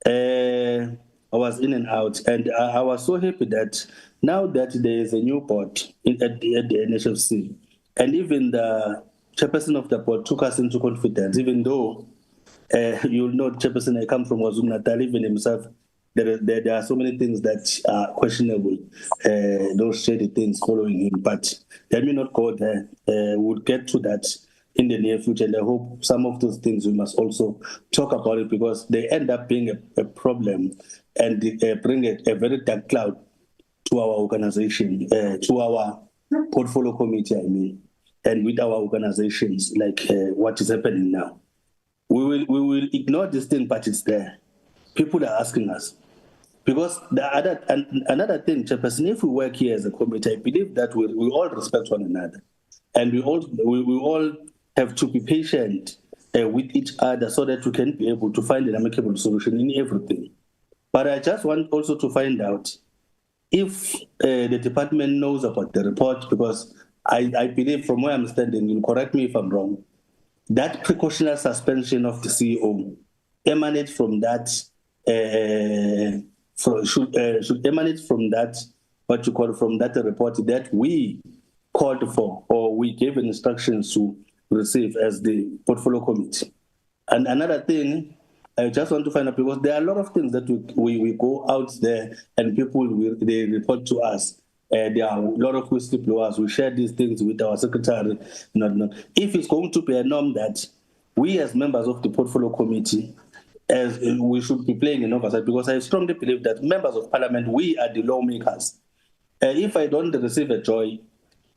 I was in and out, and I was so happy that now that there is a new board at the NHFC, and even the chairperson of the board took us into confidence, even though you'll know, Chairperson, I come from KwaZulu-Natal, even himself, there are so many things that are questionable, those shady things following him, but let me not go there. We'll get to that in the near future, and I hope some of those things we must also talk about it because they end up being a problem and bring a very dark cloud to our organization, to our portfolio committee, I mean, and with our organizations, like what is happening now. We will ignore this thing, but it's there. People are asking us. Because another thing, Chairperson, if we work here as a committee, I believe that we all respect one another. And we all have to be patient with each other so that we can be able to find an amicable solution in everything. But I just want also to find out if the department knows about the report, because I believe from where I'm standing, you'll correct me if I'm wrong, that precautionary suspension of the CEO emanates from that, should emanate from that, what you call from that report that we called for or we gave instructions to receive as the portfolio committee. And another thing, I just want to find out, because there are a lot of things that we go out there and people, they report to us. There are a lot of whistleblowers. We share these things with our secretary. If it's going to be a norm that we as members of the portfolio committee, as we should be playing an oversight, because I strongly believe that members of parliament, we are the lawmakers. If I don't receive a joy,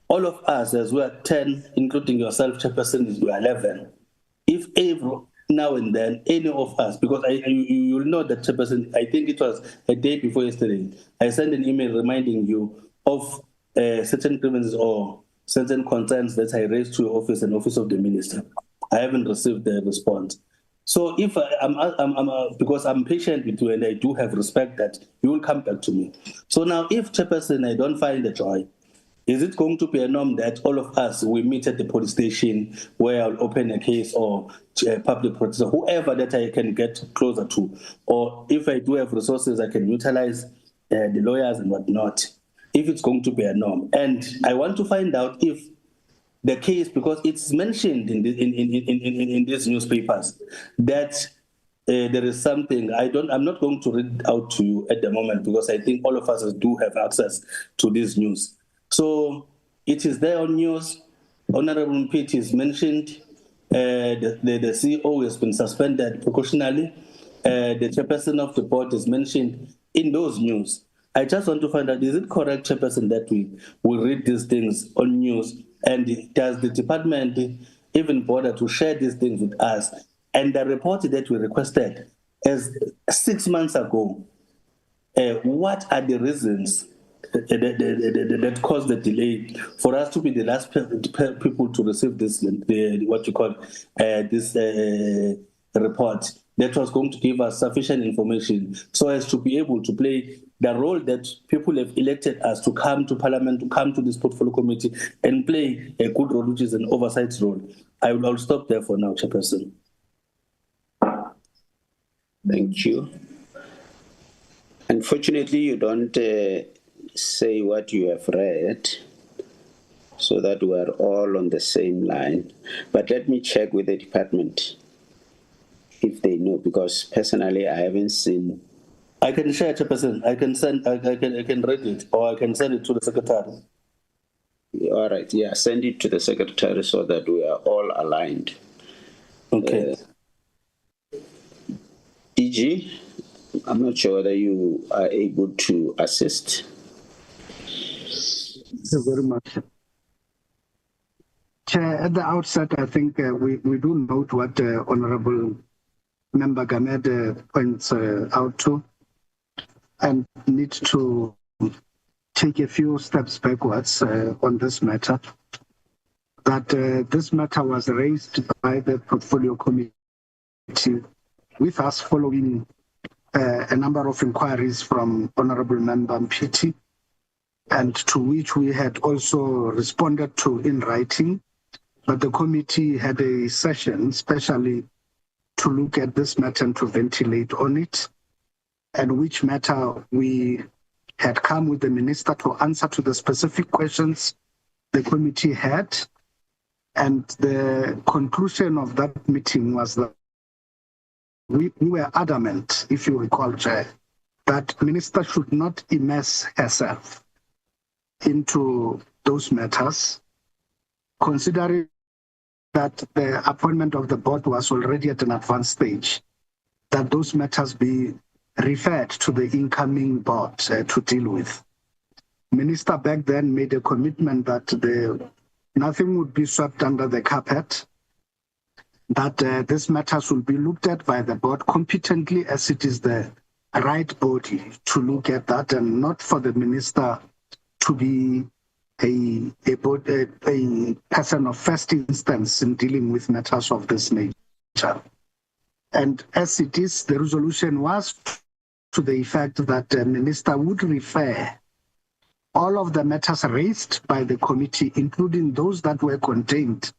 all of us, as we are 10, including yourself, Chairperson, we are 11. If every now and then, any of us, because you'll know that, Chairperson, I think it was a day before yesterday, I sent an email reminding you of certain grievances or certain concerns that I raised to your office and office of the minister. I haven't received the response. So if because I'm patient with you and I do have respect that you will come back to me. So now if, Chairperson, I don't find the joy, is it going to be a norm that all of us, we meet at the police station where I'll open a case or public protector, whoever that I can get closer to? Or if I do have resources, I can utilize the lawyers and whatnot, if it's going to be a norm. And I want to find out if the case, because it's mentioned in these newspapers that there is something, I'm not going to read out to you at the moment because I think all of us do have access to this news. So it is there on news. Honorable Mpiti is mentioned. The CEO has been suspended precautionally. The chairperson of the board is mentioned in those news. I just want to find out, is it correct, chairperson, that we will read these things on news? And does the department even bother to share these things with us? And the report that we requested as 6 months ago, what are the reasons that caused the delay for us to be the last people to receive this, what you call this report that was going to give us sufficient information so as to be able to play the role that people have elected us to come to Parliament, to come to this portfolio committee and play a good role, which is an oversight role. I'll stop there for now, Chairperson. Thank you. Unfortunately, you don't say what you have read so that we are all on the same line. But let me check with the department if they know, because personally I haven't seen. I can share, Chairperson. I can read it, or I can send it to the secretary. All right, yeah, send it to the secretary so that we are all aligned. Okay. DG, I'm not sure whether you are able to assist. Thank you very much. Chair, at the outset, I think we do note what Honorable Member Gamed points out to, and need to take a few steps backwards on this matter. That this matter was raised by the Portfolio Committee with us following a number of inquiries from Honorable Member Mpiti, and to which we had also responded to in writing. But the committee had a session especially to look at this matter and to ventilate on it, and which matter we had come with the minister to answer to the specific questions the committee had. And the conclusion of that meeting was that we were adamant, if you recall, Chair, that minister should not immerse herself into those matters, considering that the appointment of the board was already at an advanced stage, that those matters be referred to the incoming board to deal with. Minister back then made a commitment that nothing would be swept under the carpet, that these matters will be looked at by the board competently, as it is the right body to look at that, and not for the minister to be a person of first instance in dealing with matters of this nature. And as it is, the resolution was to the effect that the minister would refer all of the matters raised by the committee, including those that were contained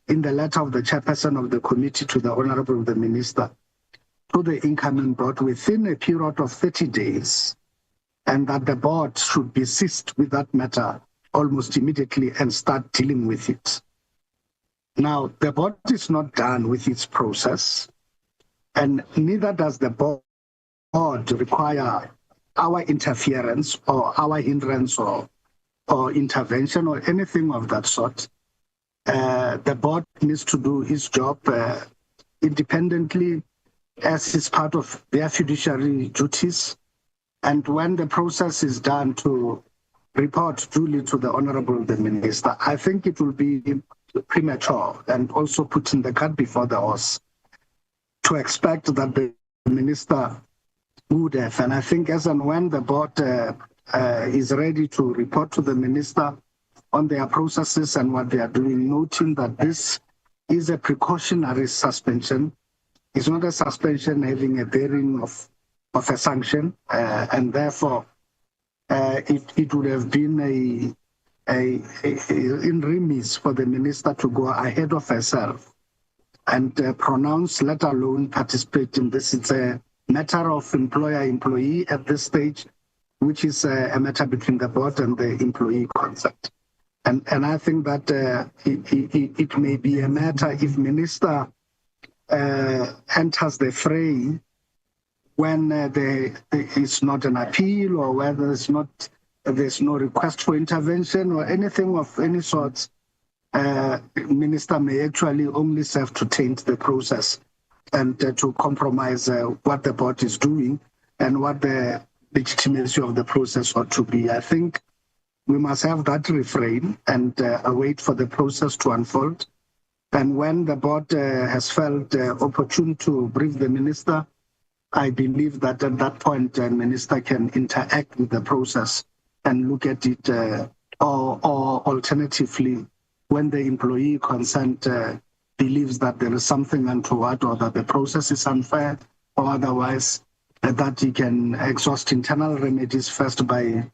in the letter of the chairperson of the committee to the Honorable the Minister, to the incoming board within a period of 30 days, and that the board should be seized with that matter almost immediately and start dealing with it. Now, the board is not done with its process, and neither does the board require our interference or our hindrance or intervention or anything of that sort. The board needs to do its job independently as is part of their fiduciary duties. And when the process is done to report duly to the Honorable the Minister, I think it will be premature and also putting the cart before the horse to expect that the Minister would have. And I think as and when the board is ready to report to the Minister on their processes and what they are doing, noting that this is a precautionary suspension. It's not a suspension having a bearing of a sanction, and therefore it would have been in remis for the minister to go ahead of herself and pronounce, let alone participate in this. It's a matter of employer-employee at this stage, which is a matter between the board and the employee concept. And I think that it may be a matter if minister enters the fray when there is not an appeal, or whether there's no request for intervention or anything of any sort, minister may actually only serve to taint the process and to compromise what the board is doing and what the legitimacy of the process ought to be. I think we must have that refrain and wait for the process to unfold. And when the board has felt opportune to brief the minister, I believe that at that point, the minister can interact with the process and look at it, or alternatively, when the employee concerned believes that there is something untoward or that the process is unfair or otherwise, that he can exhaust internal remedies first by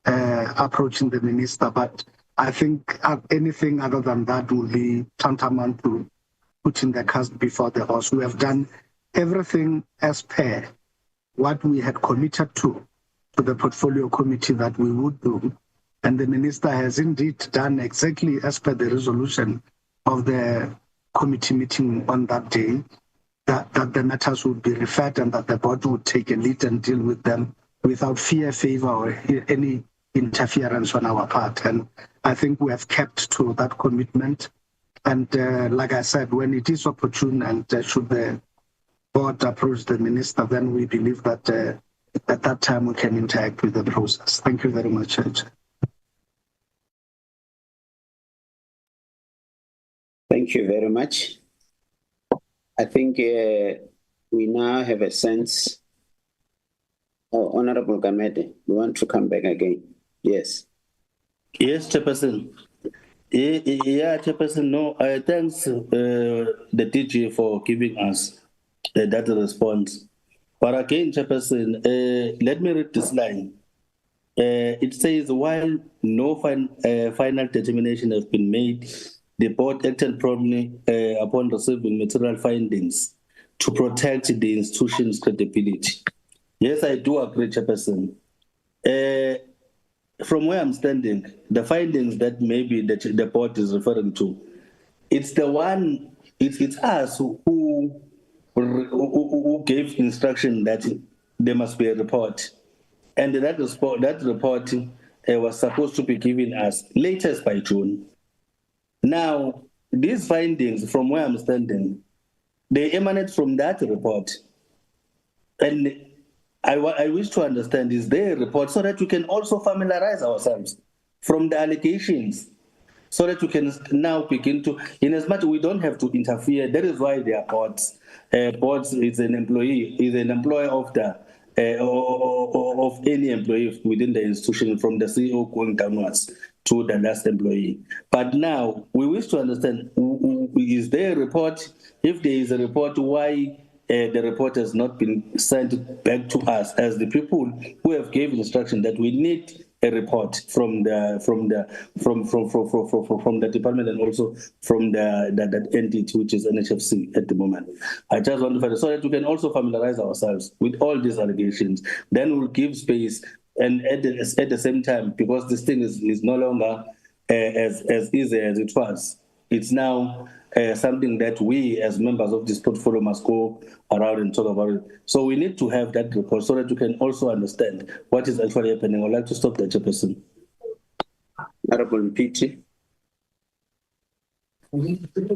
approaching the minister. But I think anything other than that will be tantamount to putting the cart before the horse. We have done everything as per what we had committed to the portfolio committee that we would do. And the minister has indeed done exactly as per the resolution of the committee meeting on that day, that the matters would be referred and that the board would take a lead and deal with them without fear, favor, or any interference on our part. And I think we have kept to that commitment. And like I said, when it is opportune and should the board approach the minister, then we believe that at that time we can interact with the process. Thank you very much, Chair. Thank you very much. I think we now have a sense. Oh, Honorable Gamede, you want to come back again? Yes. Yes, Chairperson. Yeah, Chairperson, no, thanks the DG for giving us that response. But again, Chairperson, let me read this line. It says, while no final determination has been made, the board acted promptly upon receiving material findings to protect the institution's credibility. Yes, I do agree, Chairperson. From where I'm standing, the findings that maybe the board is referring to, it's us who gave instruction that there must be a report. And that report was supposed to be given us latest by June. Now, these findings, from where I'm standing, they emanate from that report. And I wish to understand, is there a report so that we can also familiarize ourselves from the allegations, so that we can now begin to, in as much we don't have to interfere. That is why there are boards. Boards is an employer of the of any employee within the institution, from the CEO going downwards to the last employee. But now we wish to understand, is there a report? If there is a report, why the report has not been sent back to us as the people who have given instruction that we need a report from the department and also from that entity which is NHFC at the moment. I just want to find so that we can also familiarize ourselves with all these allegations. Then we'll give space, and at the same time, because this thing is no longer as easy as it was. It's now something that we as members of this portfolio must go around and talk about it. So we need to have that report so that we can also understand what is actually happening. I'd like to stop there, Chairperson. Honorable Mpiti.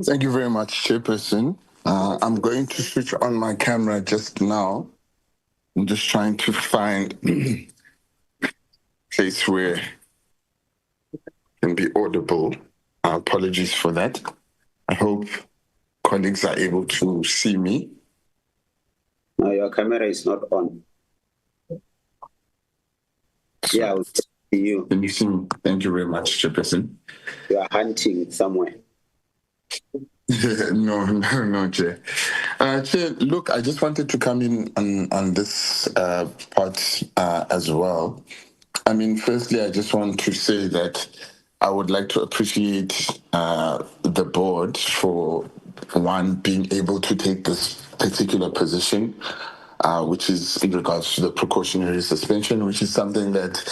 Thank you very much, Chairperson. I'm going to switch on my camera just now. I'm just trying to find a place where it can be audible. Apologies for that. I hope colleagues are able to see me. No, your camera is not on. Yeah, I'll see you. Can you see me? Thank you very much, Chairperson. You are hunting somewhere. No, Chair. Chair, look, I just wanted to come in on this part as well. I mean, firstly, I just want to say that I would like to appreciate the board for, one, being able to take this particular position, which is in regards to the precautionary suspension, which is something that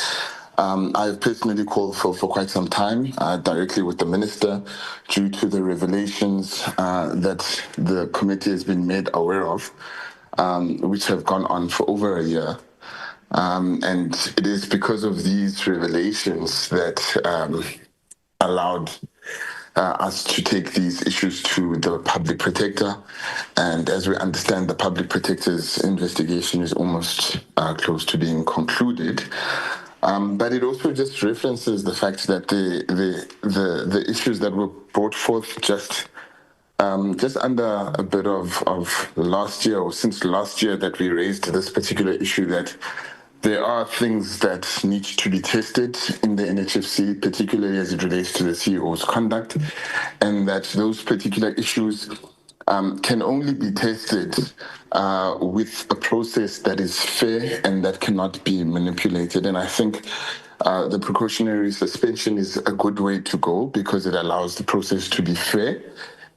I've personally called for quite some time, directly with the minister, due to the revelations that the committee has been made aware of, which have gone on for over a year. And it is because of these revelations that allowed us to take these issues to the public protector. And as we understand, the public protector's investigation is almost close to being concluded. But it also just references the fact that the issues that were brought forth just under a bit of last year, or since last year, that we raised this particular issue, that there are things that need to be tested in the NHFC, particularly as it relates to the CEO's conduct, and that those particular issues can only be tested with a process that is fair and that cannot be manipulated. And I think the precautionary suspension is a good way to go, because it allows the process to be fair,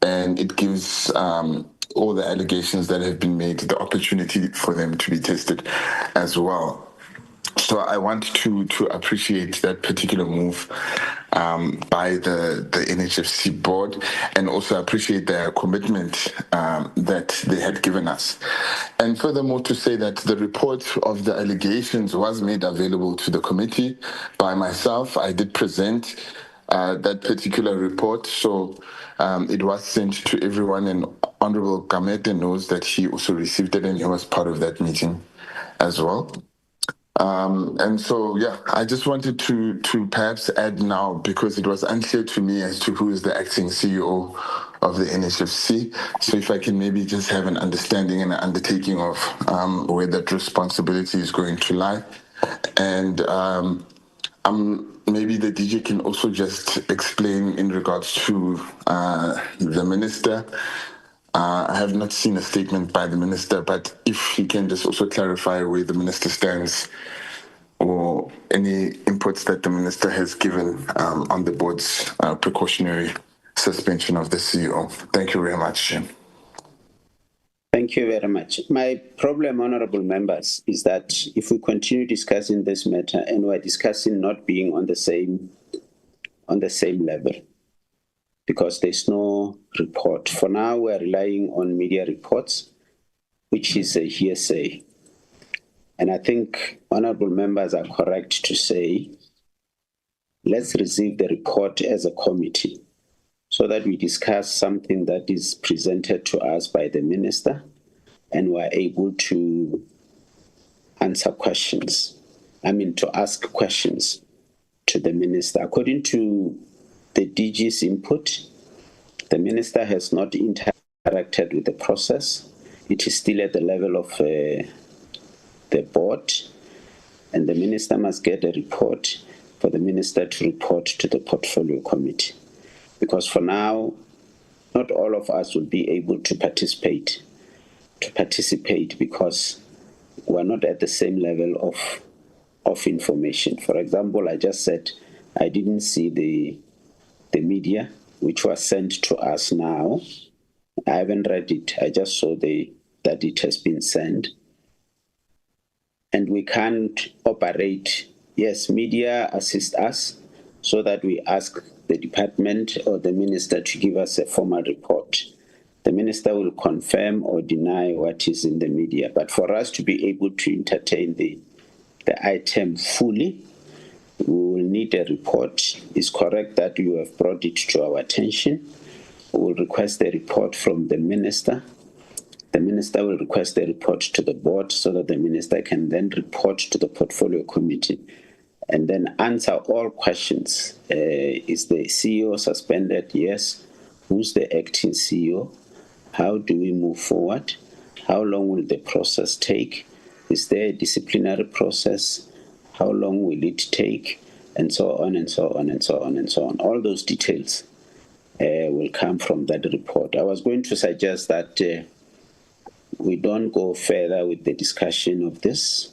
and it gives all the allegations that have been made the opportunity for them to be tested as well. So I want to appreciate that particular move by the NHFC board, and also appreciate their commitment that they had given us. And furthermore, to say that the report of the allegations was made available to the committee by myself. I did present that particular report, so it was sent to everyone, and Honorable Gamete knows that he also received it, and he was part of that meeting as well. And so, yeah, I just wanted to perhaps add now, because it was unclear to me as to who is the acting CEO of the NHFC. So if I can maybe just have an understanding and an undertaking of where that responsibility is going to lie. And maybe the DG can also just explain in regards to the minister. I have not seen a statement by the minister, but if he can just also clarify where the minister stands, or any inputs that the minister has given on the board's precautionary suspension of the CEO. Thank you very much. Thank you very much. My problem, honorable members, is that if we continue discussing this matter, and we're discussing not being on the same level, because there's no report. For now, we're relying on media reports, which is a hearsay. And I think honorable members are correct to say, let's receive the report as a committee, so that we discuss something that is presented to us by the minister, and we're able to answer questions. To ask questions to the minister. According to the DG's input, the minister has not interacted with the process. It is still at the level of the board, and the minister must get a report for the minister to report to the portfolio committee. Because for now, not all of us will be able to participate because we're not at the same level of information. For example, I just said I didn't see the media, which was sent to us now. I haven't read it. I just saw that it has been sent. And we can't operate. Yes, media assist us so that we ask the department or the minister to give us a formal report. The minister will confirm or deny what is in the media. But for us to be able to entertain the item fully, we will need a report. It's correct that you have brought it to our attention. We will request a report from the minister. The minister will request a report to the board, so that the minister can then report to the portfolio committee and then answer all questions. Is the CEO suspended? Yes. Who's the acting CEO? How do we move forward? How long will the process take? Is there a disciplinary process? How long will it take? And so on and so on and so on and so on. All those details will come from that report. I was going to suggest that we don't go further with the discussion of this,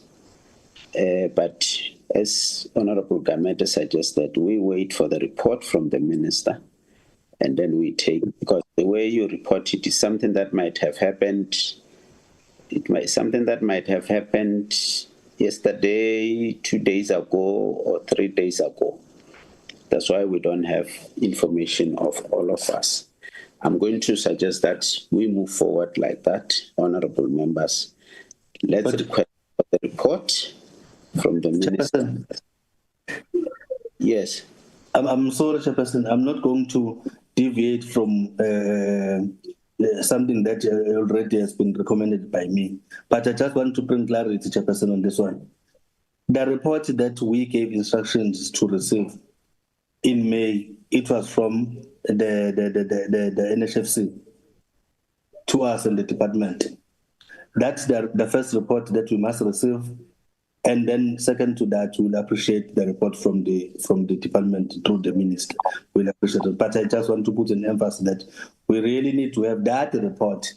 but as Honorable Gamete suggested, we wait for the report from the minister, and then we take, because the way you report it is something that might have happened. Something that might have happened yesterday, 2 days ago, or 3 days ago. That's why we don't have information of all of us. I'm going to suggest that we move forward like that, honorable members. Let's request for the report from the minister. Yes. I'm sorry, Chairperson. I'm not going to deviate from something that already has been recommended by me. But I just want to bring clarity, Chairperson, on this one. The report that we gave instructions to receive in May, it was from the NHFC to us in the department. That's the first report that we must receive. And then second to that, we'll appreciate the report from the department through the minister. We'll appreciate it. But I just want to put an emphasis that we really need to have that report,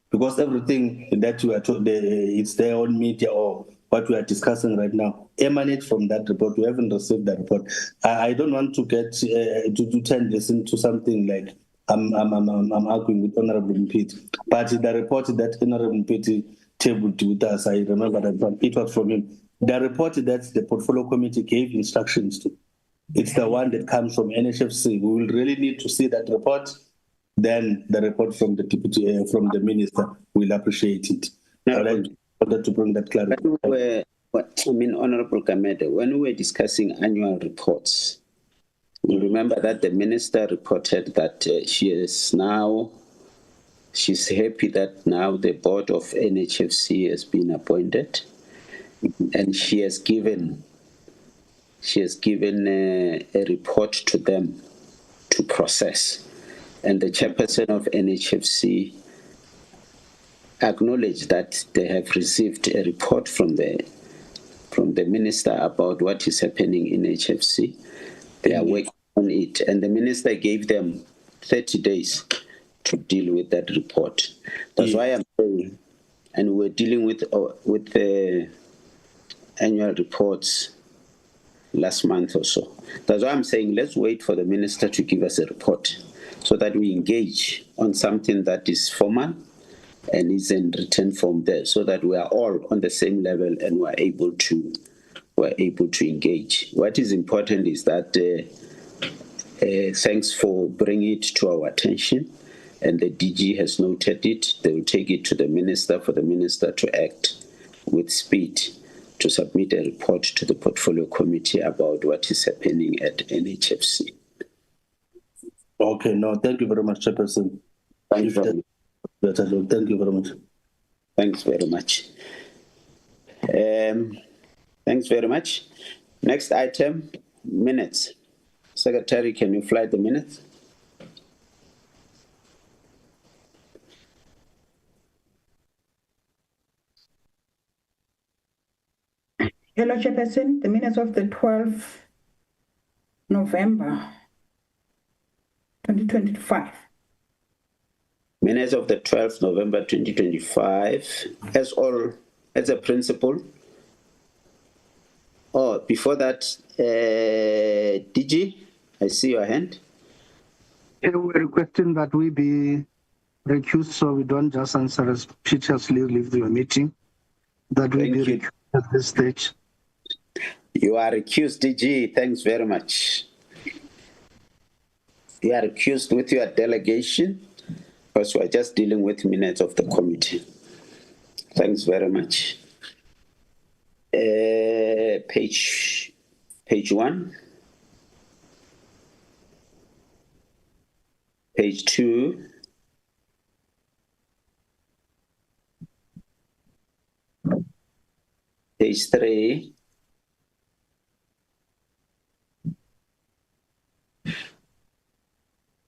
because everything that you are told, it's there on media or what we are discussing right now emanate from that report. We haven't received that report. I don't want to get to turn this into something like I'm arguing with Honorable Mpiti, but the report that Honorable Mpiti tabled with us, I remember that it was from him. The report that the portfolio committee gave instructions to, it's the one that comes from NHFC. We will really need to see that report. Then the report from the deputy, from the minister, will appreciate it. I would like to bring that clarity. Honorable Kamede, when we were discussing annual reports, you remember that the minister reported that she's happy that now the board of NHFC has been appointed, and she has given a report to them to process. And the chairperson of NHFC acknowledged that they have received a report from the minister about what is happening in HFC. They are working on it, and the minister gave them 30 days to deal with that report. That's why I'm saying, and we're dealing with the annual reports last month or so. That's why I'm saying let's wait for the minister to give us a report so that we engage on something that is formal and is in written form there, so that we are all on the same level and we're able to engage. What is important is that thanks for bringing it to our attention, and the DG has noted it. They will take it to the minister for the minister to act with speed to submit a report to the portfolio committee about what is happening at NHFC. Okay, no, thank you very much, Chairperson. Thank you very much. Thank you very much. Thanks very much. Thanks very much. Next item, minutes. Secretary, can you fly the minutes? Hello, Chairperson. The minutes of the 12th November 2025. Minutes of the 12th November 2025, as a principle. Oh, before that, DG, I see your hand. We're requesting that we be recused so we don't just answer as speechlessly leave the meeting. That we be recused at this stage. You are recused, DG. Thanks very much. You are recused with your delegation, because we are just dealing with minutes of the committee. Thanks very much. Page 1. Page 2. Page 3.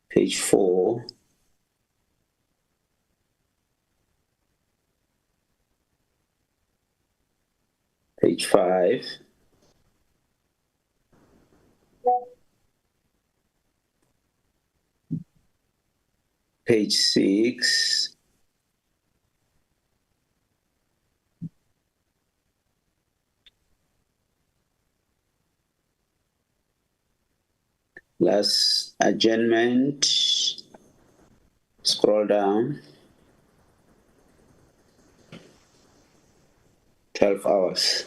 Page 4. Page 5. Page 6. Last adjournment. Scroll down. 12 hours.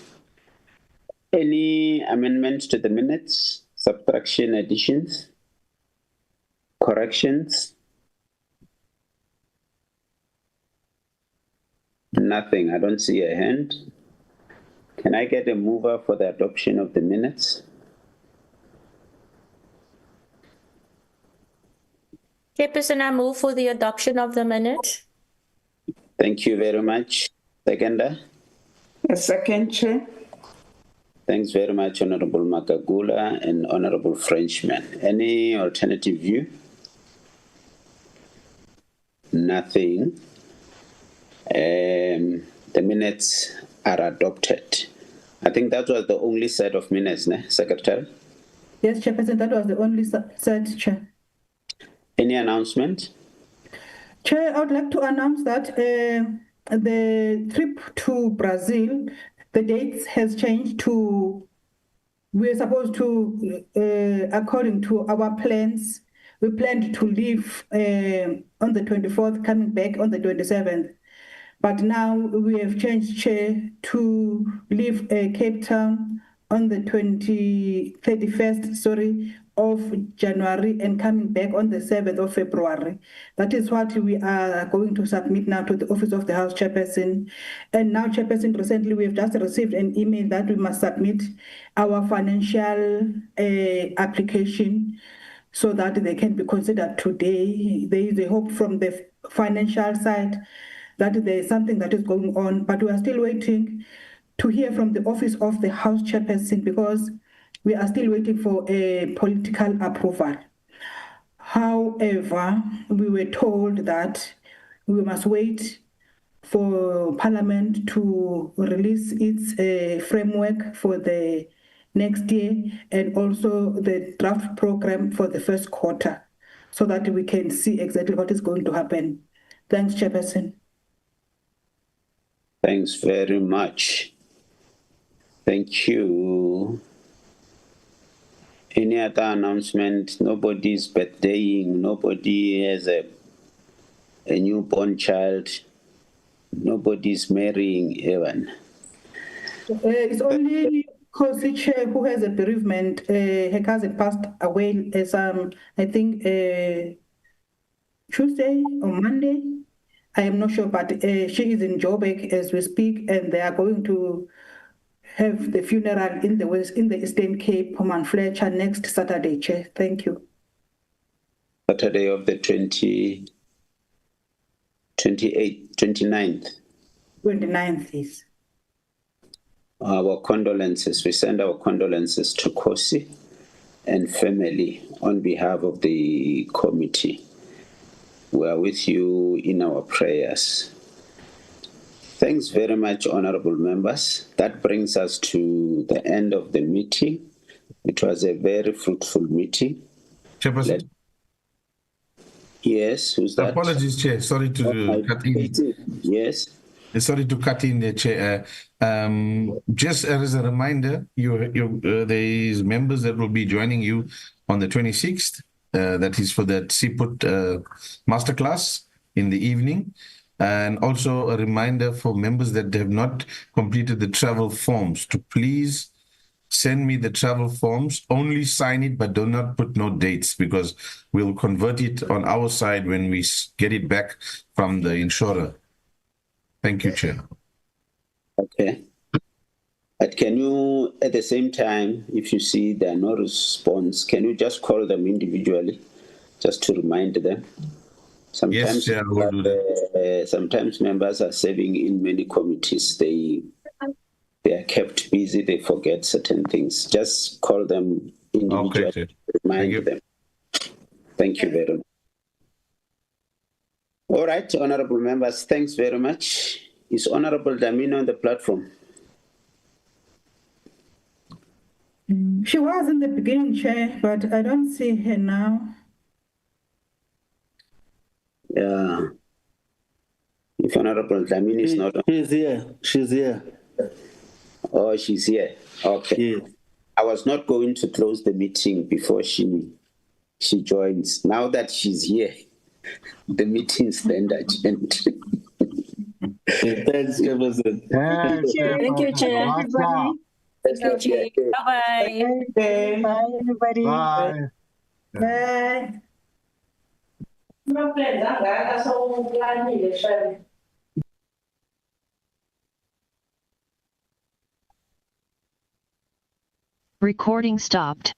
Any amendments to the minutes? Subtraction, additions? Corrections? Nothing. I don't see a hand. Can I get a mover for the adoption of the minutes? Chairperson, I move for the adoption of the minutes. Thank you very much. Seconder? A second, Chair. Thanks very much, Honorable Makagula and Honorable Frenchman. Any alternative view? Nothing. The minutes are adopted. I think that was the only set of minutes, Secretary? Yes, Chairperson, that was the only set, Chair. Any announcement? Chair, I would like to announce that the trip to Brazil, the dates has changed to, we're supposed to, according to our plans, we planned to leave on the 24th, coming back on the 27th. But now we have changed, Chair, to leave Cape Town on the 31st of January and coming back on the 7th of February. That is what we are going to submit now to the Office of the House Chairperson. And now, Chairperson, recently we have just received an email that we must submit our financial application so that they can be considered today. There is a hope from the financial side that there is something that is going on, but we are still waiting to hear from the Office of the House Chairperson because we are still waiting for a political approval. However, we were told that we must wait for Parliament to release its framework for the next year and also the draft program for the first quarter so that we can see exactly what is going to happen. Thanks, Chairperson. Thanks very much. Thank you. Any other announcement? Nobody's birthdaying, nobody has a newborn child, nobody's marrying Evan. It's only Kosi Chair who has a bereavement. Her cousin passed away as I think Tuesday or Monday. I am not sure, but she is in Joburg as we speak, and they are going to have the funeral in the Eastern Cape, Homan Fletcher, next Saturday, Chair. Thank you. Saturday of the 29th. 29th, yes. Our condolences. We send our condolences to Kosi and family on behalf of the committee. We are with you in our prayers. Thanks very much, honorable members. That brings us to the end of the meeting. It was a very fruitful meeting. Chairperson? Yes, who's that? Apologies, Chair. Sorry to cut in. Yes. Sorry to cut in the Chair. Just as a reminder, there is members that will be joining you on the 26th. That is for the CPUT masterclass in the evening. And also a reminder for members that have not completed the travel forms to please send me the travel forms. Only sign it, but do not put no dates because we'll convert it on our side when we get it back from the insurer. Thank you, Chair. Okay. But can you, at the same time, if you see there are no response, can you just call them individually, just to remind them? Sometimes, yes, we'll do that. Sometimes members are serving in many committees. They are kept busy. They forget certain things. Just call them individually. Okay, remind them. Thank you very much. All right, honorable members, thanks very much. Is Honorable Damino on the platform? She was in the beginning, Chair, but I don't see her now. Yeah. If Honorable Damino is not on. She's here. She's here. Oh, she's here. Okay. Yeah. I was not going to close the meeting before she joins. Now that she's here, the meeting stand adjourned. Thanks, Chairperson. Thank you, Chair. Everybody. Thank you, Chair. Bye-bye. Bye, everybody. Bye. Bye. Recording stopped.